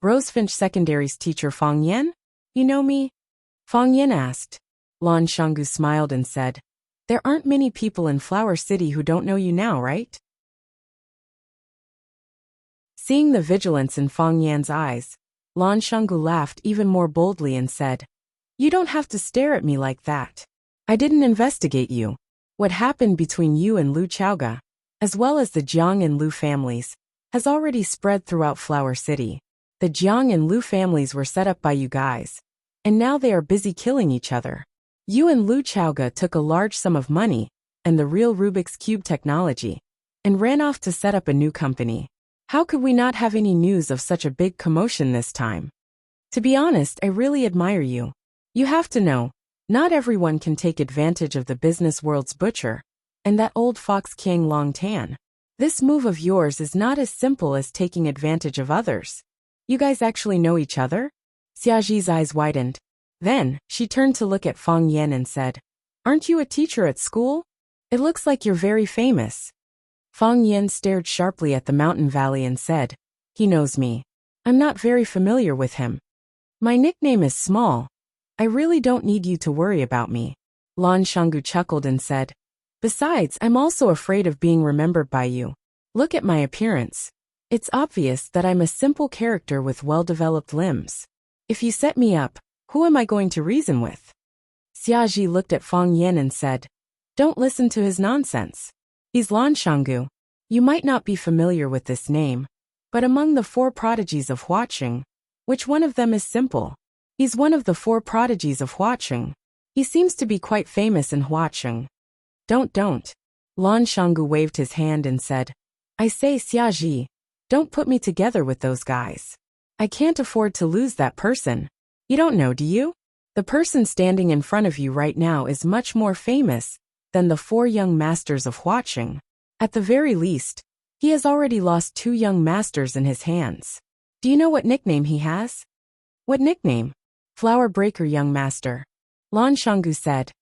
"Rosefinch Secondary's teacher Fang Yan? You know me?" Fang Yan asked. Lan Shanggu smiled and said, "There aren't many people in Flower City who don't know you now, right?" Seeing the vigilance in Fang Yan's eyes, Lan Shanggu laughed even more boldly and said, "You don't have to stare at me like that. I didn't investigate you. What happened between you and Lu Chaoga, as well as the Jiang and Lu families, has already spread throughout Flower City. The Jiang and Lu families were set up by you guys, and now they are busy killing each other. You and Lu Chaoga took a large sum of money and the real Rubik's Cube technology and ran off to set up a new company. How could we not have any news of such a big commotion this time? To be honest, I really admire you. You have to know, not everyone can take advantage of the business world's butcher and that old fox King Long Tan. This move of yours is not as simple as taking advantage of others. You guys actually know each other?" Xiaji's eyes widened. Then, she turned to look at Fang Yan and said, "Aren't you a teacher at school? It looks like you're very famous." Fang Yan stared sharply at the mountain valley and said, "He knows me. I'm not very familiar with him. My nickname is Small. I really don't need you to worry about me." Lan Shanggu chuckled and said, "Besides, I'm also afraid of being remembered by you. Look at my appearance. It's obvious that I'm a simple character with well-developed limbs. If you set me up, who am I going to reason with?" Xiaji looked at Fang Yan and said, "Don't listen to his nonsense. He's Lan Shanggu. You might not be familiar with this name, but among the 4 prodigies of Huaqing, which one of them is simple? He's one of the 4 prodigies of Huaqing. He seems to be quite famous in Huaqing." Don't. Lan Shanggu waved his hand and said, "I say, Xiaji, don't put me together with those guys. I can't afford to lose that person. You don't know, do you? The person standing in front of you right now is much more famous than the 4 young masters of Huaqing. At the very least, he has already lost 2 young masters in his hands. Do you know what nickname he has? What nickname? Flower breaker, young master. Lan Shanggu said.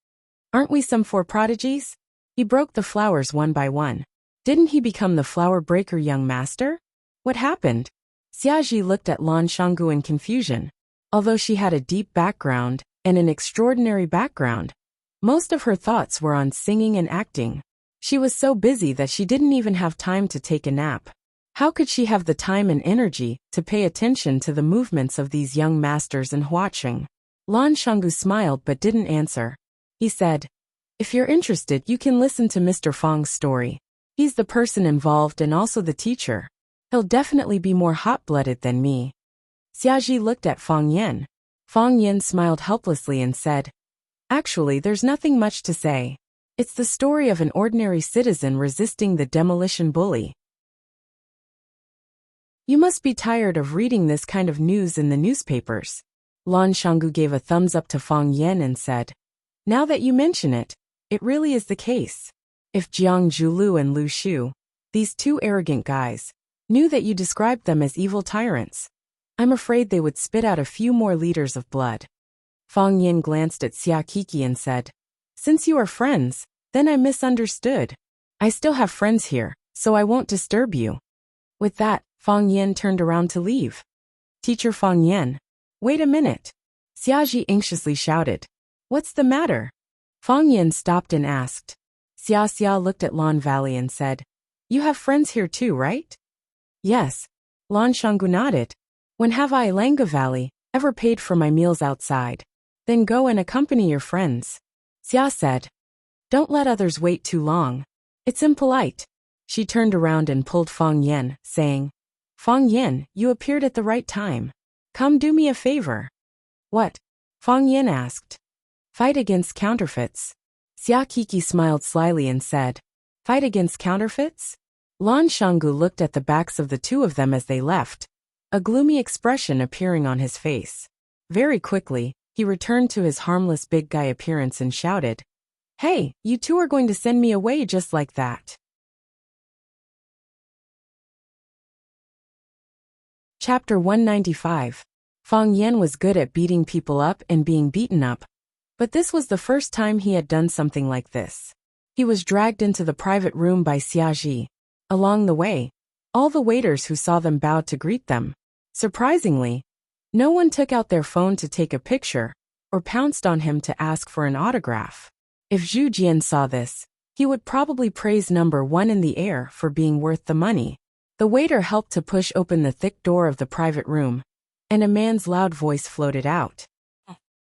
Aren't we some four prodigies? He broke the flowers one by one. Didn't he become the flower breaker, young master? What happened? Xiaji looked at Lan Shanggu in confusion. Although she had a deep background, and an extraordinary background, most of her thoughts were on singing and acting. She was so busy that she didn't even have time to take a nap. How could she have the time and energy to pay attention to the movements of these young masters and watching? Lan Shanggu smiled but didn't answer. He said, if you're interested, you can listen to Mr. Fang's story. He's the person involved and also the teacher. He'll definitely be more hot-blooded than me. Xiaji looked at Fang Yan. Fang Yan smiled helplessly and said, actually, there's nothing much to say. It's the story of an ordinary citizen resisting the demolition bully. You must be tired of reading this kind of news in the newspapers. Lan Shanggu gave a thumbs up to Fang Yan and said, now that you mention it, it really is the case. If Jiang Zhulu and Lu Shu, these two arrogant guys, knew that you described them as evil tyrants, I'm afraid they would spit out a few more liters of blood. Fang Yan glanced at Xia Kiki and said, since you are friends, then I misunderstood. I still have friends here, so I won't disturb you. With that, Fang Yan turned around to leave. Teacher Fang Yan. Wait a minute. Xiaji anxiously shouted. What's the matter? Fang Yan stopped and asked. Xia looked at Lan Valley and said, you have friends here too, right? Yes. Lan Shanggu nodded. When have I, Langa Valley, ever paid for my meals outside? Then go and accompany your friends. Xia said. Don't let others wait too long. It's impolite. She turned around and pulled Fang Yan, saying, Fang Yan, you appeared at the right time. Come do me a favor. What? Fang Yan asked. Fight against counterfeits. Xia Kiki smiled slyly and said, fight against counterfeits? Lan Shanggu looked at the backs of the two of them as they left, a gloomy expression appearing on his face. Very quickly, he returned to his harmless big guy appearance and shouted, hey, you two are going to send me away just like that. Chapter 195. Fang Yan was good at beating people up and being beaten up, but this was the first time he had done something like this. He was dragged into the private room by Xiaji. Along the way, all the waiters who saw them bowed to greet them. Surprisingly, no one took out their phone to take a picture or pounced on him to ask for an autograph. If Zhu Jian saw this, he would probably praise number one in the air for being worth the money. The waiter helped to push open the thick door of the private room, and a man's loud voice floated out.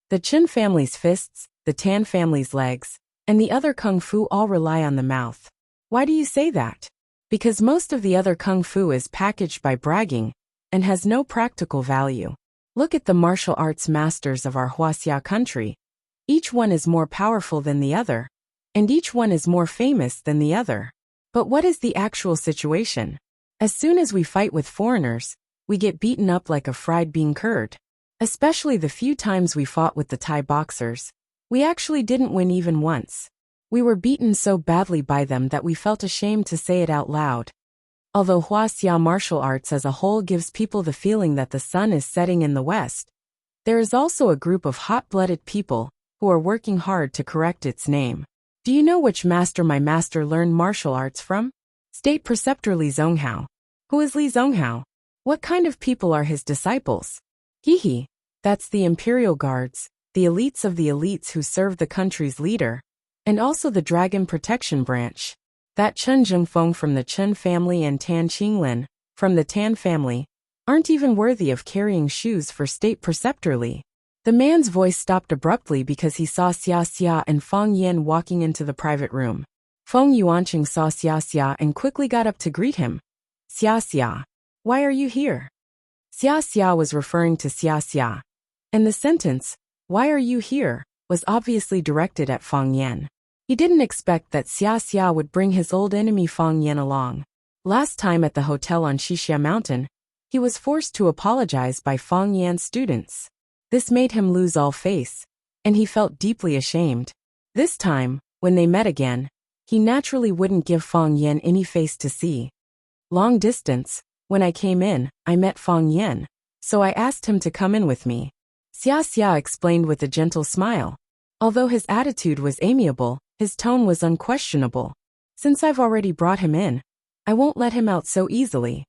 The Chen family's fists, the Tan family's legs, and the other kung fu all rely on the mouth. Why do you say that? Because most of the other kung fu is packaged by bragging and has no practical value. Look at the martial arts masters of our Huaxia country. Each one is more powerful than the other, and each one is more famous than the other. But what is the actual situation? As soon as we fight with foreigners, we get beaten up like a fried bean curd. Especially the few times we fought with the Thai boxers, we actually didn't win even once. We were beaten so badly by them that we felt ashamed to say it out loud. Although Huaxia martial arts as a whole gives people the feeling that the sun is setting in the west, there is also a group of hot-blooded people who are working hard to correct its name. Do you know which master my master learned martial arts from? State Preceptor Li Zonghao. Who is Li Zonghao? What kind of people are his disciples? Hee, that's the Imperial Guards, the elites of the elites who serve the country's leader, and also the Dragon Protection Branch. That Chen Zhengfeng from the Chen family and Tan Qinglin, from the Tan family, aren't even worthy of carrying shoes for State Preceptor Li. The man's voice stopped abruptly because he saw Xia and Fang Yan walking into the private room. Feng Yuanqing saw Xia and quickly got up to greet him. Xia, why are you here? Xia was referring to Xia, and the sentence, why are you here, was obviously directed at Fang Yan. He didn't expect that Xia would bring his old enemy Fang Yan along. Last time at the hotel on Xixia Mountain, he was forced to apologize by Fang Yan's students. This made him lose all face, and he felt deeply ashamed. This time, when they met again, he naturally wouldn't give Fang Yan any face to see. Long distance, When I came in, I met Fang Yan, so I asked him to come in with me. Xia explained with a gentle smile. Although his attitude was amiable, his tone was unquestionable. Since I've already brought him in, I won't let him out so easily.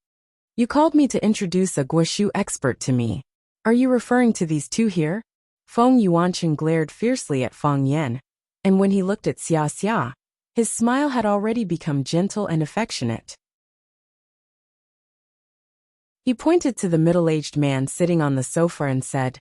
You called me to introduce a Guoshu expert to me. Are you referring to these two here? Feng Yuanqing glared fiercely at Fang Yan, and when he looked at Xia, his smile had already become gentle and affectionate. He pointed to the middle-aged man sitting on the sofa and said,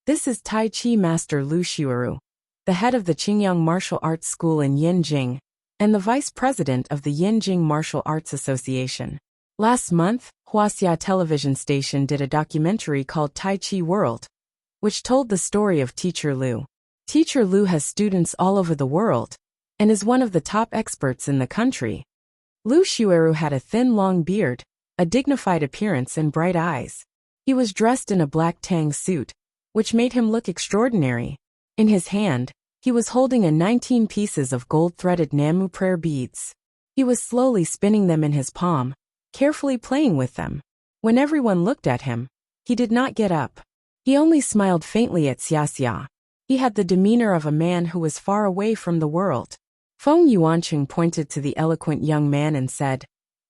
"This is Tai Chi Master Lu Xueru, the head of the Qingyang Martial Arts School in Yinjing, and the vice president of the Yinjing Martial Arts Association. Last month, Huaxia television station did a documentary called Tai Chi World, which told the story of Teacher Lu. Teacher Lu has students all over the world, and is one of the top experts in the country." Lu Xueru had a thin long beard, a dignified appearance and bright eyes. He was dressed in a black tang suit, which made him look extraordinary. In his hand, he was holding 19 pieces of gold-threaded Namu prayer beads. He was slowly spinning them in his palm, carefully playing with them. When everyone looked at him, he did not get up. He only smiled faintly at Xia. He had the demeanor of a man who was far away from the world. Feng Yuanqing pointed to the eloquent young man and said,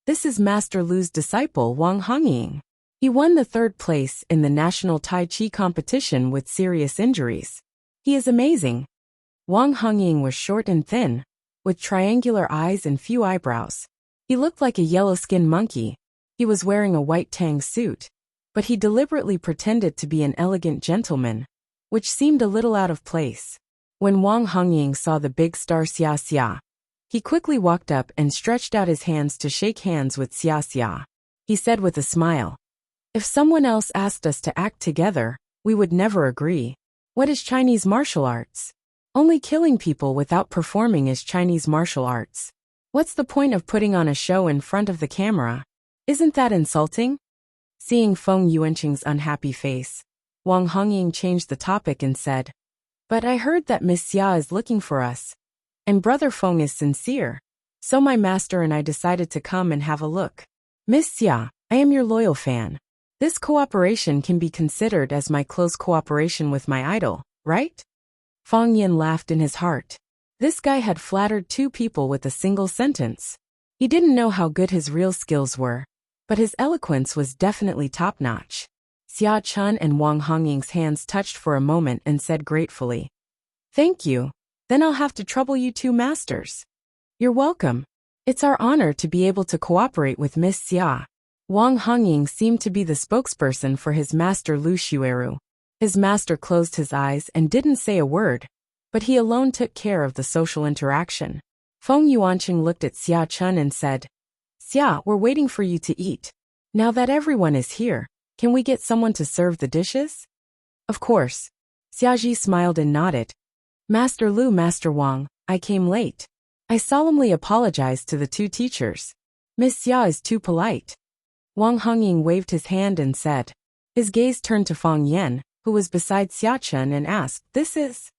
"This is Master Lu's disciple Wang Hongying. He won the 3rd place in the national Tai Chi competition with serious injuries. He is amazing." Wang Hongying was short and thin, with triangular eyes and few eyebrows. He looked like a yellow-skinned monkey. He was wearing a white tang suit, but he deliberately pretended to be an elegant gentleman, which seemed a little out of place. When Wang Hongying saw the big star Xia, he quickly walked up and stretched out his hands to shake hands with Xia. He said with a smile, "If someone else asked us to act together, we would never agree. What is Chinese martial arts? Only killing people without performing is Chinese martial arts. What's the point of putting on a show in front of the camera? Isn't that insulting?" Seeing Feng Yuanqing's unhappy face, Wang Hongying changed the topic and said, "But I heard that Miss Xia is looking for us, and Brother Feng is sincere. So my master and I decided to come and have a look. Miss Xia, I am your loyal fan. This cooperation can be considered as my close cooperation with my idol, right?" Fang Yan laughed in his heart. This guy had flattered 2 people with a single sentence. He didn't know how good his real skills were, but his eloquence was definitely top-notch. Xia Chun and Wang Hongying's hands touched for a moment and said gratefully, "Thank you. Then I'll have to trouble you 2 masters." "You're welcome. It's our honor to be able to cooperate with Miss Xia." Wang Hongying seemed to be the spokesperson for his master Lu Xueru. His master closed his eyes and didn't say a word, but he alone took care of the social interaction. Feng Yuanqing looked at Xia Chun and said, "Xia, we're waiting for you to eat. Now that everyone is here, can we get someone to serve the dishes?" "Of course." Xiaji smiled and nodded. "Master Lu, Master Wang, I came late. I solemnly apologize to the 2 teachers. Miss Xia is too polite." Wang Hongying waved his hand and said. His gaze turned to Fang Yan, who was beside Xia Chun, and asked, "This is?"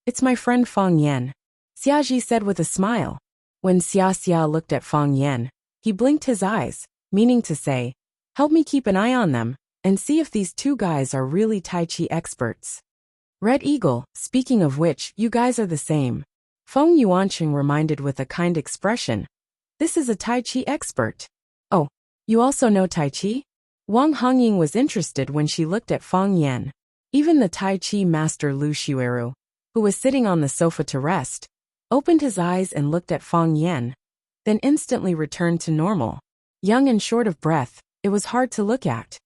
"It's my friend Fang Yan," Xiaji said with a smile. When Xia looked at Fang Yan, he blinked his eyes, meaning to say, "Help me keep an eye on them, and see if these 2 guys are really Tai Chi experts." "Red Eagle, speaking of which, you guys are the same," Feng Yuanqing reminded with a kind expression. "This is a Tai Chi expert." "Oh, you also know Tai Chi?" Wang Hongying was interested when she looked at Fang Yan. Even the Tai Chi master Lu Xueru, who was sitting on the sofa to rest, opened his eyes and looked at Fang Yan, then instantly returned to normal. Young and short of breath, it was hard to look at.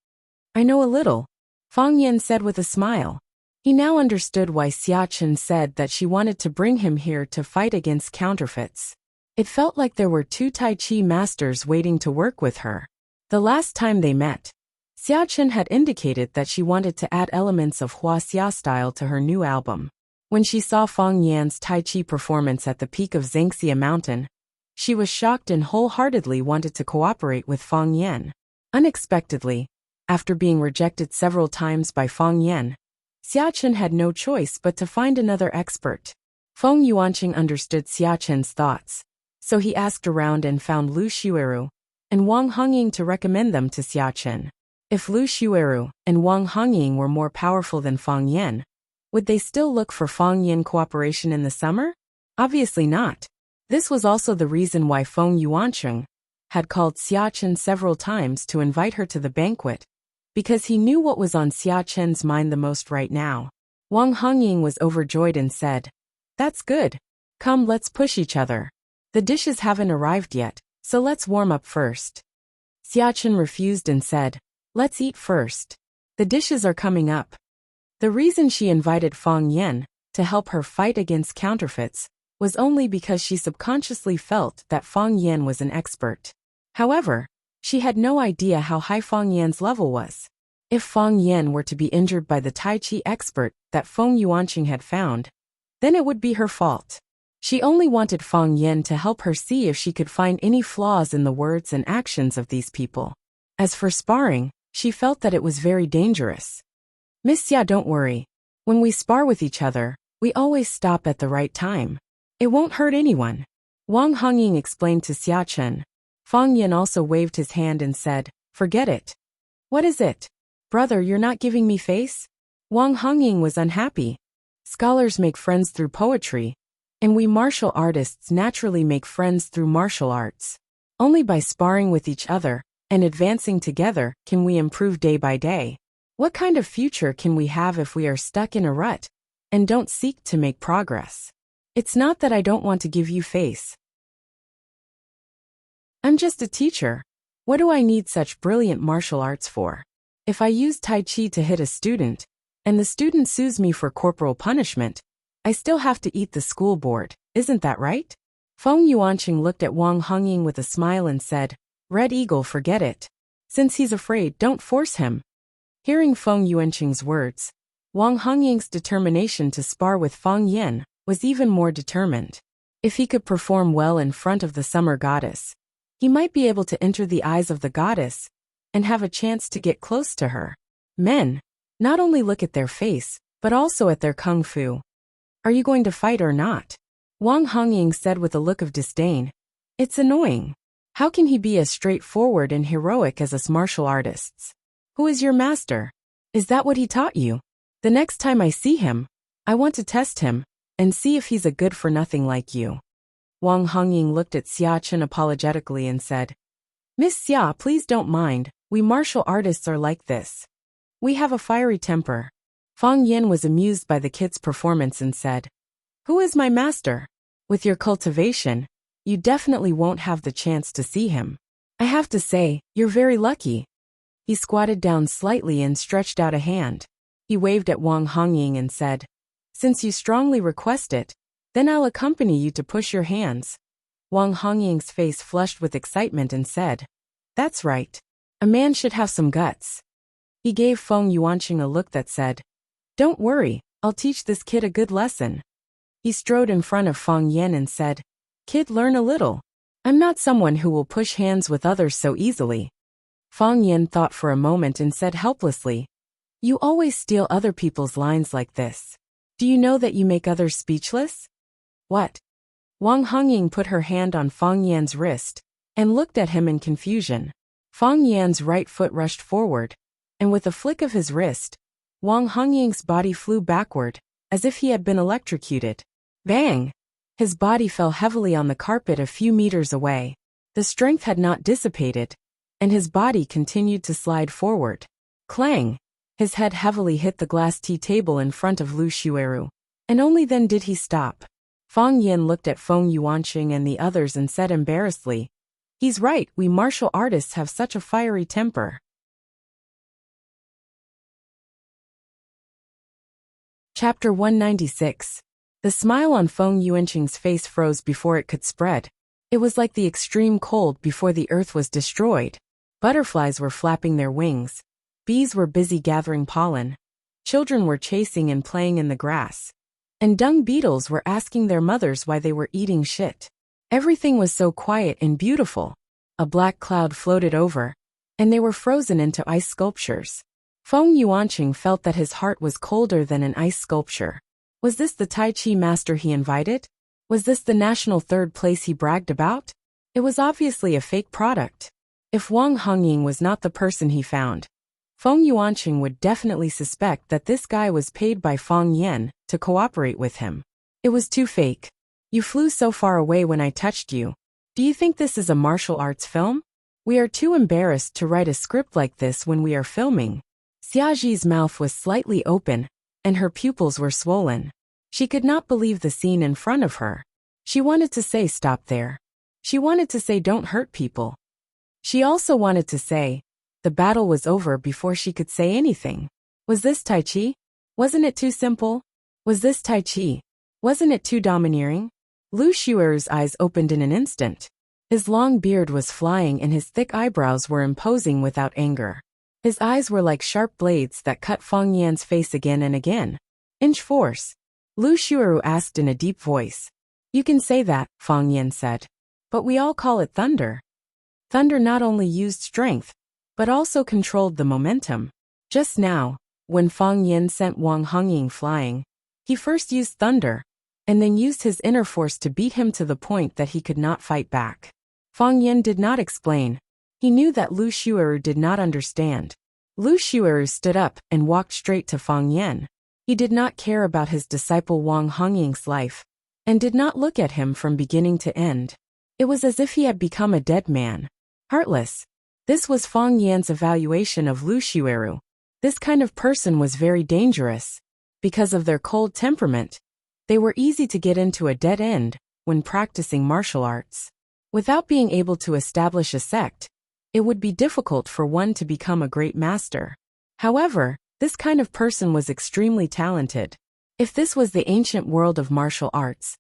"I know a little," Fang Yan said with a smile. He now understood why Xia Chen said that she wanted to bring him here to fight against counterfeits. It felt like there were 2 Tai Chi masters waiting to work with her. The last time they met, Xia Chen had indicated that she wanted to add elements of Huaxia style to her new album. When she saw Fang Yan's Tai Chi performance at the peak of Zhangxia Mountain, she was shocked and wholeheartedly wanted to cooperate with Fang Yan. Unexpectedly, after being rejected several times by Fang Yan, Xia Chen had no choice but to find another expert. Feng Yuanqing understood Xia Chen's thoughts, So he asked around and found Lu Xueru and Wang Hongying to recommend them to Xia Chen. If Lu Xueru and Wang Hongying were more powerful than Fang Yan, would they still look for Fang Yan cooperation in the summer? Obviously not. This was also the reason why Feng Yuancheng had called Xia Chen several times to invite her to the banquet, because he knew what was on Xia Chen's mind the most right now. Wang Hongying was overjoyed and said, "That's good. Come, let's push each other. The dishes haven't arrived yet, so let's warm up first." Xia Chen refused and said, "Let's eat first. The dishes are coming up." The reason she invited Fang Yan to help her fight against counterfeits was only because she subconsciously felt that Fang Yan was an expert. However, she had no idea how high Fang Yan's level was. If Fang Yan were to be injured by the Tai Chi expert that Feng Yuanqing had found, then it would be her fault. She only wanted Fang Yan to help her see if she could find any flaws in the words and actions of these people. As for sparring, she felt that it was very dangerous. "Miss Xia, don't worry. When we spar with each other, we always stop at the right time. It won't hurt anyone," Wang Hongying explained to Xia Chen. Fang Yan also waved his hand and said, "Forget it." "What is it? Brother, you're not giving me face?" Wang Hongying was unhappy. Scholars make friends through poetry, and we martial artists naturally make friends through martial arts. Only by sparring with each other and advancing together can we improve day by day. What kind of future can we have if we are stuck in a rut and don't seek to make progress? It's not that I don't want to give you face. I'm just a teacher. What do I need such brilliant martial arts for? If I use Tai Chi to hit a student, and the student sues me for corporal punishment, I still have to eat the school board, isn't that right? Feng Yuanqing looked at Wang Hongying with a smile and said, "Red Eagle, forget it. Since he's afraid, don't force him." Hearing Feng Yuanqing's words, Wang Hongying's determination to spar with Fang Yan was even more determined. If he could perform well in front of the summer goddess, he might be able to enter the eyes of the goddess and have a chance to get close to her. Men not only look at their face, but also at their kung fu. "Are you going to fight or not?" Wang Hongying said with a look of disdain. "It's annoying. How can he be as straightforward and heroic as us martial artists? Who is your master? Is that what he taught you? The next time I see him, I want to test him and see if he's a good-for-nothing like you." Wang Hongying looked at Xia Chen apologetically and said, "Miss Xia, please don't mind, we martial artists are like this. We have a fiery temper." Fang Yan was amused by the kid's performance and said, "Who is my master? With your cultivation, you definitely won't have the chance to see him. I have to say, you're very lucky." He squatted down slightly and stretched out a hand. He waved at Wang Hongying and said, "Since you strongly request it, then I'll accompany you to push your hands." Wang Hongying's face flushed with excitement and said, "That's right. A man should have some guts." He gave Feng Yuanqing a look that said, "Don't worry, I'll teach this kid a good lesson." He strode in front of Fang Yan and said, "Kid, learn a little. I'm not someone who will push hands with others so easily." Fang Yan thought for a moment and said helplessly, "You always steal other people's lines like this. Do you know that you make others speechless?" "What?" Wang Hongying put her hand on Fang Yan's wrist and looked at him in confusion. Fang Yan's right foot rushed forward, and with a flick of his wrist, Wang Hongying's body flew backward, as if he had been electrocuted. Bang! His body fell heavily on the carpet a few meters away. The strength had not dissipated, and his body continued to slide forward. Clang! His head heavily hit the glass tea table in front of Lu Xueru, and only then did he stop. Fang Yan looked at Feng Yuanqing and the others and said embarrassedly, "He's right, we martial artists have such a fiery temper." Chapter 196. The smile on Feng Yuanqing's face froze before it could spread. It was like the extreme cold before the earth was destroyed. Butterflies were flapping their wings. Bees were busy gathering pollen. Children were chasing and playing in the grass. And dung beetles were asking their mothers why they were eating shit. Everything was so quiet and beautiful. A black cloud floated over, and they were frozen into ice sculptures. Feng Yuanqing felt that his heart was colder than an ice sculpture. Was this the Tai Chi master he invited? Was this the national third place he bragged about? It was obviously a fake product. If Wang Hongying was not the person he found, Feng Yuanqing would definitely suspect that this guy was paid by Feng Yan to cooperate with him. It was too fake. You flew so far away when I touched you. Do you think this is a martial arts film? We are too embarrassed to write a script like this when we are filming. Xiaji's mouth was slightly open, and her pupils were swollen. She could not believe the scene in front of her. She wanted to say stop there. She wanted to say don't hurt people. She also wanted to say the battle was over before she could say anything. Was this Tai Chi? Wasn't it too simple? Was this Tai Chi? Wasn't it too domineering? Lu Xueru's eyes opened in an instant. His long beard was flying and his thick eyebrows were imposing without anger. His eyes were like sharp blades that cut Feng Yan's face again and again. Inch force? Lu Xueru asked in a deep voice. You can say that, Feng Yan said. But we all call it thunder. Thunder not only used strength, but also controlled the momentum. Just now, when Feng Yan sent Wang Hongying flying, he first used thunder, and then used his inner force to beat him to the point that he could not fight back. Feng Yan did not explain. He knew that Lu Xueru did not understand. Lu Xueru stood up and walked straight to Feng Yan. He did not care about his disciple Wang Hongying's life, and did not look at him from beginning to end. It was as if he had become a dead man. Heartless. This was Feng Yan's evaluation of Lu Xueru. This kind of person was very dangerous. Because of their cold temperament, they were easy to get into a dead end when practicing martial arts. Without being able to establish a sect, it would be difficult for one to become a great master. However, this kind of person was extremely talented. If this was the ancient world of martial arts,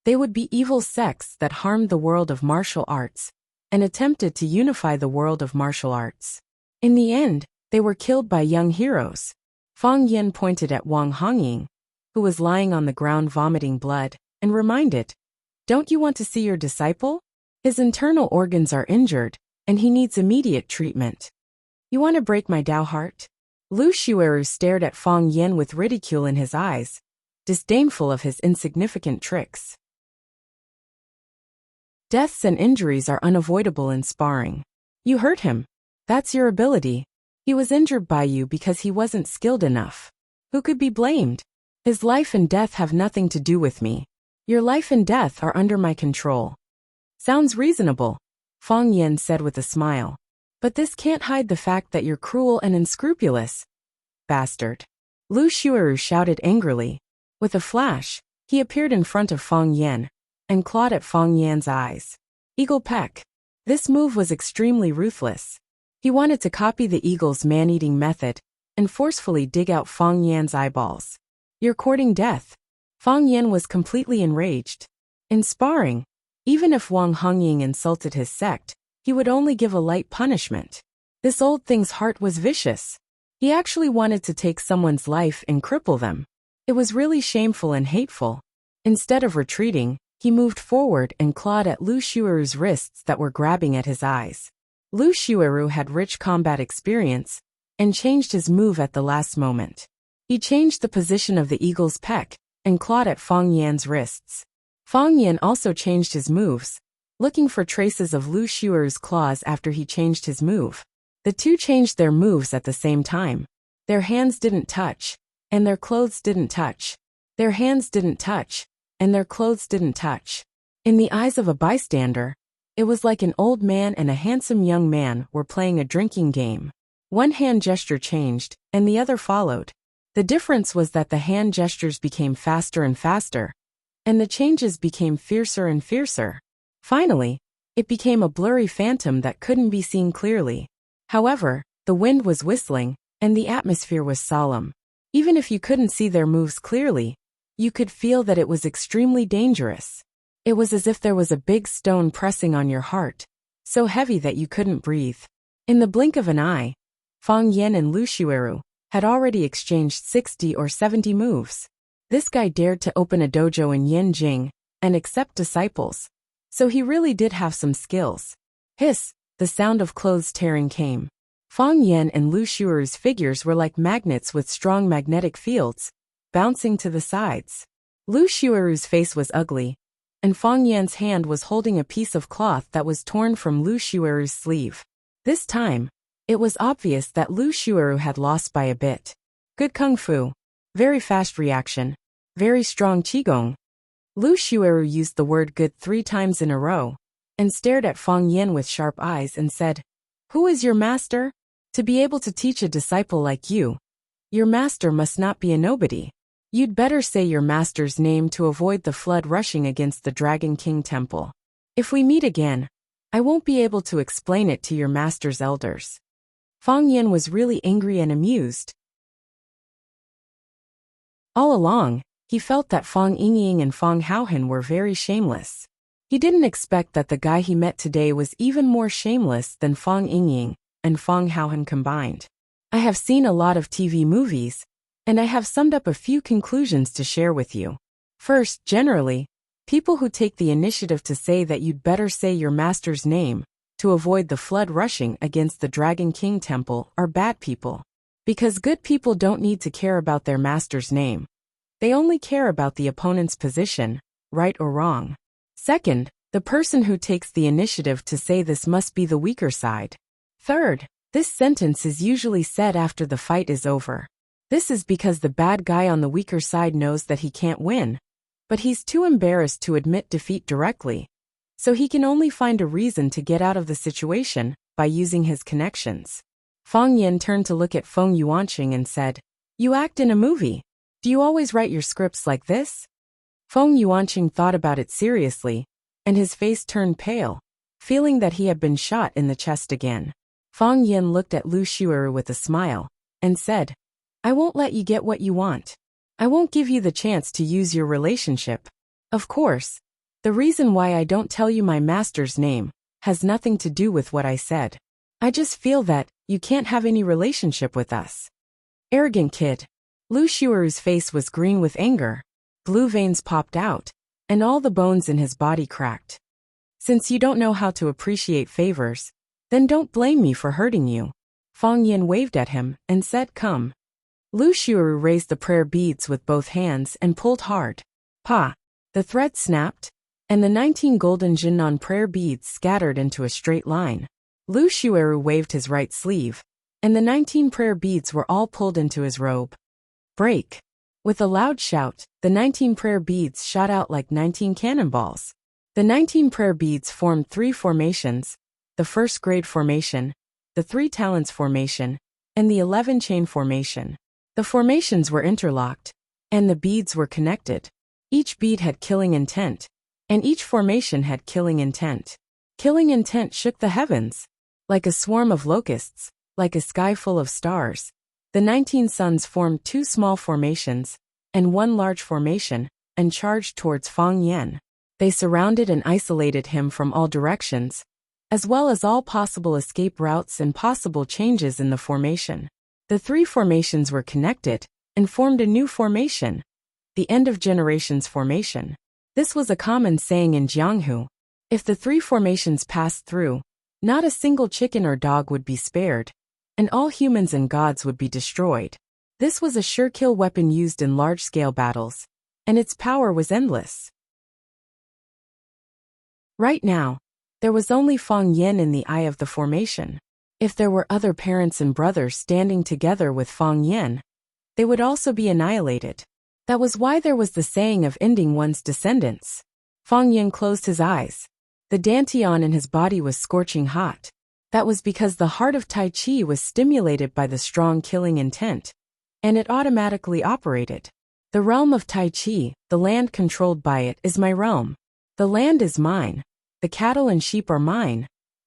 they would be evil sects that harmed the world of martial arts and attempted to unify the world of martial arts. In the end, they were killed by young heroes. Feng Yan pointed at Wang Hongying, who was lying on the ground vomiting blood, and reminded, "Don't you want to see your disciple? His internal organs are injured, and he needs immediate treatment. You want to break my Dao heart?" Lu Xueru stared at Feng Yan with ridicule in his eyes, disdainful of his insignificant tricks. Deaths and injuries are unavoidable in sparring. You hurt him. That's your ability. He was injured by you because he wasn't skilled enough. Who could be blamed? His life and death have nothing to do with me. Your life and death are under my control. Sounds reasonable, Feng Yan said with a smile. But this can't hide the fact that you're cruel and unscrupulous. Bastard. Lu Xueru shouted angrily. With a flash, he appeared in front of Feng Yan and clawed at Feng Yan's eyes. Eagle peck. This move was extremely ruthless. He wanted to copy the eagle's man-eating method and forcefully dig out Feng Yan's eyeballs. You're courting death. Feng Yan was completely enraged. In sparring, even if Wang Hongying insulted his sect, he would only give a light punishment. This old thing's heart was vicious. He actually wanted to take someone's life and cripple them. It was really shameful and hateful. Instead of retreating, he moved forward and clawed at Lu Xueru's wrists that were grabbing at his eyes. Lu Xueru had rich combat experience and changed his move at the last moment. He changed the position of the eagle's peck and clawed at Feng Yan's wrists. Feng Yan also changed his moves, looking for traces of Lu Xueru's claws after he changed his move. The two changed their moves at the same time. Their hands didn't touch, and their clothes didn't touch. Their hands didn't touch, and their clothes didn't touch. In the eyes of a bystander, it was like an old man and a handsome young man were playing a drinking game. One hand gesture changed, and the other followed. The difference was that the hand gestures became faster and faster, and the changes became fiercer and fiercer. Finally, it became a blurry phantom that couldn't be seen clearly. However, the wind was whistling, and the atmosphere was solemn. Even if you couldn't see their moves clearly, you could feel that it was extremely dangerous. It was as if there was a big stone pressing on your heart, so heavy that you couldn't breathe. In the blink of an eye, Feng Yan and Lu Xueru had already exchanged 60 or 70 moves. This guy dared to open a dojo in Yanjing and accept disciples, so he really did have some skills. Hiss, the sound of clothes tearing came. Feng Yan and Lu Xueru's figures were like magnets with strong magnetic fields, bouncing to the sides. Lu Xueru's face was ugly, and Fang Yan's hand was holding a piece of cloth that was torn from Lu Xueru's sleeve. This time, it was obvious that Lu Xueru had lost by a bit. Good kung fu. Very fast reaction. Very strong qigong. Lu Xueru used the word good 3 times in a row, and stared at Fang Yan with sharp eyes and said, "Who is your master? To be able to teach a disciple like you, your master must not be a nobody. You'd better say your master's name to avoid the flood rushing against the Dragon King Temple. If we meet again, I won't be able to explain it to your master's elders." Fang Yan was really angry and amused. All along, he felt that Fang Yingying and Fang Haohan were very shameless. He didn't expect that the guy he met today was even more shameless than Fang Yingying and Fang Haohan combined. I have seen a lot of TV movies, and I have summed up a few conclusions to share with you. First, generally, people who take the initiative to say that you'd better say your master's name to avoid the flood rushing against the Dragon King Temple are bad people. Because good people don't need to care about their master's name. They only care about the opponent's position, right or wrong. Second, the person who takes the initiative to say this must be the weaker side. Third, this sentence is usually said after the fight is over. This is because the bad guy on the weaker side knows that he can't win, but he's too embarrassed to admit defeat directly, so he can only find a reason to get out of the situation by using his connections. Fang Yan turned to look at Feng Yuanqing and said, "You act in a movie. Do you always write your scripts like this?" Feng Yuanqing thought about it seriously, and his face turned pale, feeling that he had been shot in the chest again. Fang Yan looked at Lu Xueru with a smile, and said, "I won't let you get what you want. I won't give you the chance to use your relationship. Of course, the reason why I don't tell you my master's name has nothing to do with what I said. I just feel that you can't have any relationship with us." Arrogant kid. Lu Xueru's face was green with anger. Blue veins popped out, and all the bones in his body cracked. "Since you don't know how to appreciate favors, then don't blame me for hurting you." Fang Yan waved at him and said, "Come." Lu Xueru raised the prayer beads with both hands and pulled hard. Pa! The thread snapped, and the 19 golden Jinnan prayer beads scattered into a straight line. Lu Xueru waved his right sleeve, and the 19 prayer beads were all pulled into his robe. Break! With a loud shout, the 19 prayer beads shot out like 19 cannonballs. The 19 prayer beads formed 3 formations, the first grade formation, the 3 talents formation, and the 11 chain formation. The formations were interlocked, and the beads were connected. Each bead had killing intent, and each formation had killing intent. Killing intent shook the heavens. Like a swarm of locusts, like a sky full of stars, the 19 suns formed 2 small formations, and 1 large formation, and charged towards Fang Yan. They surrounded and isolated him from all directions, as well as all possible escape routes and possible changes in the formation. The 3 formations were connected, and formed a new formation, the end of generations formation. This was a common saying in Jianghu. If the 3 formations passed through, not a single chicken or dog would be spared, and all humans and gods would be destroyed. This was a sure-kill weapon used in large-scale battles, and its power was endless. Right now, there was only Fang Yan in the eye of the formation. If there were other parents and brothers standing together with Fang Yan, they would also be annihilated. That was why there was the saying of ending one's descendants. Fang Yan closed his eyes. The dantian in his body was scorching hot. That was because the heart of Tai Chi was stimulated by the strong killing intent, and it automatically operated. The realm of Tai Chi, the land controlled by it, is my realm. The land is mine. The cattle and sheep are mine.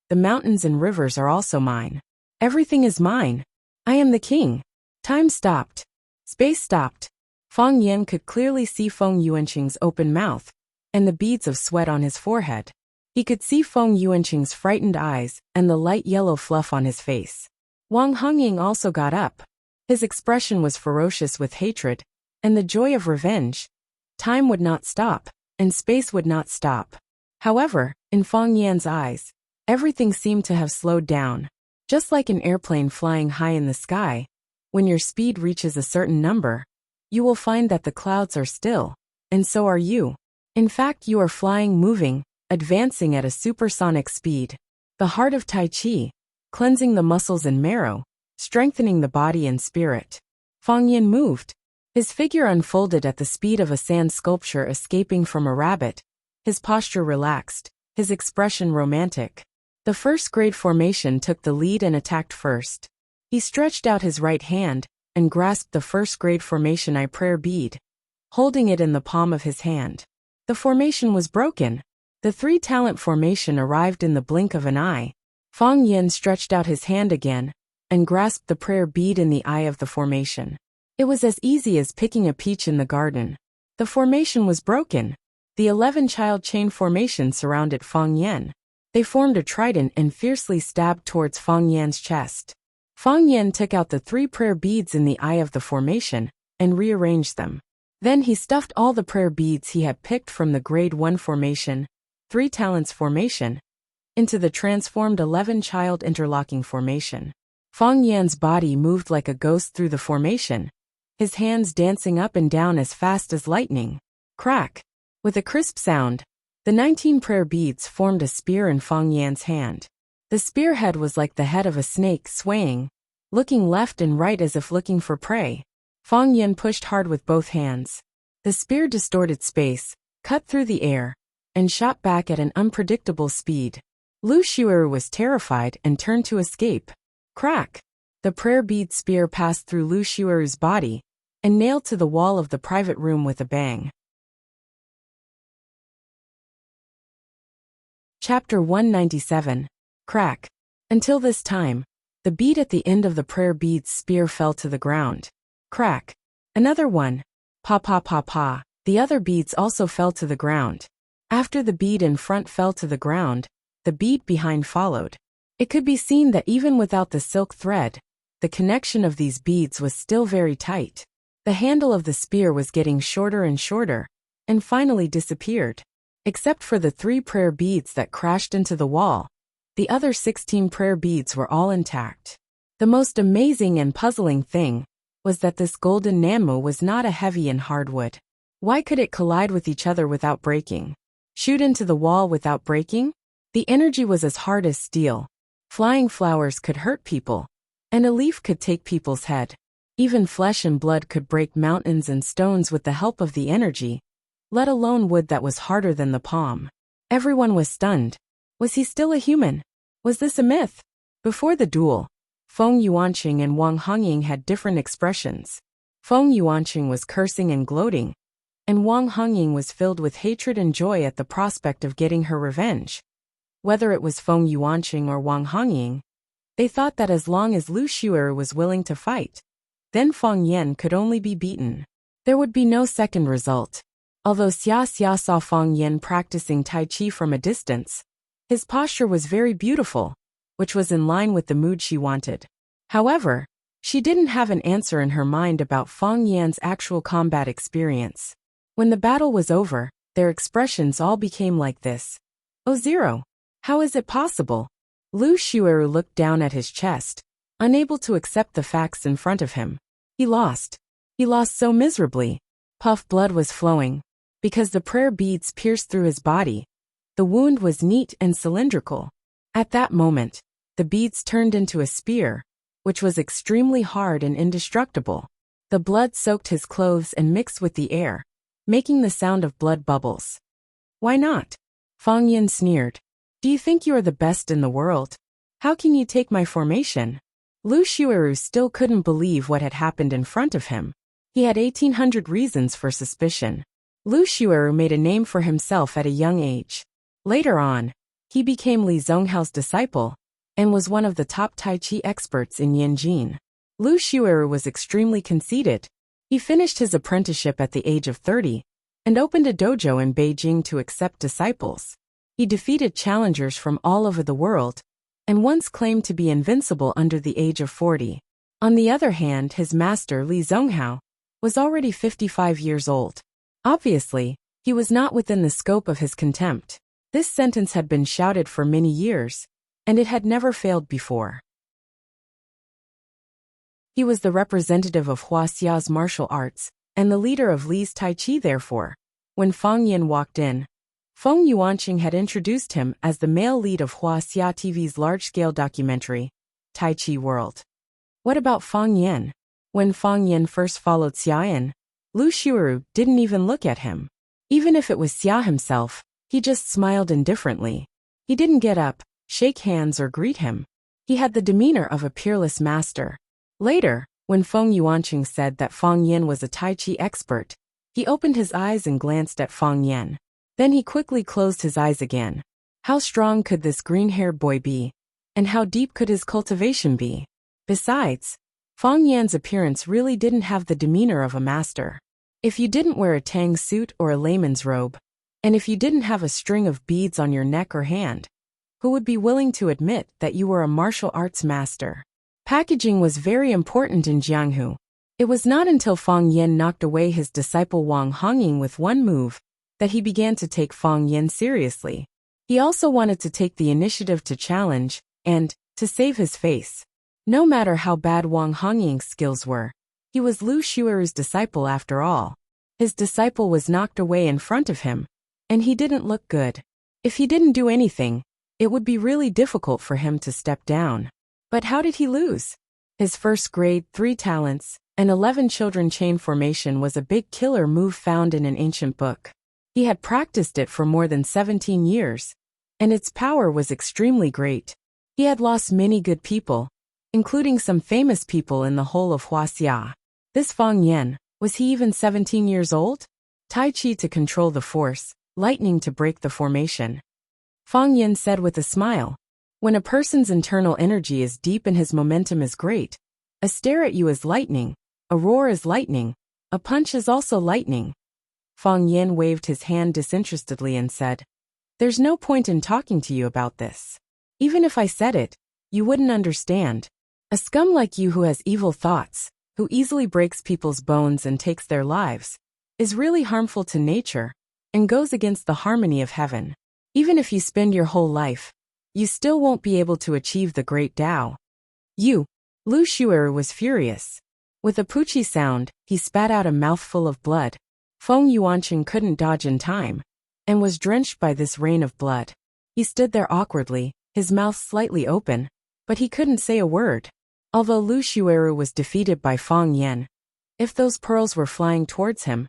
The mountains and rivers are also mine. Everything is mine. I am the king. Time stopped. Space stopped. Fang Yan could clearly see Feng Yuanqing's open mouth, and the beads of sweat on his forehead. He could see Feng Yuanqing's frightened eyes and the light yellow fluff on his face. Wang Hongying also got up. His expression was ferocious with hatred and the joy of revenge. Time would not stop, and space would not stop. However, in Fang Yan's eyes, everything seemed to have slowed down. Just like an airplane flying high in the sky, when your speed reaches a certain number, you will find that the clouds are still, and so are you. In fact, you are flying, moving, advancing at a supersonic speed. The heart of Tai Chi, cleansing the muscles and marrow, strengthening the body and spirit. Fang Yin moved. His figure unfolded at the speed of a sand sculpture escaping from a rabbit, his posture relaxed, his expression romantic. The first grade formation took the lead and attacked first. He stretched out his right hand and grasped the first grade formation I prayer bead, holding it in the palm of his hand. The formation was broken. The three talent formation arrived in the blink of an eye. Fang Yin stretched out his hand again and grasped the prayer bead in the eye of the formation. It was as easy as picking a peach in the garden. The formation was broken. The 11-child chain formation surrounded Fang Yin. They formed a trident and fiercely stabbed towards Fang Yan's chest. Fang Yin took out the 3 prayer beads in the eye of the formation and rearranged them. Then he stuffed all the prayer beads he had picked from the grade 1 formation, 3 talents formation, into the transformed 11-child interlocking formation. Fang Yan's body moved like a ghost through the formation, his hands dancing up and down as fast as lightning. Crack! With a crisp sound, the 19 prayer beads formed a spear in Fang Yan's hand. The spearhead was like the head of a snake swaying, looking left and right as if looking for prey. Fang Yin pushed hard with both hands. The spear distorted space, cut through the air, and shot back at an unpredictable speed. Lu Xiu'er was terrified and turned to escape. Crack! The prayer bead spear passed through Lu Xiu'er's body and nailed to the wall of the private room with a bang. Chapter 197. Crack. Until this time, the bead at the end of the prayer bead's spear fell to the ground. Crack. Another one. Pa pa pa pa. The other beads also fell to the ground. After the bead in front fell to the ground, the bead behind followed. It could be seen that even without the silk thread, the connection of these beads was still very tight. The handle of the spear was getting shorter and shorter, and finally disappeared. Except for the 3 prayer beads that crashed into the wall, the other 16 prayer beads were all intact. The most amazing and puzzling thing was that this golden Nanmu was not a heavy and hard wood. Why could it collide with each other without breaking? Shoot into the wall without breaking? The energy was as hard as steel. Flying flowers could hurt people, and a leaf could take people's head. Even flesh and blood could break mountains and stones with the help of the energy, let alone wood that was harder than the palm. Everyone was stunned. Was he still a human? Was this a myth? Before the duel, Feng Yuanqing and Wang Hongying had different expressions. Feng Yuanqing was cursing and gloating, and Wang Hongying was filled with hatred and joy at the prospect of getting her revenge. Whether it was Feng Yuanqing or Wang Hongying, they thought that as long as Lu Xiu'er was willing to fight, then Fang Yin could only be beaten. There would be no second result. Although Xia Xia saw Fang Yin practicing Tai Chi from a distance, his posture was very beautiful, which was in line with the mood she wanted. However, she didn't have an answer in her mind about Fang Yan's actual combat experience. When the battle was over, their expressions all became like this. Oh, Zero. How is it possible? Lu Xiu'er looked down at his chest, unable to accept the facts in front of him. He lost. He lost so miserably. Puff blood was flowing. Because the prayer beads pierced through his body, the wound was neat and cylindrical. At that moment, the beads turned into a spear, which was extremely hard and indestructible. The blood soaked his clothes and mixed with the air, making the sound of blood bubbles. Why not? Fang Yin sneered. Do you think you are the best in the world? How can you take my formation? Lu Xiu'er still couldn't believe what had happened in front of him. He had 1,800 reasons for suspicion. Lu Xiu'er made a name for himself at a young age. Later on, he became Li Zhonghao's disciple and was one of the top Tai Chi experts in Yanjin. Lu Xiu'er was extremely conceited. He finished his apprenticeship at the age of 30 and opened a dojo in Beijing to accept disciples. He defeated challengers from all over the world and once claimed to be invincible under the age of 40. On the other hand, his master Li Zhonghao was already 55 years old. Obviously, he was not within the scope of his contempt. This sentence had been shouted for many years, and it had never failed before. He was the representative of Hua Xia's martial arts, and the leader of Li's Tai Chi therefore. When Fang Yin walked in, Feng Yuanqing had introduced him as the male lead of Hua Xia TV's large-scale documentary, Tai Chi World. What about Fang Yin? When Fang Yin first followed Xia in, Lu Xiuru didn't even look at him. Even if it was Xia himself, he just smiled indifferently. He didn't get up, shake hands or greet him. He had the demeanor of a peerless master. Later, when Feng Yuanqing said that Fang Yin was a Tai Chi expert, he opened his eyes and glanced at Fang Yin. Then he quickly closed his eyes again. How strong could this green-haired boy be? And how deep could his cultivation be? Besides, Fang Yan's appearance really didn't have the demeanor of a master. If you didn't wear a tang suit or a layman's robe, and if you didn't have a string of beads on your neck or hand, who would be willing to admit that you were a martial arts master? Packaging was very important in Jianghu. It was not until Fang Yin knocked away his disciple Wang Hongying with one move that he began to take Fang Yin seriously. He also wanted to take the initiative to challenge and to save his face. No matter how bad Wang Hongying's skills were, he was Lu Xiuru's disciple after all. His disciple was knocked away in front of him, and he didn't look good. If he didn't do anything, it would be really difficult for him to step down. But how did he lose? His first grade 3 talents, an 11 children chain formation, was a big killer move found in an ancient book. He had practiced it for more than 17 years, and its power was extremely great. He had lost many good people, including some famous people in the whole of Huaxia. This Fang Yin, was he even 17 years old? Tai Chi to control the force, lightning to break the formation. Fang Yin said with a smile, when a person's internal energy is deep and his momentum is great, a stare at you is lightning, a roar is lightning, a punch is also lightning. Fang Yin waved his hand disinterestedly and said, "There's no point in talking to you about this. Even if I said it, you wouldn't understand. A scum like you who has evil thoughts, who easily breaks people's bones and takes their lives, is really harmful to nature and goes against the harmony of heaven. Even if you spend your whole life, you still won't be able to achieve the great Tao." You. Lu Xiuru was furious. With a poochie sound, he spat out a mouthful of blood. Feng Yuanqing couldn't dodge in time, and was drenched by this rain of blood. He stood there awkwardly, his mouth slightly open, but he couldn't say a word. Although Lu Xiuru was defeated by Fang Yin, if those pearls were flying towards him,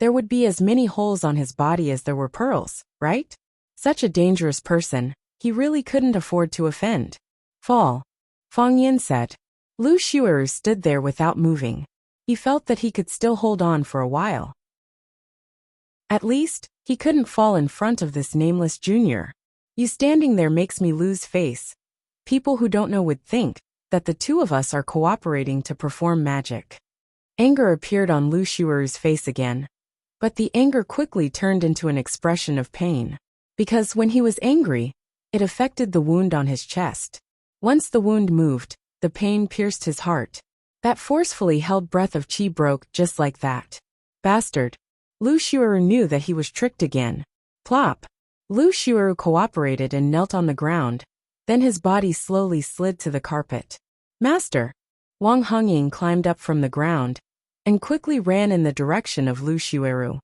there would be as many holes on his body as there were pearls, right? Such a dangerous person, he really couldn't afford to offend. Fall. Fang Yin said. Lu Xiuru stood there without moving. He felt that he could still hold on for a while. At least, he couldn't fall in front of this nameless junior. You standing there makes me lose face. People who don't know would think that the two of us are cooperating to perform magic. Anger appeared on Lu Xiuru's face again, but the anger quickly turned into an expression of pain. Because when he was angry, it affected the wound on his chest. Once the wound moved, the pain pierced his heart. That forcefully held breath of qi broke just like that. Bastard. Lu Xiuru knew that he was tricked again. Plop. Lu Xiuru cooperated and knelt on the ground. Then his body slowly slid to the carpet. Master. Wang Hongying climbed up from the ground and quickly ran in the direction of Lu Xiuru.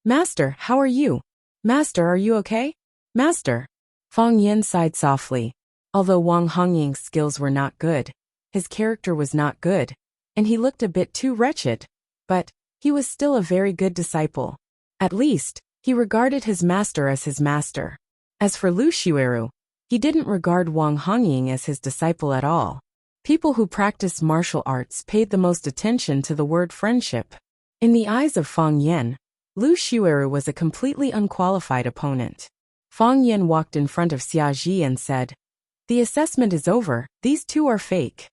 Master, how are you? Master, are you okay? Master. Fang Yin sighed softly. Although Wang Hongying's skills were not good, his character was not good, and he looked a bit too wretched. But he was still a very good disciple. At least, he regarded his master as his master. As for Lu Xiuru, he didn't regard Wang Hongying as his disciple at all. People who practiced martial arts paid the most attention to the word friendship. In the eyes of Fang Yin, Lu Xiuru was a completely unqualified opponent. Fang Yin walked in front of Xia Ji and said, "The assessment is over, these two are fake."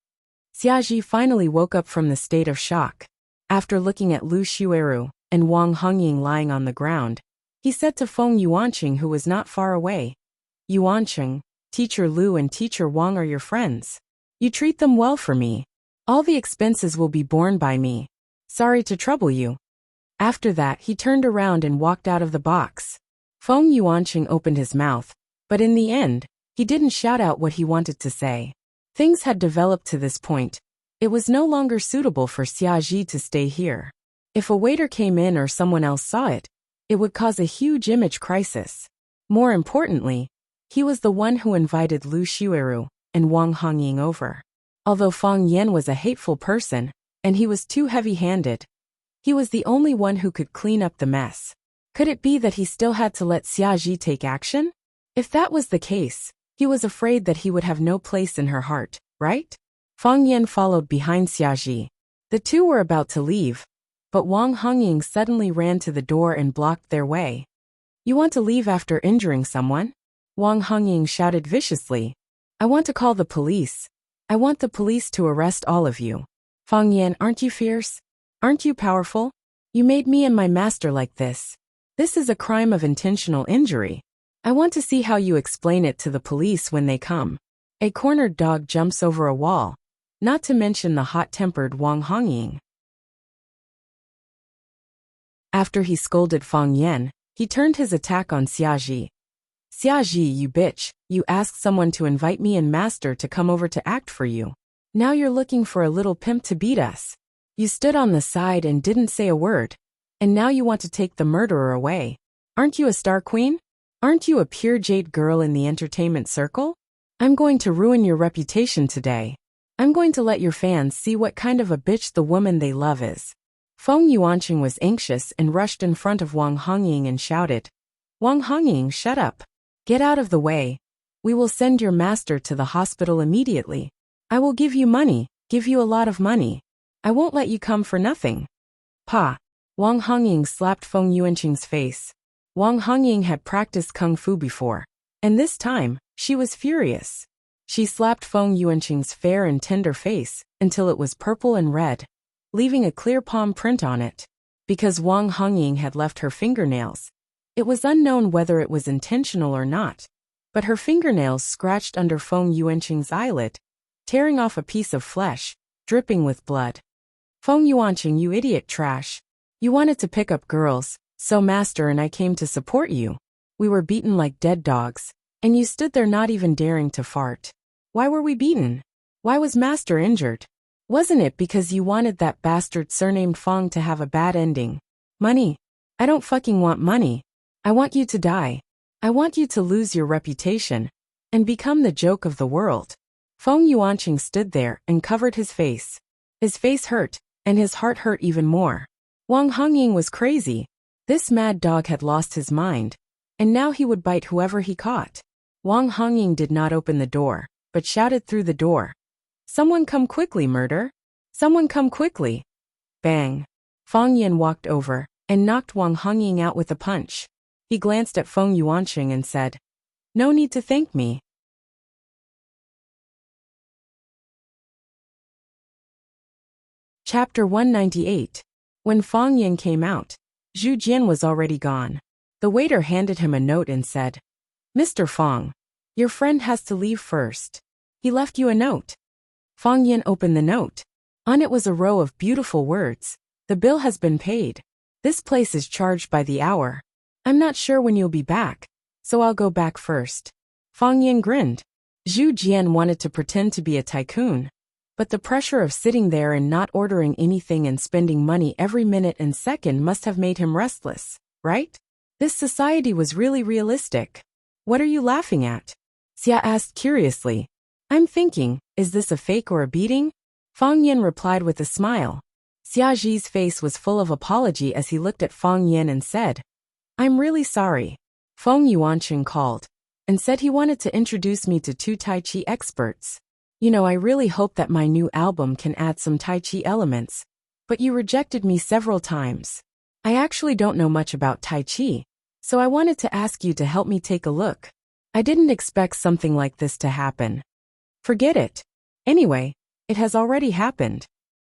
Xia Ji finally woke up from the state of shock. After looking at Lu Xiuru and Wang Hongying lying on the ground, he said to Feng Yuanqing, who was not far away, "Yuanqing, Teacher Lu and Teacher Wang are your friends. You treat them well for me. All the expenses will be borne by me. Sorry to trouble you." After that, he turned around and walked out of the box. Feng Yuanqing opened his mouth, but in the end, he didn't shout out what he wanted to say. Things had developed to this point. It was no longer suitable for Xia Ji to stay here. If a waiter came in or someone else saw it, It would cause a huge image crisis. More importantly, he was the one who invited Lu Xiueru and Wang Hongying over. Although Fang Yan was a hateful person, and he was too heavy-handed, he was the only one who could clean up the mess. Could it be that he still had to let Xiaji take action? If that was the case, he was afraid that he would have no place in her heart, right? Fang Yan followed behind Xiaji. The two were about to leave, but Wang Hongying suddenly ran to the door and blocked their way. You want to leave after injuring someone? Wang Hongying shouted viciously. I want to call the police. I want the police to arrest all of you. Fang Yan, aren't you fierce? Aren't you powerful? You made me and my master like this. This is a crime of intentional injury. I want to see how you explain it to the police when they come. A cornered dog jumps over a wall, not to mention the hot-tempered Wang Hongying. After he scolded Fang Yan, he turned his attack on Xiaji. Xiaji, you bitch, you asked someone to invite me and master to come over to act for you. Now you're looking for a little pimp to beat us. You stood on the side and didn't say a word, and now you want to take the murderer away. Aren't you a star queen? Aren't you a pure jade girl in the entertainment circle? I'm going to ruin your reputation today. I'm going to let your fans see what kind of a bitch the woman they love is. Feng Yuanqing was anxious and rushed in front of Wang Hongying and shouted, Wang Hongying, shut up. Get out of the way. We will send your master to the hospital immediately. I will give you money, give you a lot of money. I won't let you come for nothing. Pa. Wang Hongying slapped Feng Yuanqing's face. Wang Hongying had practiced kung fu before, and this time, she was furious. She slapped Feng Yuanqing's fair and tender face until it was purple and red, leaving a clear palm print on it. Because Wang Hongying had left her fingernails, it was unknown whether it was intentional or not, but her fingernails scratched under Feng Yuanqing's eyelid, tearing off a piece of flesh, dripping with blood. Feng Yuanqing, you idiot trash. You wanted to pick up girls, so master and I came to support you. We were beaten like dead dogs, and you stood there not even daring to fart. Why were we beaten? Why was master injured? Wasn't it because you wanted that bastard surnamed Fang to have a bad ending? Money? I don't fucking want money. I want you to die. I want you to lose your reputation and become the joke of the world. Feng Yuanqing stood there and covered his face. His face hurt, and his heart hurt even more. Wang Hongying was crazy. This mad dog had lost his mind, and now he would bite whoever he caught. Wang Hongying did not open the door, but shouted through the door. Someone come quickly, murder! Someone come quickly! Bang! Fang Yan walked over and knocked Wang Hongying out with a punch. He glanced at Feng Yuanqing and said, No need to thank me. Chapter 198. When Fang Yan came out, Zhu Jian was already gone. The waiter handed him a note and said, Mr. Fang, your friend has to leave first. He left you a note. Fang Yan opened the note. On it was a row of beautiful words. The bill has been paid. This place is charged by the hour. I'm not sure when you'll be back, so I'll go back first. Fang Yan grinned. Zhu Jian wanted to pretend to be a tycoon, but the pressure of sitting there and not ordering anything and spending money every minute and second must have made him restless, right? This society was really realistic. What are you laughing at? Xia asked curiously. I'm thinking, is this a fake or a beating? Fang Yan replied with a smile. Xiaji's face was full of apology as he looked at Fang Yan and said, I'm really sorry. Feng Yuanqing called and said he wanted to introduce me to two Tai Chi experts. You know, I really hope that my new album can add some Tai Chi elements, but you rejected me several times. I actually don't know much about Tai Chi, so I wanted to ask you to help me take a look. I didn't expect something like this to happen. Forget it. Anyway, it has already happened.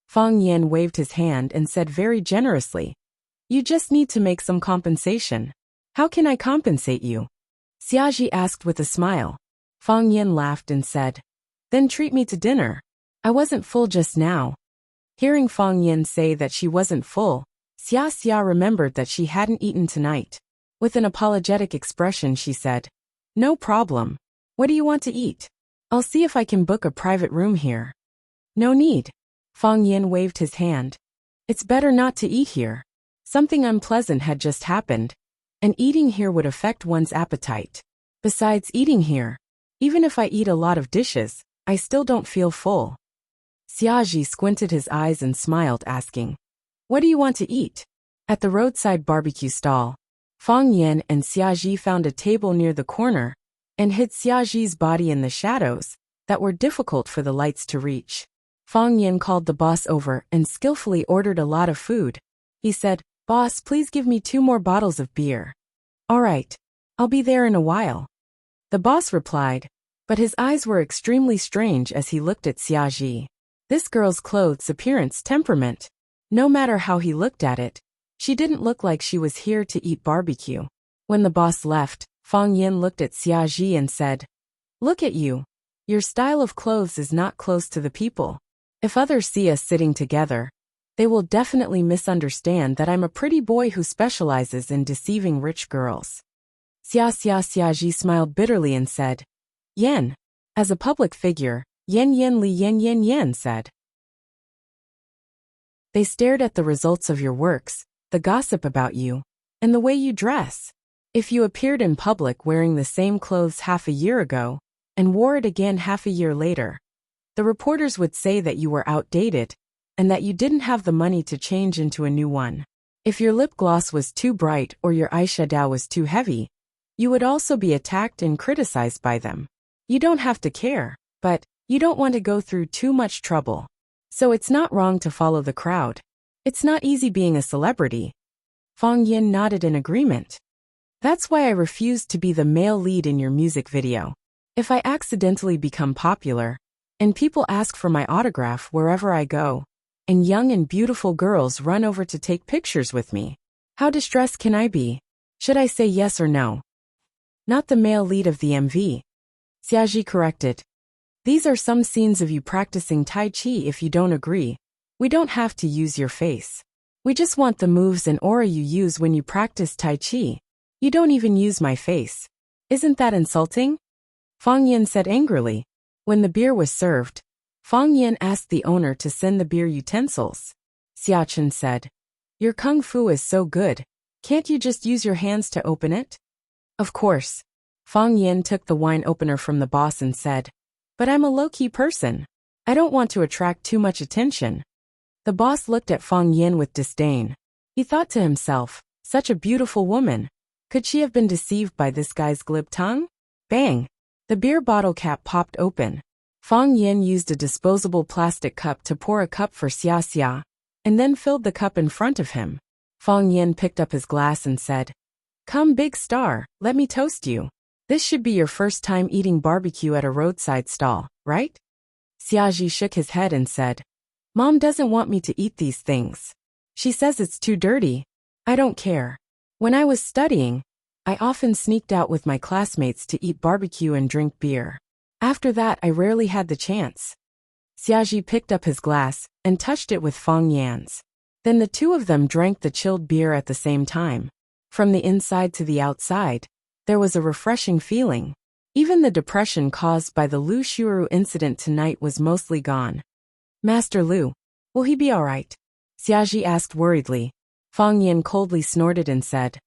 Fang Yan waved his hand and said very generously, You just need to make some compensation. How can I compensate you? Xiaji asked with a smile. Fang Yan laughed and said, Then treat me to dinner. I wasn't full just now. Hearing Fang Yan say that she wasn't full, Xia remembered that she hadn't eaten tonight. With an apologetic expression she said, No problem. What do you want to eat? I'll see if I can book a private room here. No need. Fang Yan waved his hand. It's better not to eat here. Something unpleasant had just happened, and eating here would affect one's appetite. Besides eating here, even if I eat a lot of dishes, I still don't feel full. Xiaji squinted his eyes and smiled, asking, "What do you want to eat?" At the roadside barbecue stall, Fang Yan and Xiaji found a table near the corner and hid Xiaji's body in the shadows that were difficult for the lights to reach. Fang Yan called the boss over and skillfully ordered a lot of food. He said, "Boss, please give me 2 more bottles of beer." "All right, I'll be there in a while," the boss replied, but his eyes were extremely strange as he looked at Xiaji. This girl's clothes, appearance, temperament. No matter how he looked at it, she didn't look like she was here to eat barbecue. When the boss left, Fang Yan looked at Xiaji and said, "Look at you. Your style of clothes is not close to the people. If others see us sitting together, they will definitely misunderstand that I'm a pretty boy who specializes in deceiving rich girls." Xiaji smiled bitterly and said, "Yan. As a public figure, Yan Li Yan said. They stared at the results of your works, the gossip about you, and the way you dress. If you appeared in public wearing the same clothes half a year ago, and wore it again half a year later, the reporters would say that you were outdated, and that you didn't have the money to change into a new one. If your lip gloss was too bright or your eyeshadow was too heavy, you would also be attacked and criticized by them. You don't have to care, but you don't want to go through too much trouble. So it's not wrong to follow the crowd. It's not easy being a celebrity." Fang Yan nodded in agreement. "That's why I refused to be the male lead in your music video. If I accidentally become popular, and people ask for my autograph wherever I go, and young and beautiful girls run over to take pictures with me, how distressed can I be? Should I say yes or no?" "Not the male lead of the MV," Xiaji corrected. "These are some scenes of you practicing Tai Chi. If you don't agree, we don't have to use your face. We just want the moves and aura you use when you practice Tai Chi. You don't even use my face. Isn't that insulting?" Fang Yan said angrily. When the beer was served, Fang Yan asked the owner to send the beer utensils. Xiachen said, "Your kung fu is so good, can't you just use your hands to open it?" "Of course." Fang Yan took the wine opener from the boss and said, "But I'm a low-key person. I don't want to attract too much attention." The boss looked at Fang Yan with disdain. He thought to himself, such a beautiful woman. Could she have been deceived by this guy's glib tongue? Bang! The beer bottle cap popped open. Fang Yan used a disposable plastic cup to pour a cup for Xia, and then filled the cup in front of him. Fang Yan picked up his glass and said, "Come, big star, let me toast you. This should be your first time eating barbecue at a roadside stall, right?" Xiaji shook his head and said, "Mom doesn't want me to eat these things. She says it's too dirty. I don't care. When I was studying, I often sneaked out with my classmates to eat barbecue and drink beer. After that, I rarely had the chance." Xiaji picked up his glass and touched it with Fang Yan's. Then the two of them drank the chilled beer at the same time. From the inside to the outside, there was a refreshing feeling. Even the depression caused by the Lu Xiuru incident tonight was mostly gone. "Master Lu, will he be all right?" Xiaji asked worriedly. Fang Yan coldly snorted and said,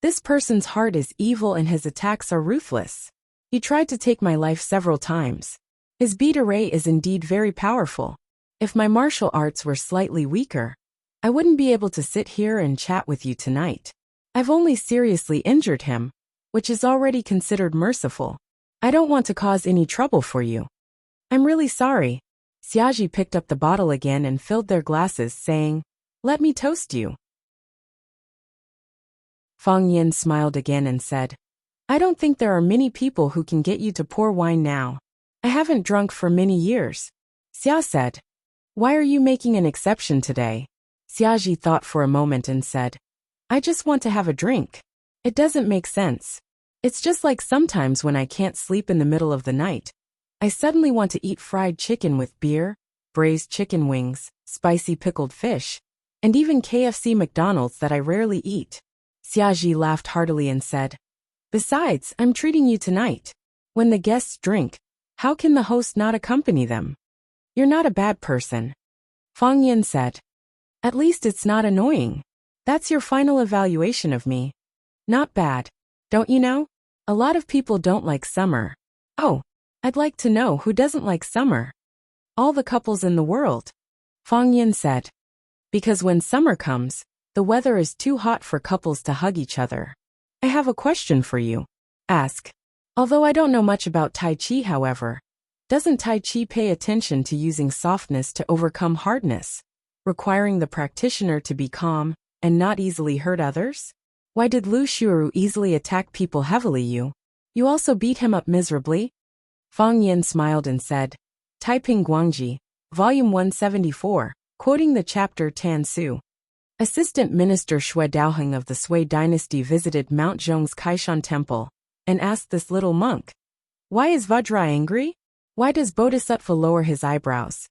"This person's heart is evil and his attacks are ruthless. He tried to take my life several times. His beta ray is indeed very powerful. If my martial arts were slightly weaker, I wouldn't be able to sit here and chat with you tonight. I've only seriously injured him, which is already considered merciful. I don't want to cause any trouble for you. I'm really sorry." Xiaji picked up the bottle again and filled their glasses, saying, "Let me toast you." Fang Yan smiled again and said, "I don't think there are many people who can get you to pour wine now. I haven't drunk for many years." Xia said, "Why are you making an exception today?" Xiaji thought for a moment and said, "I just want to have a drink. It doesn't make sense. It's just like sometimes when I can't sleep in the middle of the night, I suddenly want to eat fried chicken with beer, braised chicken wings, spicy pickled fish, and even KFC McDonald's that I rarely eat." Xiaji laughed heartily and said, "Besides, I'm treating you tonight. When the guests drink, how can the host not accompany them? You're not a bad person." Fang Yan said, "At least it's not annoying." That's your final evaluation of me. Not bad. Don't you know? A lot of people don't like summer. Oh, I'd like to know who doesn't like summer. All the couples in the world. Fang Yin said. Because when summer comes, the weather is too hot for couples to hug each other. I have a question for you. Ask. Although I don't know much about Tai Chi, however, doesn't Tai Chi pay attention to using softness to overcome hardness, requiring the practitioner to be calm and not easily hurt others? Why did Lu Xiuru easily attack people heavily? You also beat him up miserably? Fang Yin smiled and said, Taiping Guangji, Volume 174, quoting the chapter Tan Su. Assistant Minister Xue Daoheng of the Sui dynasty visited Mount Zhong's Kaishan Temple and asked this little monk, why is Vajra angry? Why does Bodhisattva lower his eyebrows?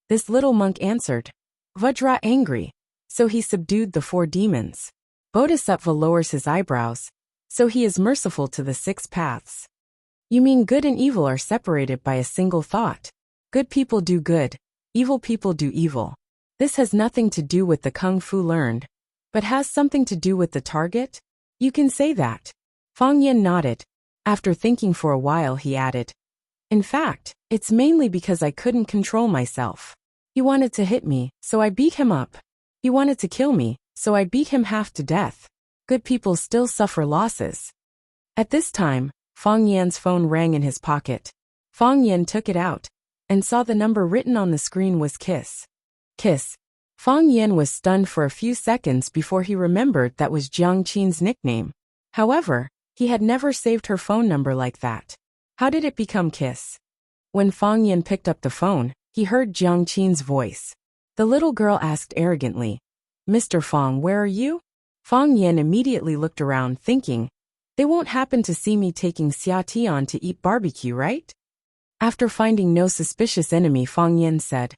This little monk answered, Vajra angry, so he subdued the 4 demons. Bodhisattva lowers his eyebrows, so he is merciful to the 6 paths. You mean good and evil are separated by a single thought? Good people do good, evil people do evil. This has nothing to do with the kung fu learned, but has something to do with the target? You can say that. Fang Yin nodded. After thinking for a while, he added, in fact, it's mainly because I couldn't control myself. He wanted to hit me, so I beat him up. He wanted to kill me, so I beat him half to death. Good people still suffer losses. At this time, Fang Yan's phone rang in his pocket. Fang Yan took it out and saw the number written on the screen was Kiss. Kiss. Fang Yan was stunned for a few seconds before he remembered that was Jiang Qin's nickname. However, he had never saved her phone number like that. How did it become Kiss? When Fang Yan picked up the phone, he heard Jiang Qin's voice. The little girl asked arrogantly, Mr. Fang, where are you? Fang Yan immediately looked around, thinking, they won't happen to see me taking Xia Tian to eat barbecue, right? After finding no suspicious enemy, Fang Yan said,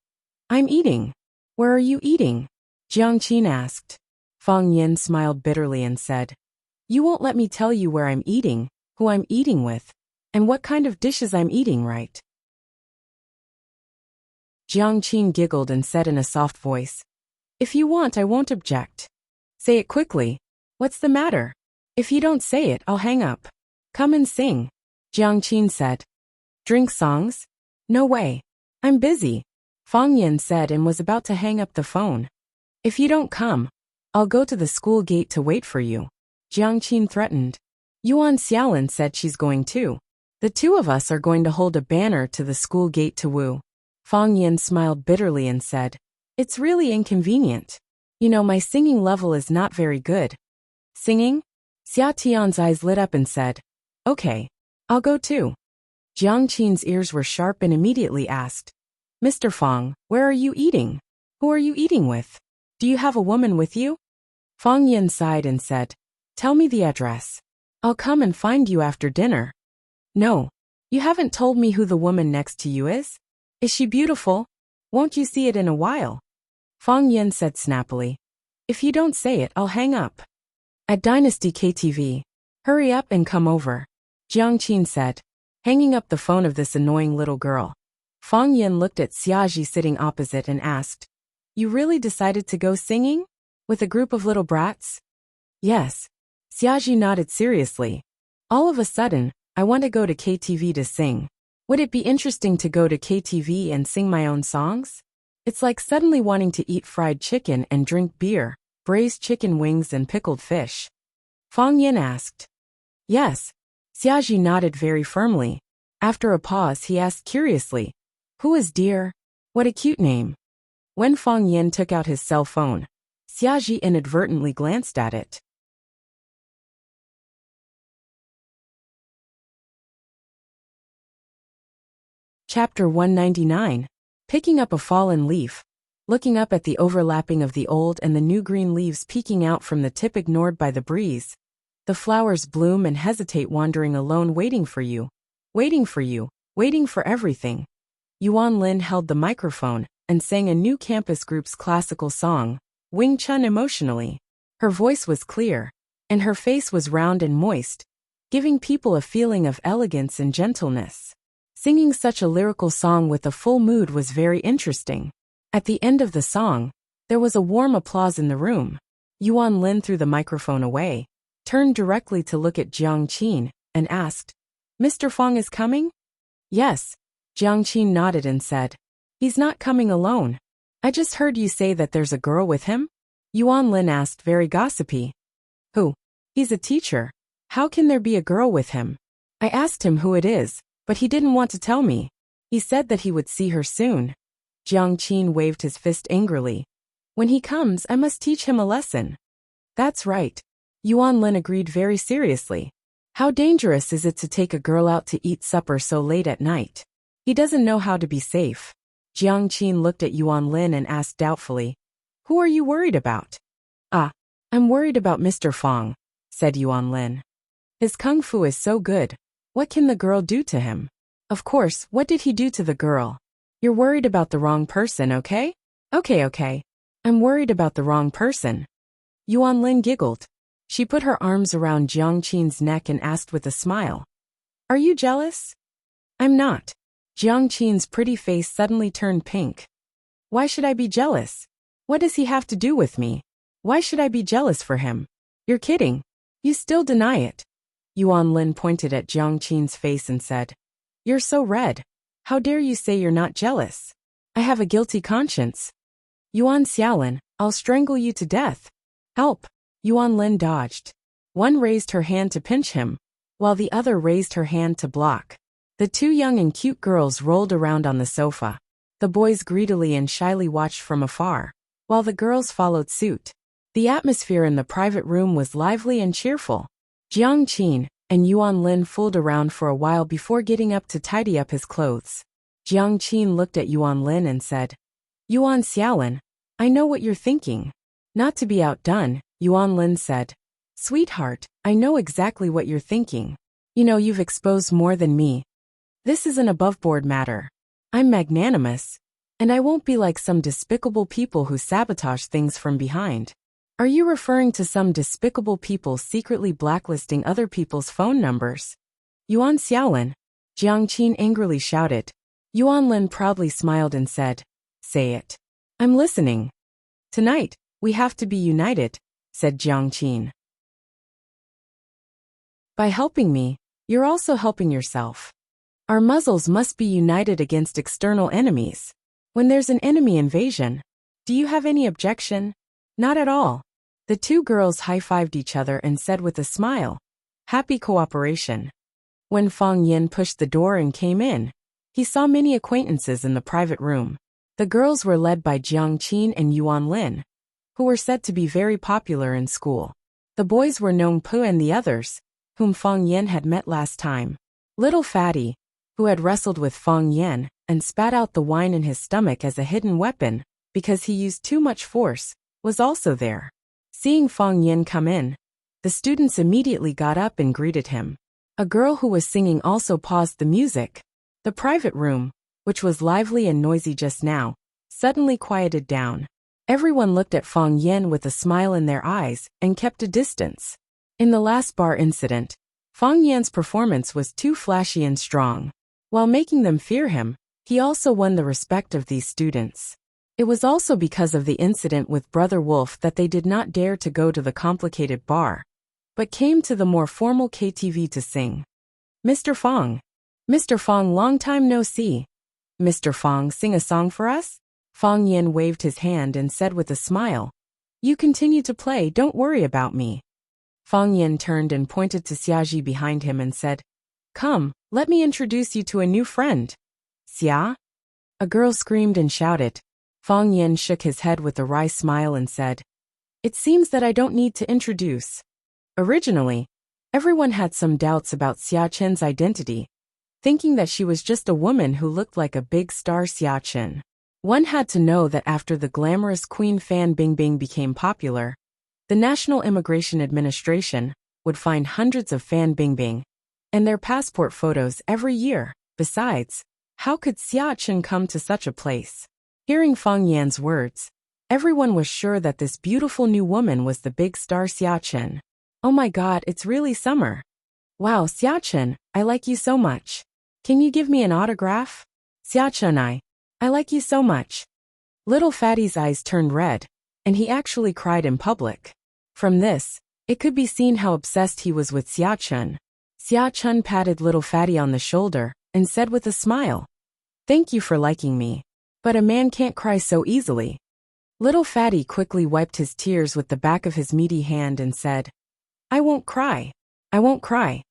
I'm eating. Where are you eating? Jiang Qin asked. Fang Yan smiled bitterly and said, you won't let me tell you where I'm eating, who I'm eating with, and what kind of dishes I'm eating, right? Jiang Qin giggled and said in a soft voice, if you want, I won't object. Say it quickly. What's the matter? If you don't say it, I'll hang up. Come and sing. Jiang Qin said. Drink songs? No way. I'm busy. Fang Yan said and was about to hang up the phone. If you don't come, I'll go to the school gate to wait for you. Jiang Qin threatened. Yuan Xiaolin said she's going too. The 2 of us are going to hold a banner to the school gate to woo. Fang Yan smiled bitterly and said, it's really inconvenient. You know, my singing level is not very good. Singing? Xia Tian's eyes lit up and said, okay, I'll go too. Jiang Qin's ears were sharp and immediately asked, Mr. Fang, where are you eating? Who are you eating with? Do you have a woman with you? Fang Yan sighed and said, tell me the address. I'll come and find you after dinner. No, you haven't told me who the woman next to you is. Is she beautiful? Won't you see it in a while? Fang Yan said snappily, if you don't say it, I'll hang up. At Dynasty KTV. Hurry up and come over. Jiang Qin said, hanging up the phone of this annoying little girl. Fang Yan looked at Xiaji sitting opposite and asked, you really decided to go singing? With a group of little brats? Yes. Xiaji nodded seriously. All of a sudden, I want to go to KTV to sing. Would it be interesting to go to KTV and sing my own songs? It's like suddenly wanting to eat fried chicken and drink beer, braised chicken wings and pickled fish. Fang Yan asked. Yes. Xiaji nodded very firmly. After a pause, he asked curiously, who is Dear? What a cute name. When Fang Yan took out his cell phone, Xiaji inadvertently glanced at it. Chapter 199. Picking up a fallen leaf. Looking up at the overlapping of the old and the new green leaves peeking out from the tip ignored by the breeze. The flowers bloom and hesitate, wandering alone, waiting for you. Waiting for you. Waiting for everything. Yuan Lin held the microphone and sang a new campus group's classical song, Wing Chun, emotionally. Her voice was clear, and her face was round and moist, giving people a feeling of elegance and gentleness. Singing such a lyrical song with a full mood was very interesting. At the end of the song, there was a warm applause in the room. Yuan Lin threw the microphone away, turned directly to look at Jiang Qin, and asked, Mr. Fong is coming? Yes. Jiang Qin nodded and said, He's not coming alone. I just heard you say that there's a girl with him? Yuan Lin asked, very gossipy. Who? He's a teacher. How can there be a girl with him? I asked him who it is, but he didn't want to tell me. He said that he would see her soon. Jiang Qin waved his fist angrily. When he comes, I must teach him a lesson. That's right. Yuan Lin agreed very seriously. How dangerous is it to take a girl out to eat supper so late at night? He doesn't know how to be safe. Jiang Qin looked at Yuan Lin and asked doubtfully, Who are you worried about? I'm worried about Mr. Fong, said Yuan Lin. His kung fu is so good. What can the girl do to him? Of course, what did he do to the girl? You're worried about the wrong person, okay? Okay. I'm worried about the wrong person. Yuan Lin giggled. She put her arms around Jiang Qin's neck and asked with a smile, Are you jealous? I'm not. Jiang Qin's pretty face suddenly turned pink. Why should I be jealous? What does he have to do with me? Why should I be jealous for him? You're kidding. You still deny it. Yuan Lin pointed at Jiang Qin's face and said, You're so red. How dare you say you're not jealous? I have a guilty conscience. Yuan Xiaolin, I'll strangle you to death. Help. Yuan Lin dodged. One raised her hand to pinch him, while the other raised her hand to block. The two young and cute girls rolled around on the sofa. The boys greedily and shyly watched from afar, while the girls followed suit. The atmosphere in the private room was lively and cheerful. Jiang Qin and Yuan Lin fooled around for a while before getting up to tidy up his clothes. Jiang Qin looked at Yuan Lin and said, Yuan Xiaolin, I know what you're thinking. Not to be outdone, Yuan Lin said, Sweetheart, I know exactly what you're thinking. You know you've exposed more than me. This is an above-board matter. I'm magnanimous, and I won't be like some despicable people who sabotage things from behind. Are you referring to some despicable people secretly blacklisting other people's phone numbers? Yuan Xiaolin, Jiang Qin angrily shouted. Yuan Lin proudly smiled and said, Say it. I'm listening. Tonight, we have to be united, said Jiang Qin. By helping me, you're also helping yourself. Our muzzles must be united against external enemies. When there's an enemy invasion, do you have any objection? Not at all. The two girls high-fived each other and said with a smile, Happy cooperation. When Fong Yin pushed the door and came in, he saw many acquaintances in the private room. The girls were led by Jiang Qin and Yuan Lin, who were said to be very popular in school. The boys were Nong Pu and the others, whom Fong Yin had met last time. Little Fatty, who had wrestled with Fong Yin and spat out the wine in his stomach as a hidden weapon because he used too much force, was also there. Seeing Fong Yin come in, the students immediately got up and greeted him. A girl who was singing also paused the music. The private room, which was lively and noisy just now, suddenly quieted down. Everyone looked at Fong Yin with a smile in their eyes and kept a distance. In the last bar incident, Fong Yin's performance was too flashy and strong. While making them fear him, he also won the respect of these students. It was also because of the incident with Brother Wolf that they did not dare to go to the complicated bar, but came to the more formal KTV to sing. Mr. Fong, long time no see. Mr. Fong, sing a song for us? Fong Yin waved his hand and said with a smile, You continue to play, don't worry about me. Fong Yin turned and pointed to Xiaji behind him and said, Come, let me introduce you to a new friend. Xia? A girl screamed and shouted. Fong Yin shook his head with a wry smile and said, It seems that I don't need to introduce. Originally, everyone had some doubts about Xia Chen's identity, thinking that she was just a woman who looked like a big star Xia Chen. One had to know that after the glamorous Queen Fan Bingbing became popular, the National Immigration Administration would find hundreds of Fan Bingbing and their passport photos every year. Besides, how could Xia Chen come to such a place? Hearing Fong Yan's words, everyone was sure that this beautiful new woman was the big star Xia Chen. Oh my god, it's really summer. Wow, Xia Chen, I like you so much. Can you give me an autograph? Xia Chen, I like you so much. Little Fatty's eyes turned red, and he actually cried in public. From this, it could be seen how obsessed he was with Xia Chun. Xia Chun patted little Fatty on the shoulder and said with a smile, "Thank you for liking me. But a man can't cry so easily." Little Fatty quickly wiped his tears with the back of his meaty hand and said, "I won't cry. I won't cry."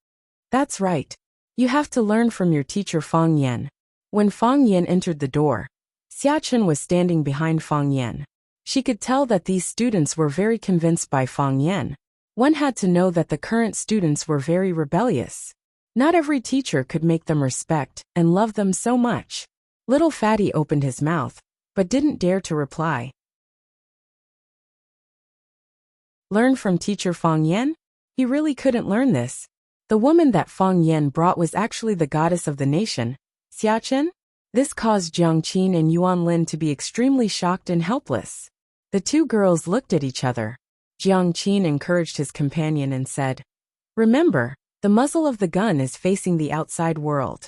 "That's right. You have to learn from your teacher Fang Yan." When Fang Yan entered the door, Xia Chun was standing behind Fang Yan. She could tell that these students were very convinced by Fang Yan. One had to know that the current students were very rebellious. Not every teacher could make them respect and love them so much. Little Fatty opened his mouth, but didn't dare to reply. Learn from teacher Fang Yan? He really couldn't learn this. The woman that Fang Yan brought was actually the goddess of the nation, Xia Chun. This caused Jiang Qin and Yuan Lin to be extremely shocked and helpless. The two girls looked at each other. Jiang Qin encouraged his companion and said, "Remember, the muzzle of the gun is facing the outside world.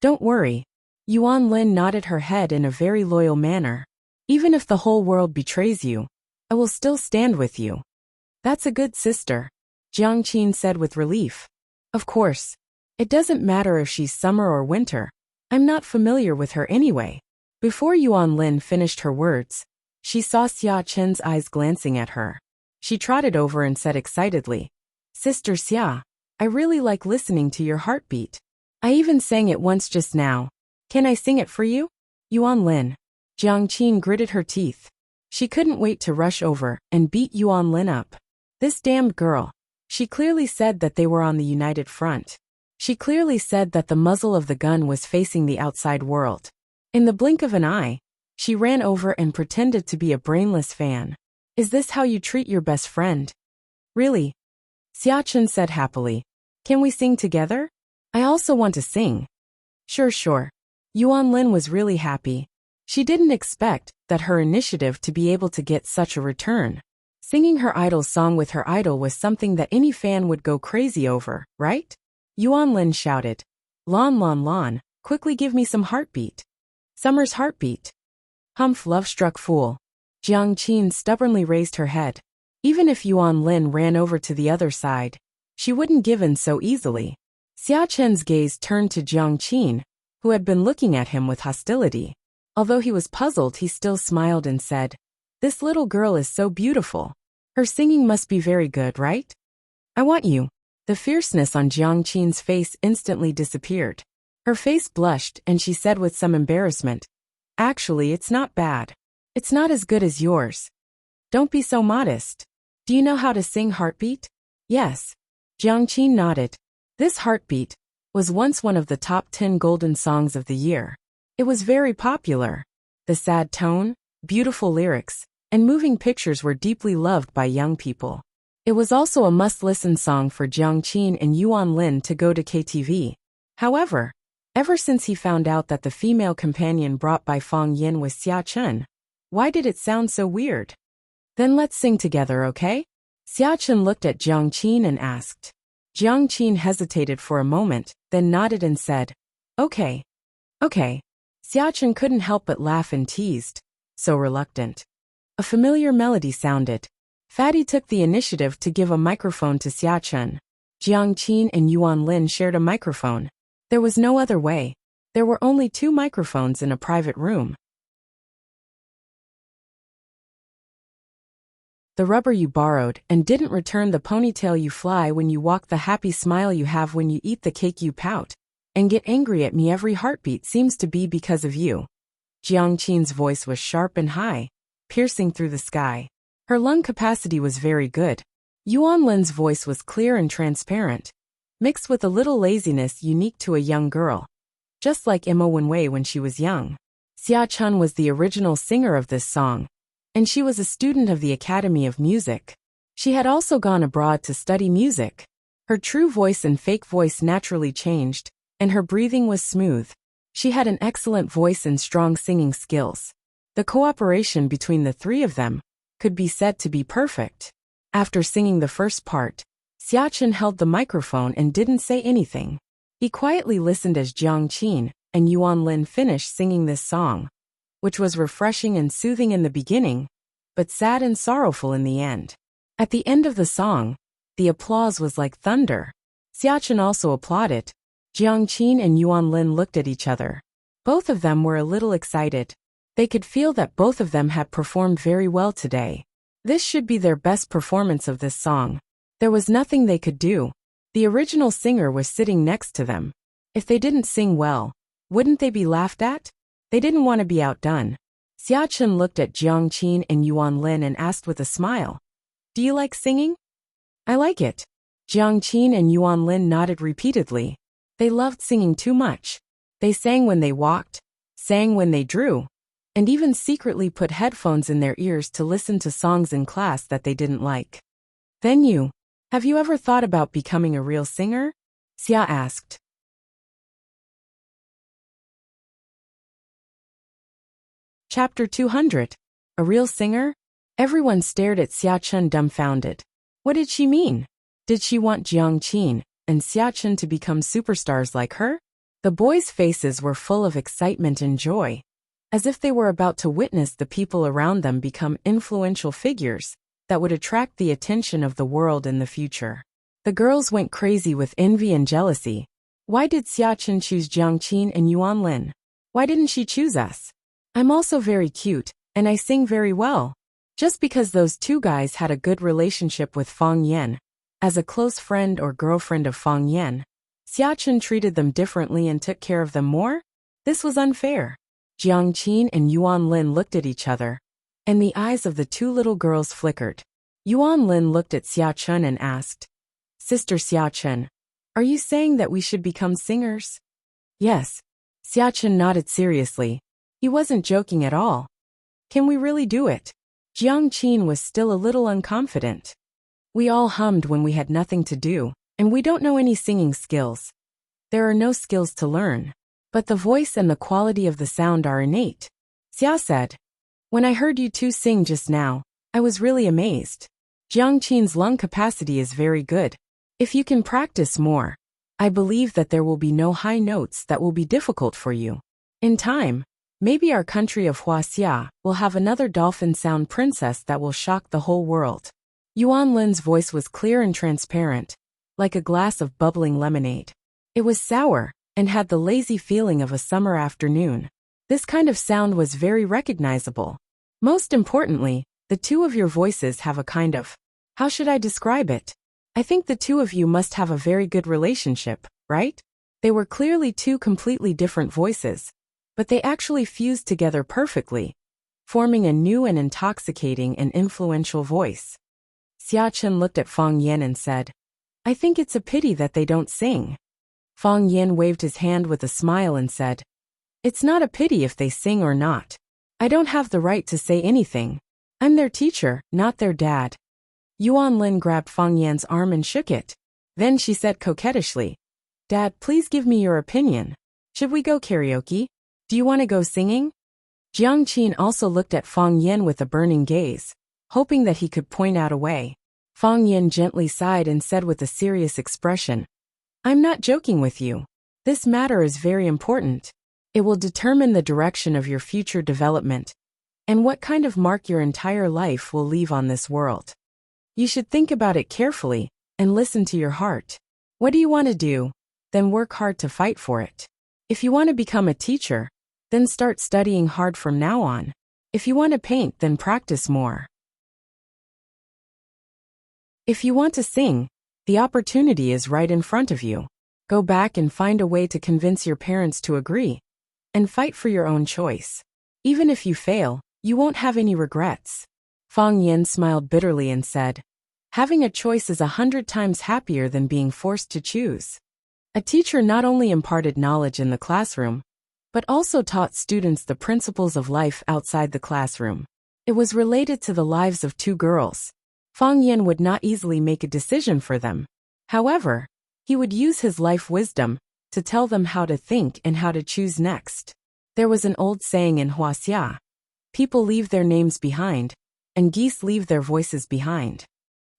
Don't worry." Yuan Lin nodded her head in a very loyal manner. "Even if the whole world betrays you, I will still stand with you." "That's a good sister," Jiang Qin said with relief. "Of course. It doesn't matter if she's summer or winter. I'm not familiar with her anyway." Before Yuan Lin finished her words, she saw Xia Chen's eyes glancing at her. She trotted over and said excitedly, "Sister Xia, I really like listening to your heartbeat. I even sang it once just now. Can I sing it for you?" Yuan Lin. Jiang Qin gritted her teeth. She couldn't wait to rush over and beat Yuan Lin up. This damned girl. She clearly said that they were on the united front. She clearly said that the muzzle of the gun was facing the outside world. In the blink of an eye, she ran over and pretended to be a brainless fan. "Is this how you treat your best friend?" "Really?" Xia Chun said happily. "Can we sing together? I also want to sing." Sure. Yuan Lin was really happy. She didn't expect that her initiative to be able to get such a return. Singing her idol's song with her idol was something that any fan would go crazy over, right? Yuan Lin shouted, Lon, quickly give me some heartbeat." "Summer's heartbeat." "Humph, love-struck fool." Jiang Qin stubbornly raised her head. Even if Yuan Lin ran over to the other side, she wouldn't give in so easily. Xia Chen's gaze turned to Jiang Qin, who had been looking at him with hostility. Although he was puzzled, he still smiled and said, "This little girl is so beautiful. Her singing must be very good, right? I want you." The fierceness on Jiang Qin's face instantly disappeared. Her face blushed and she said with some embarrassment, "Actually, it's not bad. It's not as good as yours." "Don't be so modest. Do you know how to sing Heartbeat?" "Yes." Jiang Qin nodded. This Heartbeat was once one of the top 10 golden songs of the year. It was very popular. The sad tone, beautiful lyrics, and moving pictures were deeply loved by young people. It was also a must-listen song for Jiang Qin and Yuan Lin to go to KTV. However, ever since he found out that the female companion brought by Fang Yan was Xia Chun, why did it sound so weird? "Then let's sing together, okay?" Xia Chun looked at Jiang Qin and asked. Jiang Qin hesitated for a moment, then nodded and said, Okay. Xia Chun couldn't help but laugh and teased, so reluctant. A familiar melody sounded. Fatty took the initiative to give a microphone to Xia Chun. Jiang Qin and Yuan Lin shared a microphone. There was no other way. There were only 2 microphones in a private room. The rubber you borrowed and didn't return, the ponytail you fly when you walk, the happy smile you have when you eat, the cake you pout and get angry at me, every heartbeat seems to be because of you. Jiang Qin's voice was sharp and high, piercing through the sky. Her lung capacity was very good. Yuan Lin's voice was clear and transparent, mixed with a little laziness unique to a young girl, just like Emma Wenwei when she was young. Xia Chun was the original singer of this song, and she was a student of the Academy of Music. She had also gone abroad to study music. Her true voice and fake voice naturally changed, and her breathing was smooth. She had an excellent voice and strong singing skills. The cooperation between the 3 of them could be said to be perfect. After singing the first part, Xia Chun held the microphone and didn't say anything. He quietly listened as Jiang Qin and Yuan Lin finished singing this song, which was refreshing and soothing in the beginning, but sad and sorrowful in the end. At the end of the song, the applause was like thunder. Xiachen also applauded. Jiangqin and Yuanlin looked at each other. Both of them were a little excited. They could feel that both of them had performed very well today. This should be their best performance of this song. There was nothing they could do. The original singer was sitting next to them. If they didn't sing well, wouldn't they be laughed at? They didn't want to be outdone. Xiachen looked at Jiangqin and Yuanlin and asked with a smile, "Do you like singing?" "I like it." Jiangqin and Yuanlin nodded repeatedly. They loved singing too much. They sang when they walked, sang when they drew, and even secretly put headphones in their ears to listen to songs in class that they didn't like. "Then have you ever thought about becoming a real singer?" Xia asked. Chapter 200. A real singer? Everyone stared at Xiachen dumbfounded. What did she mean? Did she want Jiangqin and Xiachen to become superstars like her? The boys' faces were full of excitement and joy, as if they were about to witness the people around them become influential figures that would attract the attention of the world in the future. The girls went crazy with envy and jealousy. Why did Xiachen choose Jiangqin and Yuanlin? Why didn't she choose us? I'm also very cute, and I sing very well. Just because those two guys had a good relationship with Fang Yan, as a close friend or girlfriend of Fang Yan, Xiachen treated them differently and took care of them more? This was unfair. Jiangqin and Yuanlin looked at each other, and the eyes of the two little girls flickered. Yuanlin looked at Xiachen and asked, "Sister Xiachen, are you saying that we should become singers?" "Yes." Xiachen nodded seriously. He wasn't joking at all. "Can we really do it?" Jiangqin was still a little unconfident. "We all hummed when we had nothing to do, and we don't know any singing skills. There are no skills to learn. But the voice and the quality of the sound are innate," Xia said. "When I heard you two sing just now, I was really amazed. Jiangqin's lung capacity is very good. If you can practice more, I believe that there will be no high notes that will be difficult for you. In time, maybe our country of Huaxia will have another dolphin sound princess that will shock the whole world." Yuanlin's voice was clear and transparent, like a glass of bubbling lemonade. It was sour and had the lazy feeling of a summer afternoon. This kind of sound was very recognizable. Most importantly, the two of your voices have a kind of, how should I describe it? I think the two of you must have a very good relationship, right? They were clearly two completely different voices, but they actually fused together perfectly, forming a new and intoxicating and influential voice. Xiachen looked at Fang Yan and said, "I think it's a pity that they don't sing." Fang Yan waved his hand with a smile and said, "It's not a pity if they sing or not. I don't have the right to say anything. I'm their teacher, not their dad." Yuanlin grabbed Fang Yan's arm and shook it. Then she said coquettishly, "Dad, please give me your opinion. Should we go karaoke? Do you want to go singing?" Jiangqin also looked at Fang Yan with a burning gaze, hoping that he could point out a way. Fang Yan gently sighed and said with a serious expression, "I'm not joking with you. This matter is very important. It will determine the direction of your future development, and what kind of mark your entire life will leave on this world. You should think about it carefully, and listen to your heart. What do you want to do? Then work hard to fight for it. If you want to become a teacher, then start studying hard from now on. If you want to paint, then practice more. If you want to sing, the opportunity is right in front of you. Go back and find a way to convince your parents to agree, and fight for your own choice. Even if you fail, you won't have any regrets." Fang Yan smiled bitterly and said, "Having a choice is 100 times happier than being forced to choose." A teacher not only imparted knowledge in the classroom, but also taught students the principles of life outside the classroom. It was related to the lives of two girls. Fang Yan would not easily make a decision for them. However, he would use his life wisdom to tell them how to think and how to choose next. There was an old saying in Huaxia, "People leave their names behind, and geese leave their voices behind."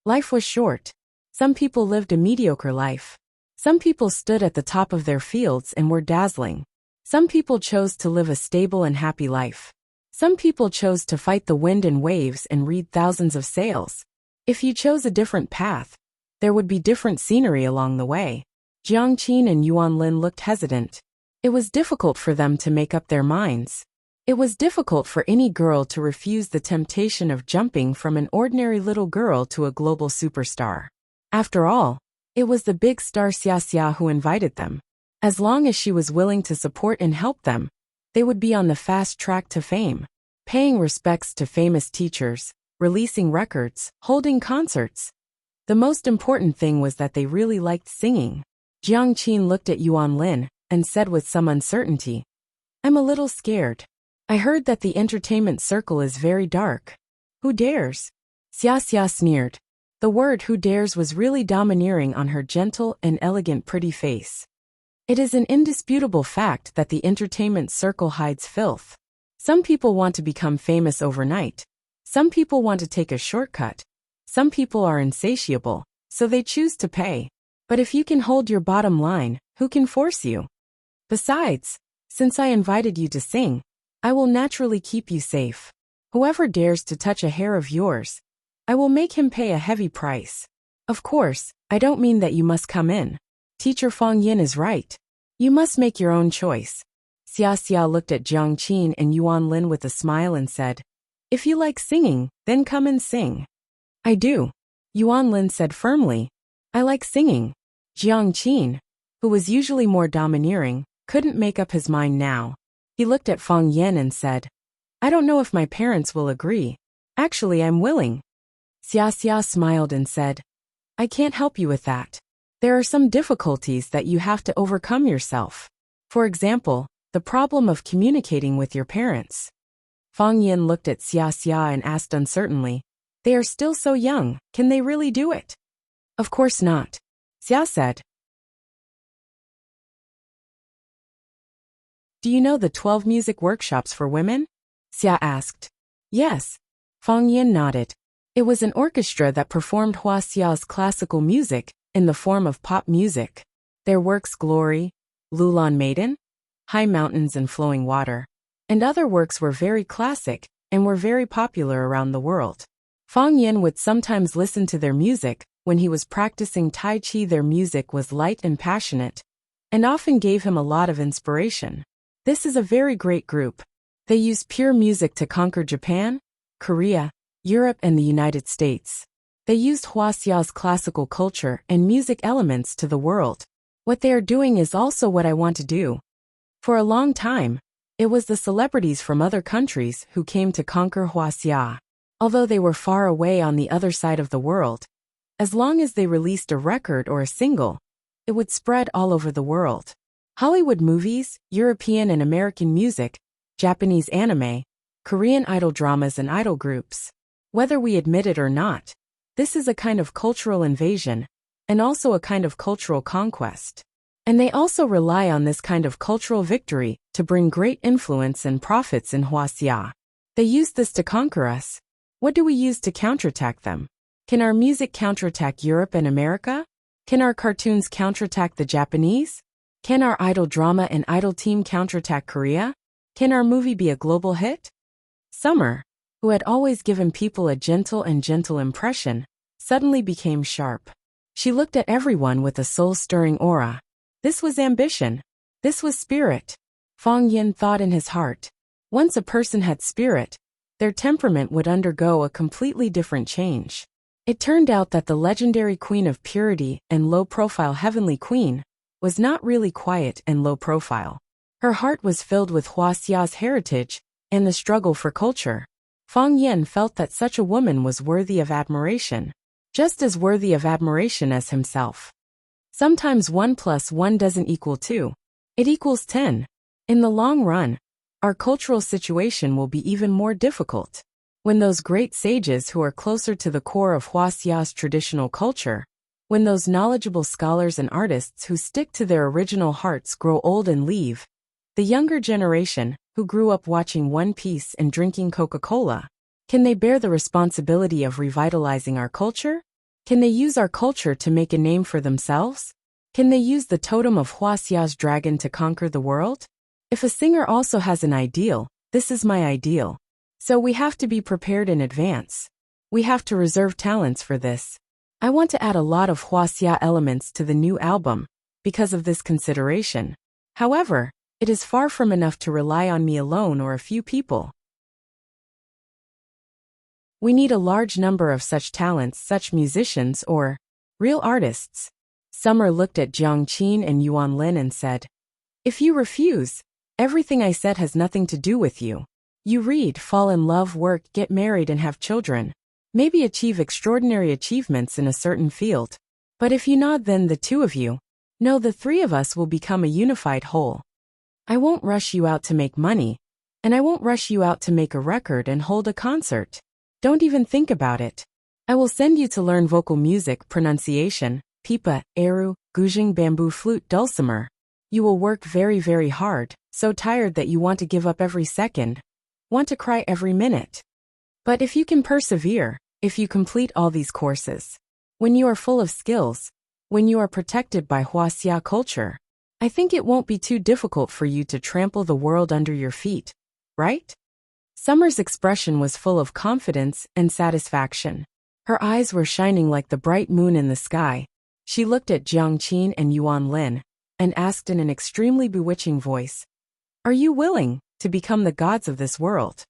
Life was short. Some people lived a mediocre life. Some people stood at the top of their fields and were dazzling. Some people chose to live a stable and happy life. Some people chose to fight the wind and waves and read thousands of sails. If you chose a different path, there would be different scenery along the way. Jiang Qin and Yuan Lin looked hesitant. It was difficult for them to make up their minds. It was difficult for any girl to refuse the temptation of jumping from an ordinary little girl to a global superstar. After all, it was the big star Xia Xia who invited them. As long as she was willing to support and help them, they would be on the fast track to fame, paying respects to famous teachers, releasing records, holding concerts. The most important thing was that they really liked singing. Jiang Qin looked at Yuan Lin and said with some uncertainty, "I'm a little scared. I heard that the entertainment circle is very dark. Who dares?" Xia Xia sneered. The word "who dares" was really domineering on her gentle and elegant pretty face. It is an indisputable fact that the entertainment circle hides filth. Some people want to become famous overnight. Some people want to take a shortcut. Some people are insatiable, so they choose to pay. But if you can hold your bottom line, who can force you? Besides, since I invited you to sing, I will naturally keep you safe. Whoever dares to touch a hair of yours, I will make him pay a heavy price. Of course, I don't mean that you must come in. Teacher Fang Yin is right. You must make your own choice. Xia Xia looked at Jiang Qin and Yuan Lin with a smile and said, "If you like singing, then come and sing." "I do," Yuan Lin said firmly. "I like singing." Jiang Qin, who was usually more domineering, couldn't make up his mind now. He looked at Fang Yin and said, "I don't know if my parents will agree. Actually, I'm willing." Xia Xia smiled and said, "I can't help you with that. There are some difficulties that you have to overcome yourself. For example, the problem of communicating with your parents." Fang Yin looked at Xia Xia and asked uncertainly, "They are still so young, can they really do it?" "Of course not," Xia said. "Do you know the 12 music workshops for women?" Xia asked. "Yes." Fang Yin nodded. It was an orchestra that performed Hua Xia's classical music in the form of pop music. Their works Glory, Lulan Maiden, High Mountains and Flowing Water, and other works were very classic and were very popular around the world. Fang Yin would sometimes listen to their music when he was practicing Tai Chi. Their music was light and passionate, and often gave him a lot of inspiration. This is a very great group. They use pure music to conquer Japan, Korea, Europe and the United States. They used Hua Xia's classical culture and music elements to the world. What they are doing is also what I want to do. For a long time, it was the celebrities from other countries who came to conquer Hua Xia. Although they were far away on the other side of the world, as long as they released a record or a single, it would spread all over the world. Hollywood movies, European and American music, Japanese anime, Korean idol dramas and idol groups. Whether we admit it or not, this is a kind of cultural invasion, and also a kind of cultural conquest. And they also rely on this kind of cultural victory to bring great influence and profits in Hua Xia. They use this to conquer us. What do we use to counterattack them? Can our music counterattack Europe and America? Can our cartoons counterattack the Japanese? Can our idol drama and idol team counterattack Korea? Can our movie be a global hit? Summer, who had always given people a gentle impression, suddenly became sharp. She looked at everyone with a soul-stirring aura. This was ambition. This was spirit. Fang Yin thought in his heart. Once a person had spirit, their temperament would undergo a completely different change. It turned out that the legendary queen of purity and low-profile heavenly queen was not really quiet and low-profile. Her heart was filled with Hua Xia's heritage and the struggle for culture. Fang Yin felt that such a woman was worthy of admiration, just as worthy of admiration as himself. Sometimes 1 + 1 doesn't equal 2. It equals 10. In the long run, our cultural situation will be even more difficult. When those great sages who are closer to the core of Hua Xia's traditional culture, when those knowledgeable scholars and artists who stick to their original hearts grow old and leave, the younger generation, who grew up watching One Piece and drinking Coca-Cola, can they bear the responsibility of revitalizing our culture? Can they use our culture to make a name for themselves? Can they use the totem of Hua Xia's dragon to conquer the world? If a singer also has an ideal, this is my ideal. So we have to be prepared in advance. We have to reserve talents for this. I want to add a lot of Huaxia elements to the new album because of this consideration. However, it is far from enough to rely on me alone or a few people. We need a large number of such talents, such musicians or real artists. Summer looked at Jiang Qin and Yuan Lin and said, "If you refuse, everything I said has nothing to do with you. You read, fall in love, work, get married and have children. Maybe achieve extraordinary achievements in a certain field. But if you nod, then the two of you, no, the three of us will become a unified whole. I won't rush you out to make money, and I won't rush you out to make a record and hold a concert. Don't even think about it. I will send you to learn vocal music, pronunciation, pipa, eru, guzheng, bamboo flute, dulcimer. You will work very, very hard, so tired that you want to give up every second, want to cry every minute. But if you can persevere, if you complete all these courses, when you are full of skills, when you are protected by Huaxia culture, I think it won't be too difficult for you to trample the world under your feet, right?" Summer's expression was full of confidence and satisfaction. Her eyes were shining like the bright moon in the sky. She looked at Jiang Qin and Yuan Lin and asked in an extremely bewitching voice, "Are you willing to become the gods of this world?"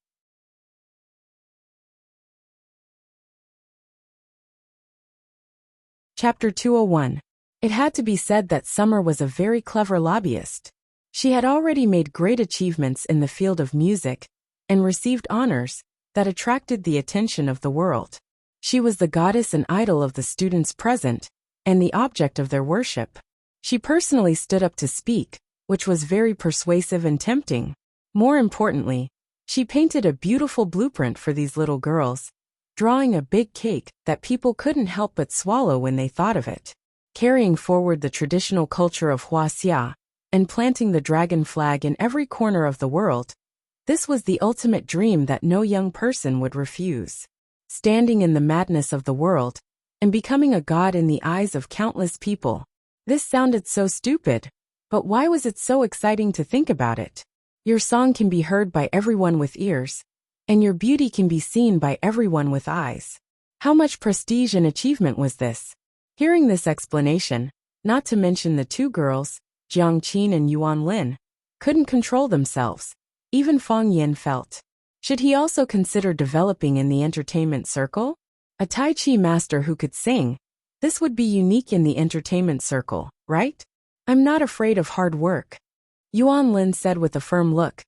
Chapter 201. It had to be said that Summer was a very clever lobbyist. She had already made great achievements in the field of music and received honors that attracted the attention of the world. She was the goddess and idol of the students present and the object of their worship. She personally stood up to speak, which was very persuasive and tempting. More importantly, she painted a beautiful blueprint for these little girls, drawing a big cake that people couldn't help but swallow when they thought of it. Carrying forward the traditional culture of Huaxia and planting the dragon flag in every corner of the world, this was the ultimate dream that no young person would refuse. Standing in the madness of the world and becoming a god in the eyes of countless people. This sounded so stupid, but why was it so exciting to think about it? Your song can be heard by everyone with ears, and your beauty can be seen by everyone with eyes. How much prestige and achievement was this? Hearing this explanation, not to mention the two girls, Jiang Qin and Yuan Lin, couldn't control themselves. Even Fang Yin felt. Should he also consider developing in the entertainment circle? A Tai Chi master who could sing. This would be unique in the entertainment circle, right? I'm not afraid of hard work. Yuan Lin said with a firm look.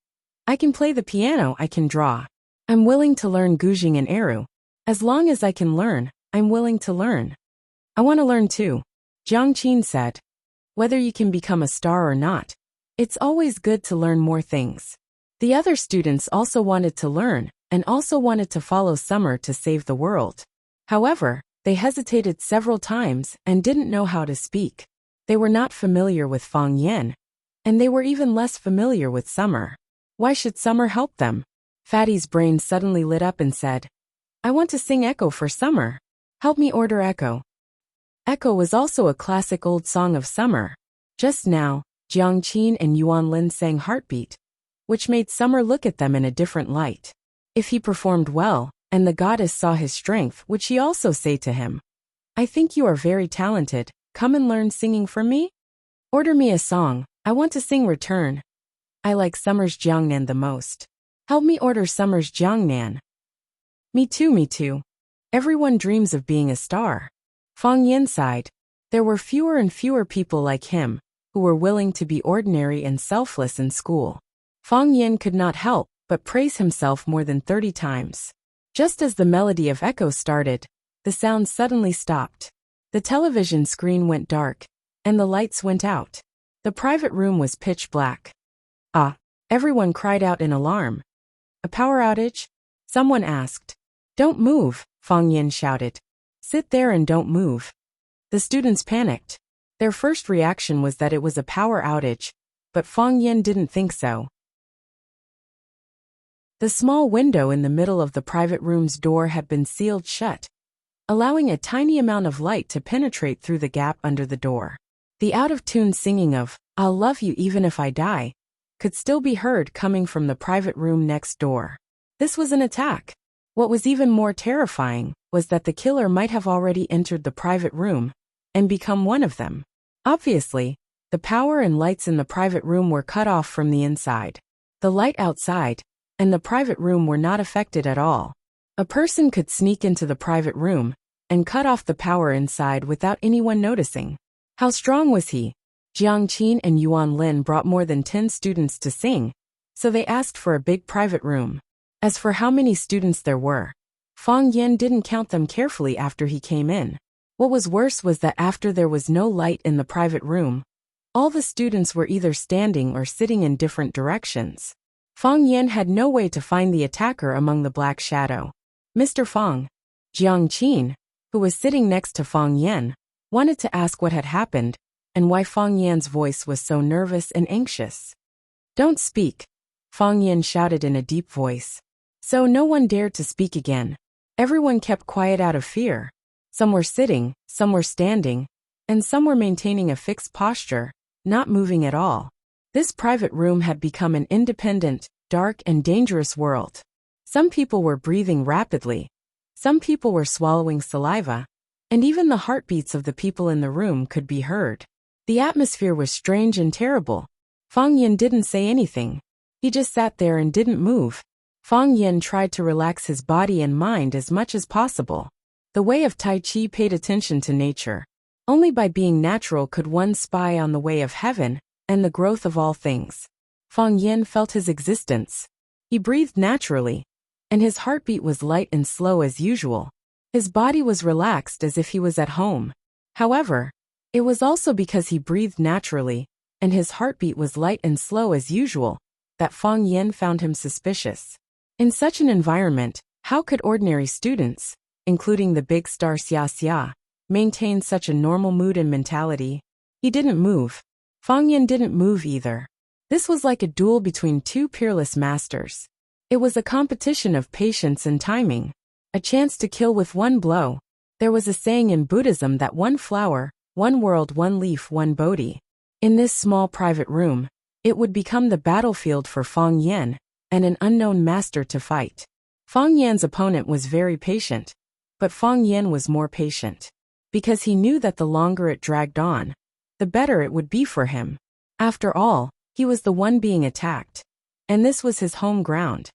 I can play the piano, I can draw. I'm willing to learn guzheng and eru. As long as I can learn, I'm willing to learn. I want to learn too, Jiang Qin said. Whether you can become a star or not, it's always good to learn more things. The other students also wanted to learn and also wanted to follow Summer to save the world. However, they hesitated several times and didn't know how to speak. They were not familiar with Fang Yin, and they were even less familiar with Summer. Why should Summer help them? Fatty's brain suddenly lit up and said, I want to sing Echo for Summer. Help me order Echo. Echo was also a classic old song of Summer. Just now, Jiang Qin and Yuan Lin sang Heartbeat, which made Summer look at them in a different light. If he performed well, and the goddess saw his strength, would she also say to him, I think you are very talented, come and learn singing from me? Order me a song, I want to sing Return. I like Summer's Jiangnan the most. Help me order Summer's Jiangnan. Me too, me too. Everyone dreams of being a star. Fang Yin sighed. There were fewer and fewer people like him, who were willing to be ordinary and selfless in school. Fang Yin could not help but praise himself more than 30 times. Just as the melody of Echo started, the sound suddenly stopped. The television screen went dark, and the lights went out. The private room was pitch black. Ah! Everyone cried out in alarm. A power outage? Someone asked. Don't move, Fang Yin shouted. Sit there and don't move. The students panicked. Their first reaction was that it was a power outage, but Fang Yin didn't think so. The small window in the middle of the private room's door had been sealed shut, allowing a tiny amount of light to penetrate through the gap under the door. The out-of-tune singing of, I'll love you even if I die, could still be heard coming from the private room next door. This was an attack. What was even more terrifying was that the killer might have already entered the private room and become one of them. Obviously, the power and lights in the private room were cut off from the inside. The light outside and the private room were not affected at all. A person could sneak into the private room and cut off the power inside without anyone noticing. How strong was he? Jiang Qin and Yuan Lin brought more than 10 students to sing, so they asked for a big private room. As for how many students there were, Fang Yan didn't count them carefully after he came in. What was worse was that after there was no light in the private room, all the students were either standing or sitting in different directions. Fang Yan had no way to find the attacker among the black shadow. Mr. Fang, Jiang Qin, who was sitting next to Fang Yan, wanted to ask what had happened and why Fang Yan's voice was so nervous and anxious. "Don't speak," Fang Yan shouted in a deep voice. So no one dared to speak again. Everyone kept quiet out of fear. Some were sitting, some were standing, and some were maintaining a fixed posture, not moving at all. This private room had become an independent, dark and dangerous world. Some people were breathing rapidly. Some people were swallowing saliva, and even the heartbeats of the people in the room could be heard. The atmosphere was strange and terrible. Fang Yan didn't say anything. He just sat there and didn't move. Fang Yan tried to relax his body and mind as much as possible. The way of Tai Chi paid attention to nature. Only by being natural could one spy on the way of heaven and the growth of all things. Fang Yan felt his existence. He breathed naturally, and his heartbeat was light and slow as usual. His body was relaxed as if he was at home. However, it was also because he breathed naturally, and his heartbeat was light and slow as usual, that Fang Yan found him suspicious. In such an environment, how could ordinary students, including the big star Xia Xia, maintain such a normal mood and mentality? He didn't move. Fang Yan didn't move either. This was like a duel between two peerless masters. It was a competition of patience and timing. A chance to kill with one blow. There was a saying in Buddhism that one flower, one world, one leaf, one Bodhi. In this small private room, it would become the battlefield for Fang Yan and an unknown master to fight. Fang Yan's opponent was very patient, but Fang Yan was more patient. Because he knew that the longer it dragged on, the better it would be for him. After all, he was the one being attacked, and this was his home ground.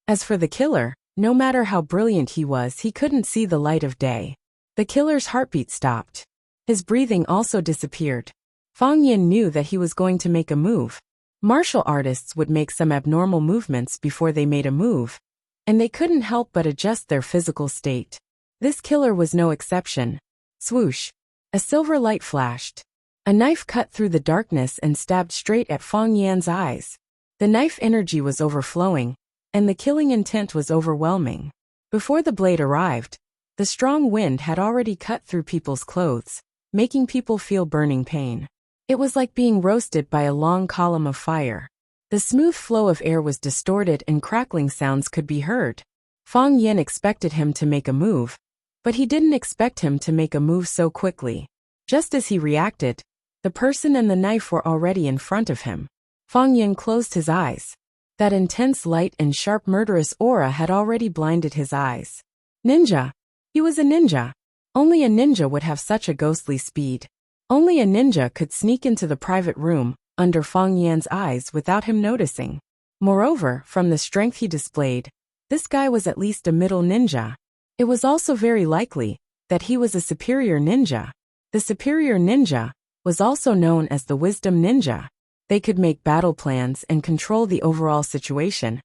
As for the killer, no matter how brilliant he was, he couldn't see the light of day. The killer's heartbeat stopped. His breathing also disappeared. Fang Yan knew that he was going to make a move. Martial artists would make some abnormal movements before they made a move, and they couldn't help but adjust their physical state. This killer was no exception. Swoosh! A silver light flashed. A knife cut through the darkness and stabbed straight at Fang Yan's eyes. The knife energy was overflowing, and the killing intent was overwhelming. Before the blade arrived, the strong wind had already cut through people's clothes, making people feel burning pain. It was like being roasted by a long column of fire. The smooth flow of air was distorted and crackling sounds could be heard. Fang Yan expected him to make a move, but he didn't expect him to make a move so quickly. Just as he reacted, the person and the knife were already in front of him. Fang Yan closed his eyes. That intense light and sharp murderous aura had already blinded his eyes. Ninja! He was a ninja. Only a ninja would have such a ghostly speed. Only a ninja could sneak into the private room under Fang Yan's eyes without him noticing. Moreover, from the strength he displayed, this guy was at least a middle ninja. It was also very likely that he was a superior ninja. The superior ninja was also known as the wisdom ninja. They could make battle plans and control the overall situation,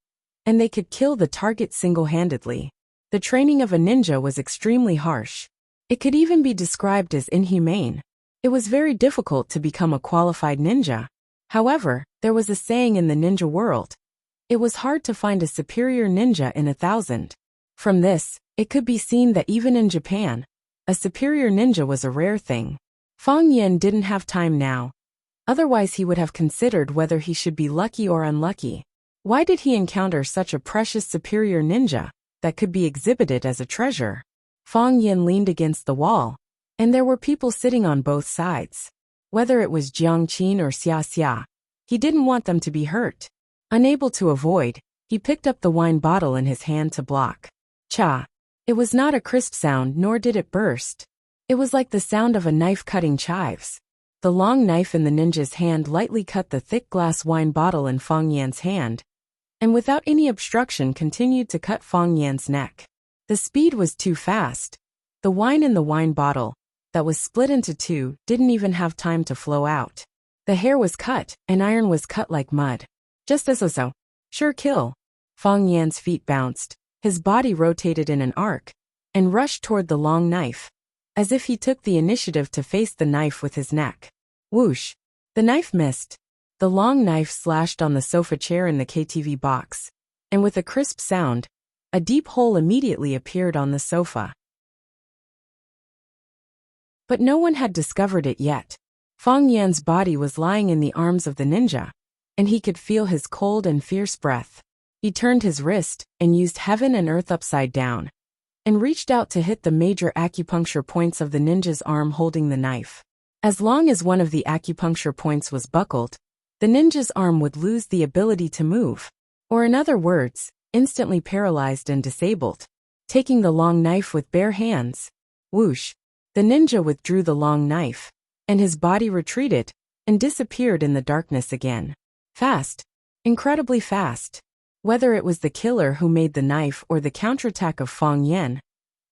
and they could kill the target single-handedly. The training of a ninja was extremely harsh. It could even be described as inhumane. It was very difficult to become a qualified ninja. However, there was a saying in the ninja world. It was hard to find a superior ninja in 1,000. From this, it could be seen that even in Japan, a superior ninja was a rare thing. Fang Yan didn't have time now. Otherwise he would have considered whether he should be lucky or unlucky. Why did he encounter such a precious superior ninja that could be exhibited as a treasure? Fang Yan leaned against the wall, and there were people sitting on both sides. Whether it was Jiang Qin or Xia Xia, he didn't want them to be hurt. Unable to avoid, He picked up the wine bottle in his hand to block. Cha! It was not a crisp sound, nor did it burst. It was like the sound of a knife cutting chives. The long knife in the ninja's hand lightly cut the thick glass wine bottle in Fang Yan's hand, and without any obstruction continued to cut Fang Yan's neck. The speed was too fast. The wine in the wine bottle, that was split into two, didn't even have time to flow out. The hair was cut, and iron was cut like mud. Just as so. Sure kill. Fang Yan's feet bounced, his body rotated in an arc, and rushed toward the long knife, as if he took the initiative to face the knife with his neck. Whoosh! The knife missed. The long knife slashed on the sofa chair in the KTV box, and with a crisp sound, a deep hole immediately appeared on the sofa. But no one had discovered it yet. Fang Yan's body was lying in the arms of the ninja, and he could feel his cold and fierce breath. He turned his wrist and used heaven and earth upside down, and reached out to hit the major acupuncture points of the ninja's arm holding the knife. As long as one of the acupuncture points was buckled, the ninja's arm would lose the ability to move, or in other words, instantly paralyzed and disabled. Taking the long knife with bare hands, whoosh, the ninja withdrew the long knife, and his body retreated and disappeared in the darkness again. Fast. Incredibly fast. Whether it was the killer who made the knife or the counterattack of Fang Yan,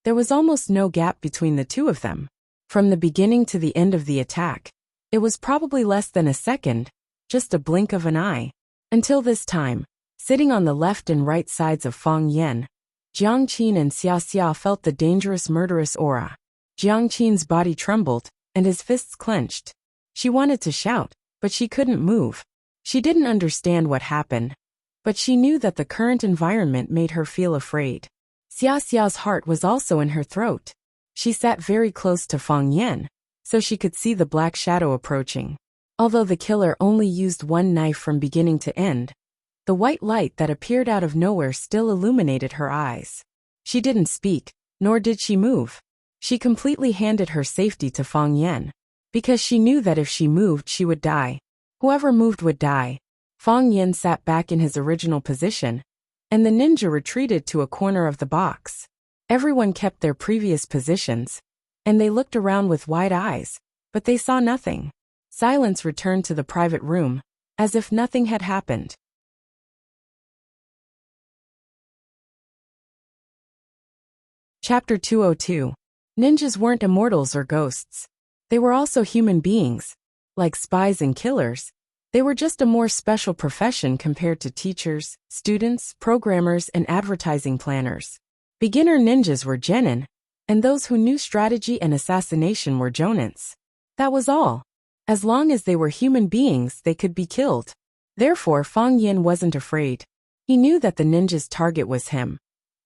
there was almost no gap between the two of them. From the beginning to the end of the attack, it was probably less than a second, just a blink of an eye. Until this time, sitting on the left and right sides of Fang Yan, Jiang Qin and Xia Xia felt the dangerous murderous aura. Jiang Qin's body trembled, and his fists clenched. She wanted to shout, but she couldn't move. She didn't understand what happened, but she knew that the current environment made her feel afraid. Xia Xia's heart was also in her throat. She sat very close to Fang Yan, so she could see the black shadow approaching. Although the killer only used one knife from beginning to end, the white light that appeared out of nowhere still illuminated her eyes. She didn't speak, nor did she move. She completely handed her safety to Fang Yan, because she knew that if she moved she would die. Whoever moved would die. Fang Yan sat back in his original position, and the ninja retreated to a corner of the box. Everyone kept their previous positions, and they looked around with wide eyes, but they saw nothing. Silence returned to the private room, as if nothing had happened. Chapter 202. Ninjas weren't immortals or ghosts. They were also human beings. Like spies and killers, they were just a more special profession compared to teachers, students, programmers, and advertising planners. Beginner ninjas were genin, and those who knew strategy and assassination were jonins. That was all. As long as they were human beings, they could be killed. Therefore, Fang Yan wasn't afraid. He knew that the ninja's target was him.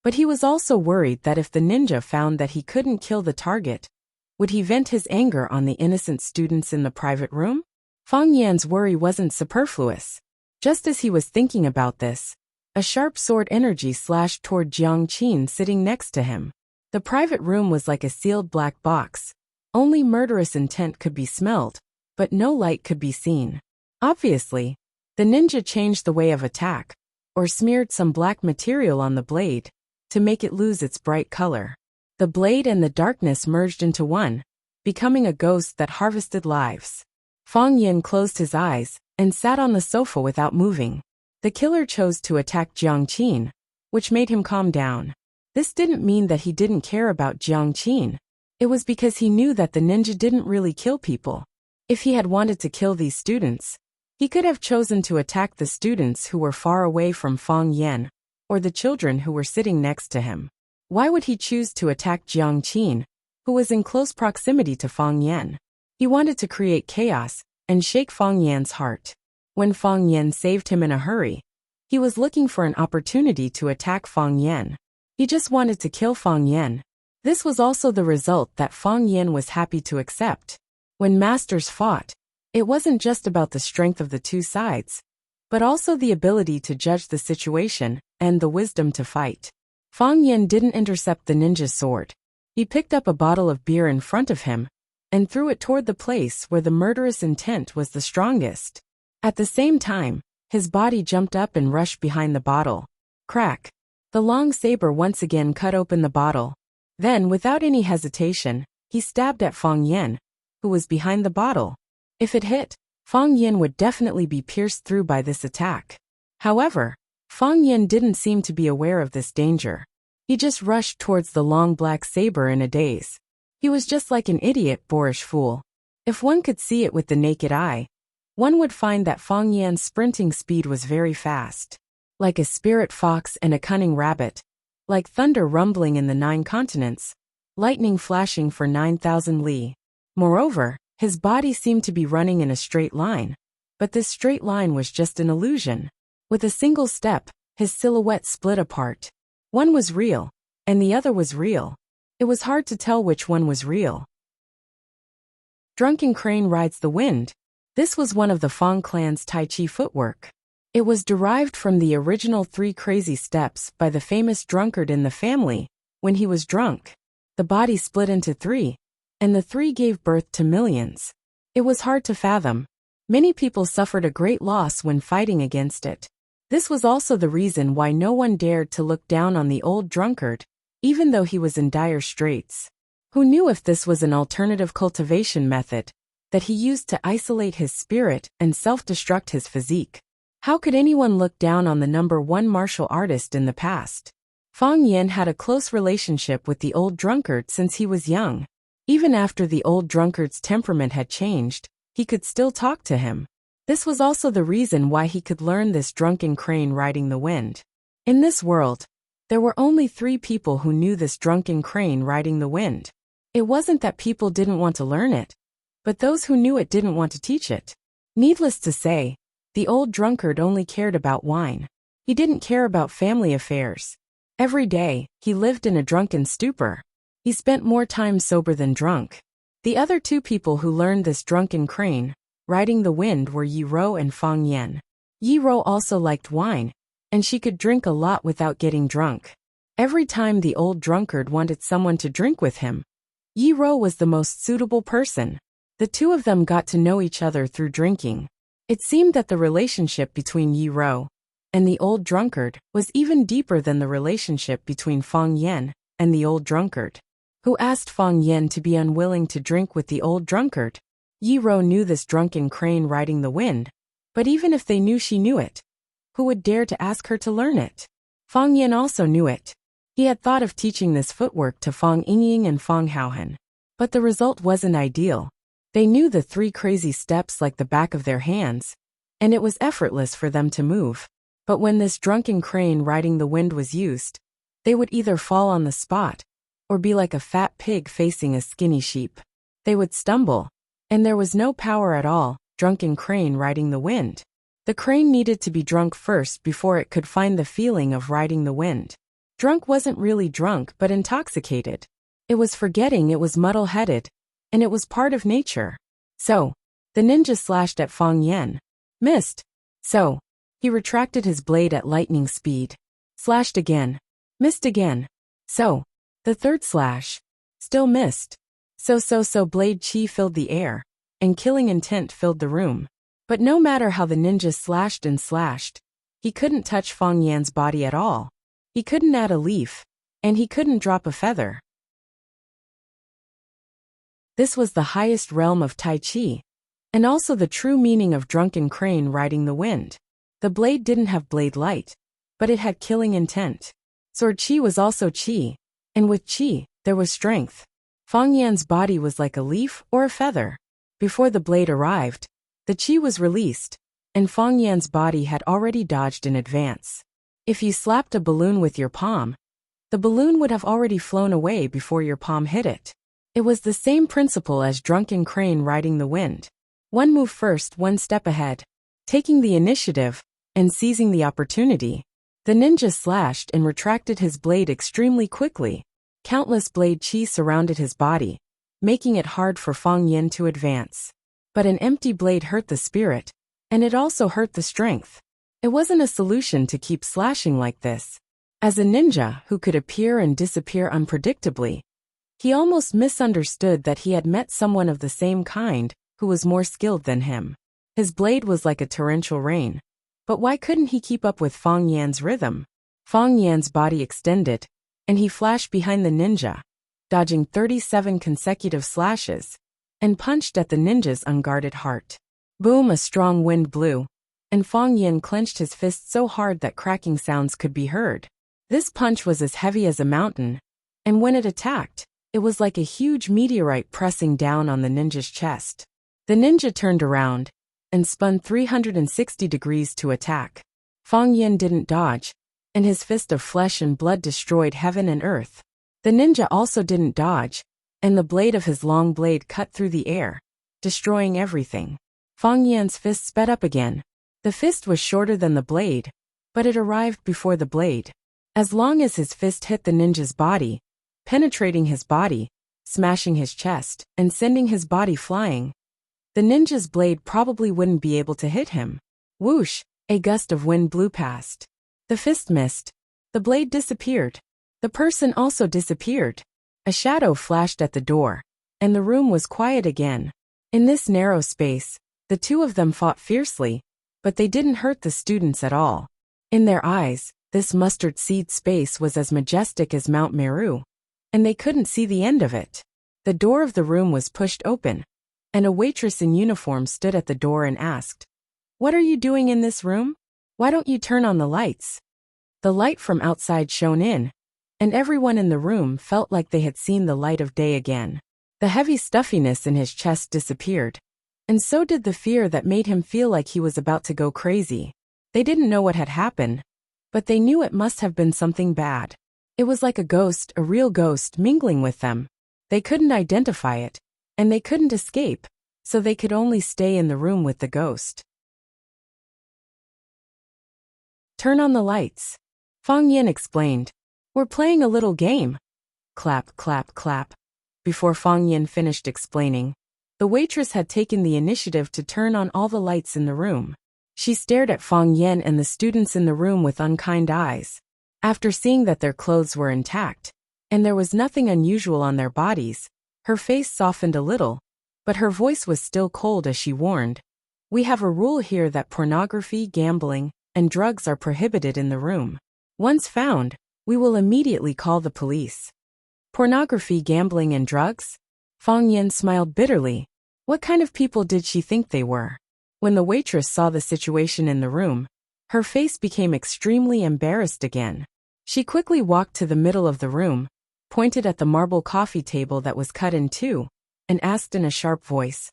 But he was also worried that if the ninja found that he couldn't kill the target, would he vent his anger on the innocent students in the private room? Fang Yan's worry wasn't superfluous. Just as he was thinking about this, a sharp sword energy slashed toward Jiang Qin sitting next to him. The private room was like a sealed black box. Only murderous intent could be smelled, but no light could be seen. Obviously, the ninja changed the way of attack, or smeared some black material on the blade, to make it lose its bright color. The blade and the darkness merged into one, becoming a ghost that harvested lives. Fang Yan closed his eyes and sat on the sofa without moving. The killer chose to attack Jiang Qin, which made him calm down. This didn't mean that he didn't care about Jiang Qin. It was because he knew that the ninja didn't really kill people. If he had wanted to kill these students, he could have chosen to attack the students who were far away from Fang Yan, or the children who were sitting next to him. Why would he choose to attack Jiang Qin, who was in close proximity to Fang Yan? He wanted to create chaos and shake Fang Yan's heart. When Fang Yan saved him in a hurry, he was looking for an opportunity to attack Fang Yan. He just wanted to kill Fang Yan. This was also the result that Fang Yan was happy to accept. When masters fought, it wasn't just about the strength of the two sides, but also the ability to judge the situation and the wisdom to fight. Fang Yan didn't intercept the ninja's sword. He picked up a bottle of beer in front of him and threw it toward the place where the murderous intent was the strongest. At the same time, his body jumped up and rushed behind the bottle. Crack. The long saber once again cut open the bottle. Then, without any hesitation, he stabbed at Fang Yan, who was behind the bottle. If it hit, Fang Yan would definitely be pierced through by this attack. However, Fang Yan didn't seem to be aware of this danger. He just rushed towards the long black saber in a daze. He was just like an idiot, boorish fool. If one could see it with the naked eye, one would find that Fang Yan's sprinting speed was very fast. Like a spirit fox and a cunning rabbit. Like thunder rumbling in the 9 continents. Lightning flashing for 9,000 li. Moreover, his body seemed to be running in a straight line. But this straight line was just an illusion. With a single step, his silhouette split apart. One was real, and the other was real. It was hard to tell which one was real. Drunken Crane Rides the Wind. This was one of the Fang clan's Tai Chi footwork. It was derived from the original 3 crazy steps by the famous drunkard in the family. When he was drunk, the body split into 3, and the 3 gave birth to millions. It was hard to fathom. Many people suffered a great loss when fighting against it. This was also the reason why no one dared to look down on the old drunkard, even though he was in dire straits. Who knew if this was an alternative cultivation method that he used to isolate his spirit and self-destruct his physique? How could anyone look down on the #1 martial artist in the past? Fang Yan had a close relationship with the old drunkard since he was young. Even after the old drunkard's temperament had changed, he could still talk to him. This was also the reason why he could learn this drunken crane riding the wind. In this world, there were only 3 people who knew this drunken crane riding the wind. It wasn't that people didn't want to learn it, but those who knew it didn't want to teach it. Needless to say, the old drunkard only cared about wine. He didn't care about family affairs. Every day, he lived in a drunken stupor. He spent more time sober than drunk. The other 2 people who learned this drunken crane riding the wind were Yi Rou and Fang Yan. Yi Rou also liked wine, and she could drink a lot without getting drunk. Every time the old drunkard wanted someone to drink with him, Yi Rou was the most suitable person. The 2 of them got to know each other through drinking. It seemed that the relationship between Yi Rou and the old drunkard was even deeper than the relationship between Fang Yan and the old drunkard. Who asked Fang Yan to be unwilling to drink with the old drunkard? Yi Rou knew this drunken crane riding the wind, but even if they knew she knew it, who would dare to ask her to learn it? Fang Yan also knew it. He had thought of teaching this footwork to Fang Yingying and Fang Haohan, but the result wasn't ideal. They knew the 3 crazy steps like the back of their hands, and it was effortless for them to move. But when this drunken crane riding the wind was used, they would either fall on the spot, or be like a fat pig facing a skinny sheep. They would stumble, and there was no power at all. Drunken crane riding the wind. The crane needed to be drunk first before it could find the feeling of riding the wind. Drunk wasn't really drunk but intoxicated. It was forgetting it was muddle-headed, and it was part of nature. So, the ninja slashed at Fang Yan. Missed. So, he retracted his blade at lightning speed. Slashed again. Missed again. So, the 3rd slash. Still missed. So blade chi filled the air, and killing intent filled the room. But no matter how the ninja slashed and slashed, he couldn't touch Fang Yan's body at all. He couldn't add a leaf, and he couldn't drop a feather. This was the highest realm of Tai Chi, and also the true meaning of drunken crane riding the wind. The blade didn't have blade light, but it had killing intent. Sword chi was also chi, and with chi, there was strength. Fang Yan's body was like a leaf or a feather. Before the blade arrived, the chi was released, and Fang Yan's body had already dodged in advance. If you slapped a balloon with your palm, the balloon would have already flown away before your palm hit it. It was the same principle as drunken crane riding the wind. One move first, one step ahead, taking the initiative and seizing the opportunity. The ninja slashed and retracted his blade extremely quickly. Countless blade chi surrounded his body, making it hard for Fang Yan to advance. But an empty blade hurt the spirit, and it also hurt the strength. It wasn't a solution to keep slashing like this. As a ninja who could appear and disappear unpredictably, he almost misunderstood that he had met someone of the same kind who was more skilled than him. His blade was like a torrential rain. But why couldn't he keep up with Fang Yan's rhythm? Fang Yan's body extended, and he flashed behind the ninja, dodging 37 consecutive slashes, and punched at the ninja's unguarded heart. Boom! A strong wind blew, and Fang Yan clenched his fist so hard that cracking sounds could be heard. This punch was as heavy as a mountain, and when it attacked, it was like a huge meteorite pressing down on the ninja's chest. The ninja turned around and spun 360 degrees to attack. Fang Yan didn't dodge, and his fist of flesh and blood destroyed heaven and earth. The ninja also didn't dodge, and the blade of his long blade cut through the air, destroying everything. Fang Yan's fist sped up again. The fist was shorter than the blade, but it arrived before the blade. As long as his fist hit the ninja's body, penetrating his body, smashing his chest, and sending his body flying, the ninja's blade probably wouldn't be able to hit him. Whoosh! A gust of wind blew past. The fist missed. The blade disappeared. The person also disappeared. A shadow flashed at the door, and the room was quiet again. In this narrow space, the two of them fought fiercely, but they didn't hurt the students at all. In their eyes, this mustard seed space was as majestic as Mount Meru, and they couldn't see the end of it. The door of the room was pushed open, and a waitress in uniform stood at the door and asked, "What are you doing in this room? Why don't you turn on the lights?" The light from outside shone in, and everyone in the room felt like they had seen the light of day again. The heavy stuffiness in his chest disappeared, and so did the fear that made him feel like he was about to go crazy. They didn't know what had happened, but they knew it must have been something bad. It was like a ghost, a real ghost, mingling with them. They couldn't identify it, and they couldn't escape, so they could only stay in the room with the ghost. "Turn on the lights," Fang Yan explained. "We're playing a little game." Clap, clap, clap. Before Fang Yan finished explaining, the waitress had taken the initiative to turn on all the lights in the room. She stared at Fang Yan and the students in the room with unkind eyes. After seeing that their clothes were intact, and there was nothing unusual on their bodies, her face softened a little, but her voice was still cold as she warned, "We have a rule here that pornography, gambling, and drugs are prohibited in the room. Once found, we will immediately call the police." Pornography, gambling, and drugs? Fang Yan smiled bitterly. What kind of people did she think they were? When the waitress saw the situation in the room, her face became extremely embarrassed again. She quickly walked to the middle of the room, pointed at the marble coffee table that was cut in two, and asked in a sharp voice,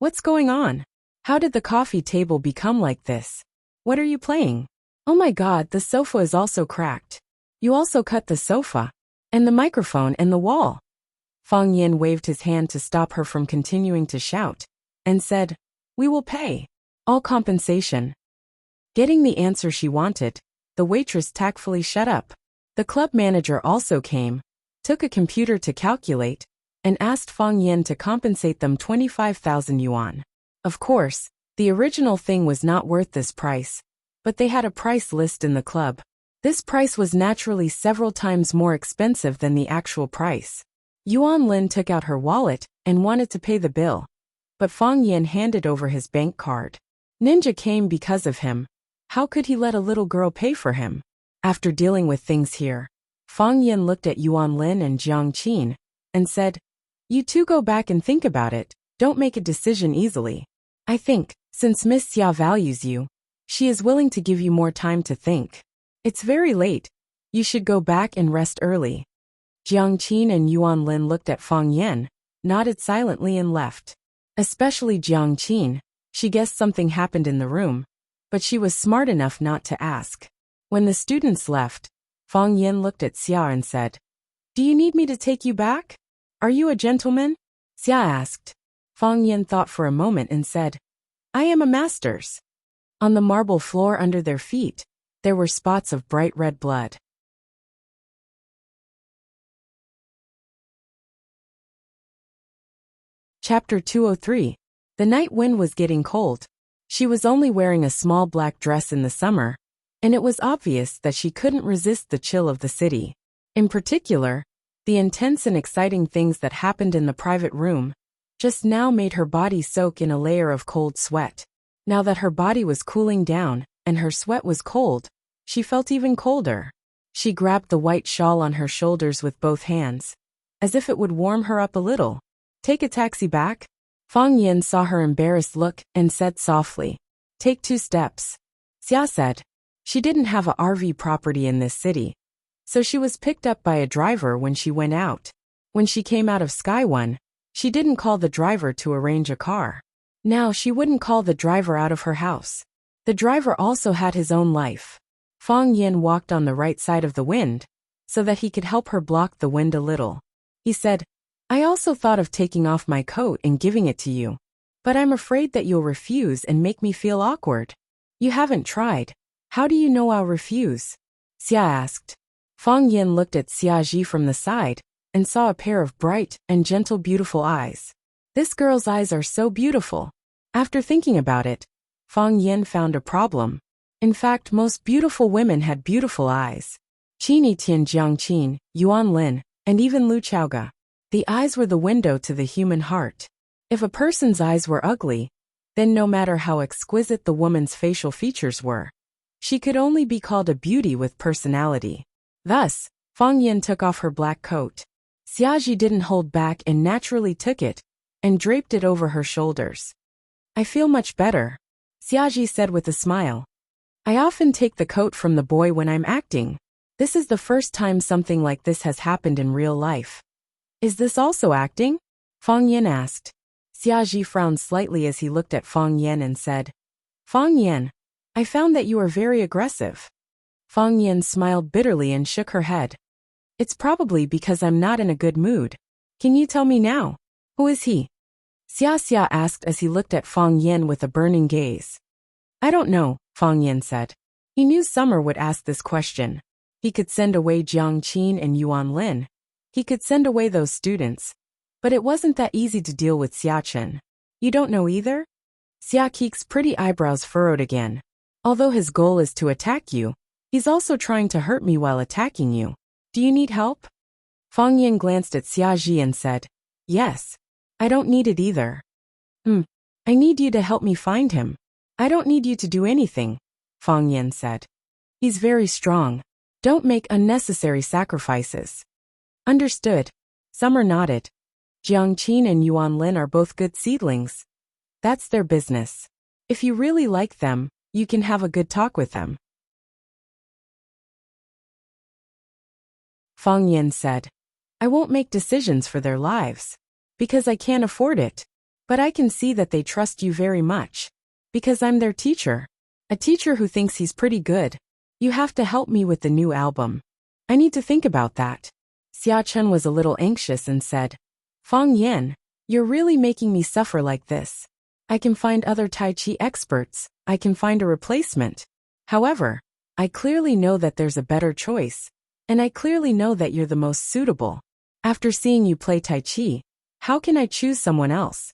"What's going on? How did the coffee table become like this? What are you playing? Oh my God, the sofa is also cracked. You also cut the sofa, and the microphone and the wall." Fang Yan waved his hand to stop her from continuing to shout, and said, "We will pay. All compensation." Getting the answer she wanted, the waitress tactfully shut up. The club manager also came, took a computer to calculate, and asked Fang Yan to compensate them 25,000 yuan. Of course, the original thing was not worth this price, but they had a price list in the club. This price was naturally several times more expensive than the actual price. Yuan Lin took out her wallet and wanted to pay the bill, but Fang Yan handed over his bank card. Ninja came because of him. How could he let a little girl pay for him? After dealing with things here, Fang Yan looked at Yuan Lin and Jiang Qin and said, "You two go back and think about it. Don't make a decision easily. I think, since Miss Xia values you, she is willing to give you more time to think. It's very late. You should go back and rest early." Jiang Qin and Yuan Lin looked at Fang Yan, nodded silently and left. Especially Jiang Qin, she guessed something happened in the room, but she was smart enough not to ask. When the students left, Fang Yan looked at Xia and said, "Do you need me to take you back? Are you a gentleman?" Xia asked. Fang Yan thought for a moment and said, "I am a master's." On the marble floor under their feet, there were spots of bright red blood. Chapter 203. The night wind was getting cold. She was only wearing a small black dress in the summer, and it was obvious that she couldn't resist the chill of the city. In particular, the intense and exciting things that happened in the private room just now made her body soak in a layer of cold sweat. Now that her body was cooling down and her sweat was cold, she felt even colder. She grabbed the white shawl on her shoulders with both hands, as if it would warm her up a little. Take a taxi back? Fang Yin saw her embarrassed look and said softly. Take 2 steps. Xia said. She didn't have a RV property in this city, so she was picked up by a driver when she went out. When she came out of Sky One, she didn't call the driver to arrange a car. Now she wouldn't call the driver out of her house. The driver also had his own life. Fang Yin walked on the right side of the wind, so that he could help her block the wind a little. He said, I also thought of taking off my coat and giving it to you, but I'm afraid that you'll refuse and make me feel awkward. You haven't tried. How do you know I'll refuse? Xia asked. Fang Yin looked at Xia Ji from the side and saw a pair of bright and gentle beautiful eyes. This girl's eyes are so beautiful. After thinking about it, Fang Yin found a problem. In fact, most beautiful women had beautiful eyes. Qini Tian Jiangqin, Yuan Lin, and even Lu Chaoga. The eyes were the window to the human heart. If a person's eyes were ugly, then no matter how exquisite the woman's facial features were, she could only be called a beauty with personality. Thus, Fang Yin took off her black coat. Xia Ji didn't hold back and naturally took it and draped it over her shoulders. I feel much better, Xia Ji said with a smile. I often take the coat from the boy when I'm acting. This is the first time something like this has happened in real life. Is this also acting? Fang Yin asked. Xia Ji frowned slightly as he looked at Fang Yin and said, Fang Yin, I found that you are very aggressive. Fang Yin smiled bitterly and shook her head. It's probably because I'm not in a good mood. Can you tell me now? Who is he? Xia asked as he looked at Fang Yin with a burning gaze. I don't know, Fang Yin said. He knew Summer would ask this question. He could send away Jiang Qin and Yuan Lin. He could send away those students. But it wasn't that easy to deal with Xia Chen. You don't know either? Xia Keek's pretty eyebrows furrowed again. Although his goal is to attack you, he's also trying to hurt me while attacking you. Do you need help? Fang Yin glanced at Xia Ji and said, Yes. I don't need it either. I need you to help me find him. I don't need you to do anything, Fang Yin said. He's very strong. Don't make unnecessary sacrifices. Understood. Summer nodded. Jiang Qin and Yuan Lin are both good seedlings. That's their business. If you really like them, you can have a good talk with them. Fang Yin said, I won't make decisions for their lives, because I can't afford it. But I can see that they trust you very much, because I'm their teacher. A teacher who thinks he's pretty good. You have to help me with the new album. I need to think about that. Xia Chen was a little anxious and said, Fang Yin, you're really making me suffer like this. I can find other Tai Chi experts. I can find a replacement. However, I clearly know that there's a better choice. And I clearly know that you're the most suitable. After seeing you play Tai Chi, how can I choose someone else?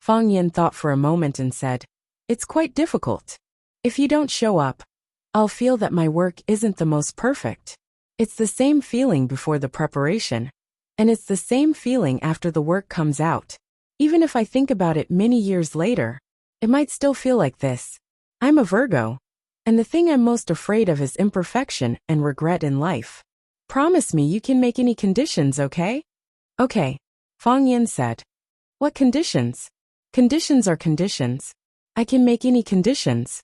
Fang Yin thought for a moment and said, It's quite difficult. If you don't show up, I'll feel that my work isn't the most perfect. It's the same feeling before the preparation, and it's the same feeling after the work comes out. Even if I think about it many years later, it might still feel like this. I'm a Virgo, and the thing I'm most afraid of is imperfection and regret in life. Promise me you can make any conditions, okay? Okay, Fang Yin said. What conditions? Conditions are conditions. I can make any conditions.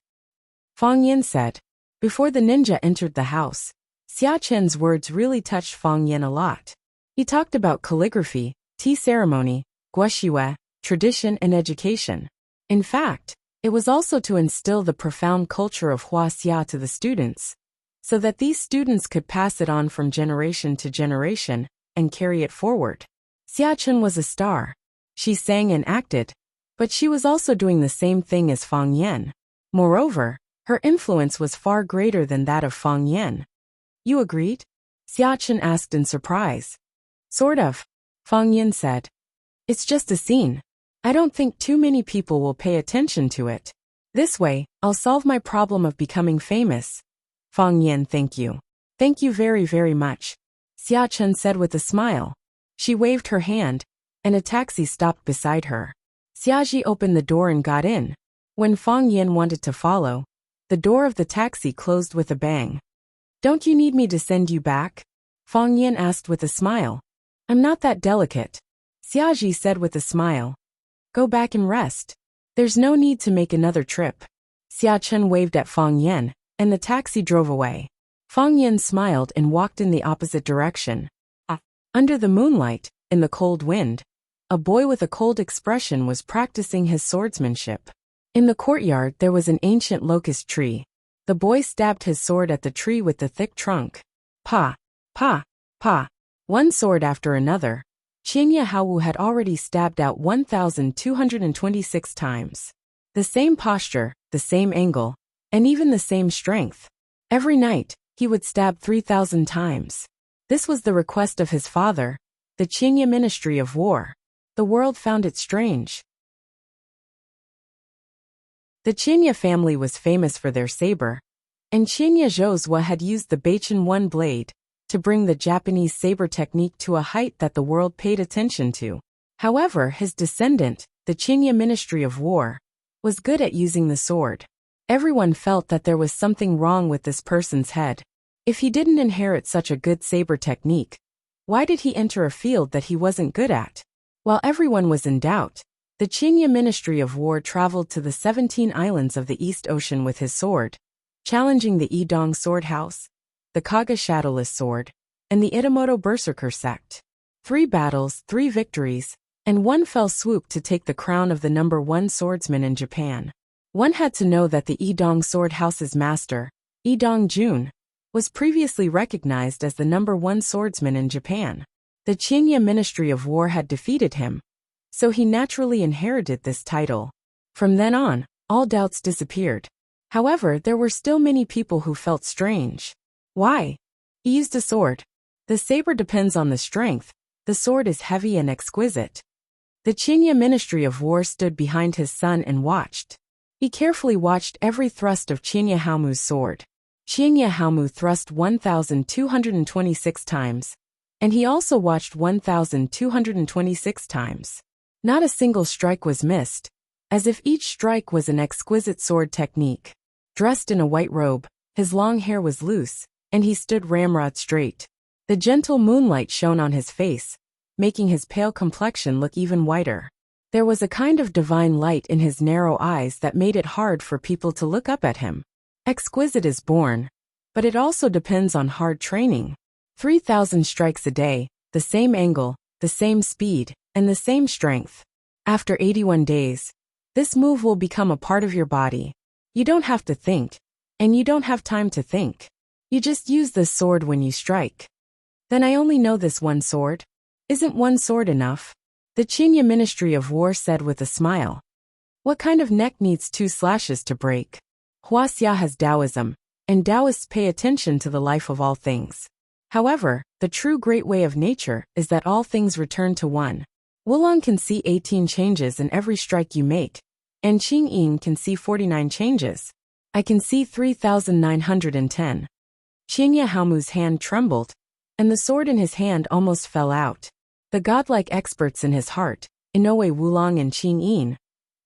Fang Yin said. Before the ninja entered the house, Xia Chen's words really touched Fang Yin a lot. He talked about calligraphy, tea ceremony, guoxue, tradition and education. In fact, it was also to instill the profound culture of Huaxia to the students, so that these students could pass it on from generation to generation and carry it forward. Xia Chen was a star. She sang and acted, but she was also doing the same thing as Fang Yin. Moreover, her influence was far greater than that of Fang Yin. You agreed? Xia Chen asked in surprise. Sort of, Fang Yin said. It's just a scene. I don't think too many people will pay attention to it. This way, I'll solve my problem of becoming famous. Fang Yin, thank you. Thank you very, very much, Xia Chen said with a smile. She waved her hand, and a taxi stopped beside her. Xia Ji opened the door and got in. When Fang Yin wanted to follow, the door of the taxi closed with a bang. Don't you need me to send you back? Fang Yin asked with a smile. I'm not that delicate. Xiaji said with a smile. Go back and rest. There's no need to make another trip. Xia Chen waved at Fang Yin, and the taxi drove away. Fang Yin smiled and walked in the opposite direction. Under the moonlight, in the cold wind, a boy with a cold expression was practicing his swordsmanship. In the courtyard there was an ancient locust tree. The boy stabbed his sword at the tree with the thick trunk. Pa, pa, pa. One sword after another. Qianye Haowu had already stabbed out 1,226 times. The same posture, the same angle, and even the same strength. Every night, he would stab 3,000 times. This was the request of his father, the Qianye Ministry of War. The world found it strange. The Qianye family was famous for their saber, and Qianye Zhozhua had used the Beichen One blade to bring the Japanese saber technique to a height that the world paid attention to. However, his descendant, the Qianye Ministry of War, was good at using the sword. Everyone felt that there was something wrong with this person's head. If he didn't inherit such a good saber technique, why did he enter a field that he wasn't good at? While everyone was in doubt, the Qianye Ministry of War traveled to the 17 islands of the East Ocean with his sword, challenging the Yidong Sword House, the Kaga Shadowless Sword, and the Itamoto Berserker sect. 3 battles, 3 victories, and 1 fell swoop to take the crown of the #1 swordsman in Japan. One had to know that the Yidong Sword House's master, Yidong Jun, was previously recognized as the #1 swordsman in Japan. The Qianye Ministry of War had defeated him, so he naturally inherited this title. From then on, all doubts disappeared. However, there were still many people who felt strange. Why? He used a sword. The saber depends on the strength. The sword is heavy and exquisite. The Qianye Ministry of War stood behind his son and watched. He carefully watched every thrust of Qianye Haomu's sword. Qianye Haomu thrust 1,226 times, and he also watched 1,226 times. Not a single strike was missed, as if each strike was an exquisite sword technique. Dressed in a white robe, his long hair was loose, and he stood ramrod straight. The gentle moonlight shone on his face, making his pale complexion look even whiter. There was a kind of divine light in his narrow eyes that made it hard for people to look up at him. Exquisite is born, but it also depends on hard training. 3,000 strikes a day, the same angle, the same speed, and the same strength. After 81 days, this move will become a part of your body. You don't have to think, and you don't have time to think. You just use this sword when you strike. Then I only know this one sword. Isn't one sword enough? The Qianye Ministry of War said with a smile. What kind of neck needs 2 slashes to break? Huaxia has Taoism, and Taoists pay attention to the life of all things. However, the true great way of nature is that all things return to one. Wulong can see 18 changes in every strike you make, and Qingyin can see 49 changes. I can see 3,910. Qianye Haomu's hand trembled, and the sword in his hand almost fell out. The godlike experts in his heart, Inoue Wulong and Qingyin,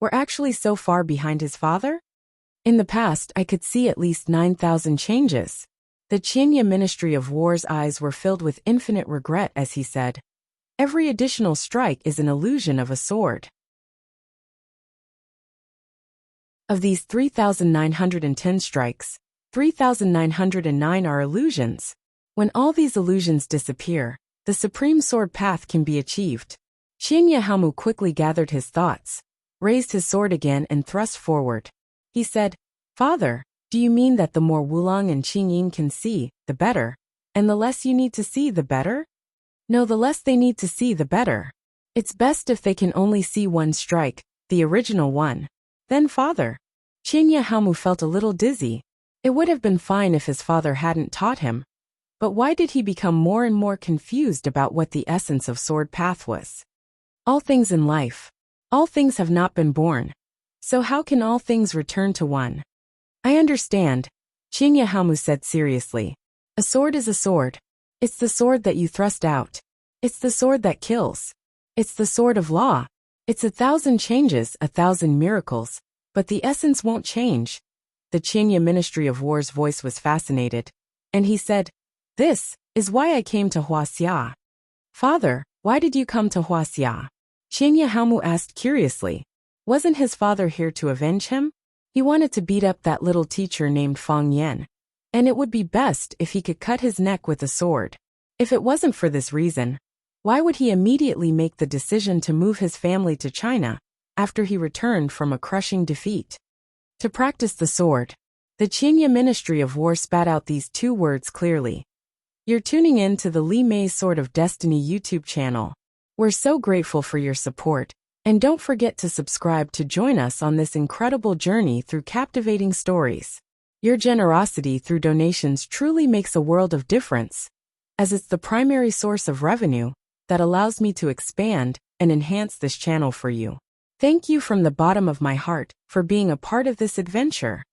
were actually so far behind his father? In the past, I could see at least 9,000 changes. The Qianye Ministry of War's eyes were filled with infinite regret as he said, every additional strike is an illusion of a sword. Of these 3,910 strikes, 3,909 are illusions. When all these illusions disappear, the supreme sword path can be achieved. Qianye Haomu quickly gathered his thoughts, raised his sword again and thrust forward. He said, Father, do you mean that the more Wulong and Qingyin can see, the better, and the less you need to see, the better? No, the less they need to see, the better. It's best if they can only see one strike, the original one. Then Father. Qianye Haomu felt a little dizzy. It would have been fine if his father hadn't taught him. But why did he become more and more confused about what the essence of sword path was? All things in life. All things have not been born. So how can all things return to one? I understand, Qianye Haomu said seriously. A sword is a sword. It's the sword that you thrust out. It's the sword that kills. It's the sword of law. It's 1,000 changes, 1,000 miracles, but the essence won't change. The Qianye Ministry of War's voice was fascinated. And he said, "This is why I came to Huaxia." "Father, why did you come to Huaxia?" Qian Haomu asked curiously. Wasn't his father here to avenge him? He wanted to beat up that little teacher named Fang Yan. And it would be best if he could cut his neck with a sword. If it wasn't for this reason, why would he immediately make the decision to move his family to China after he returned from a crushing defeat? To practice the sword. The Qinya Ministry of War spat out these 2 words clearly. You're tuning in to the Li Mei's Sword of Destiny YouTube channel. We're so grateful for your support, and don't forget to subscribe to join us on this incredible journey through captivating stories. Your generosity through donations truly makes a world of difference, as it's the primary source of revenue that allows me to expand and enhance this channel for you. Thank you from the bottom of my heart for being a part of this adventure.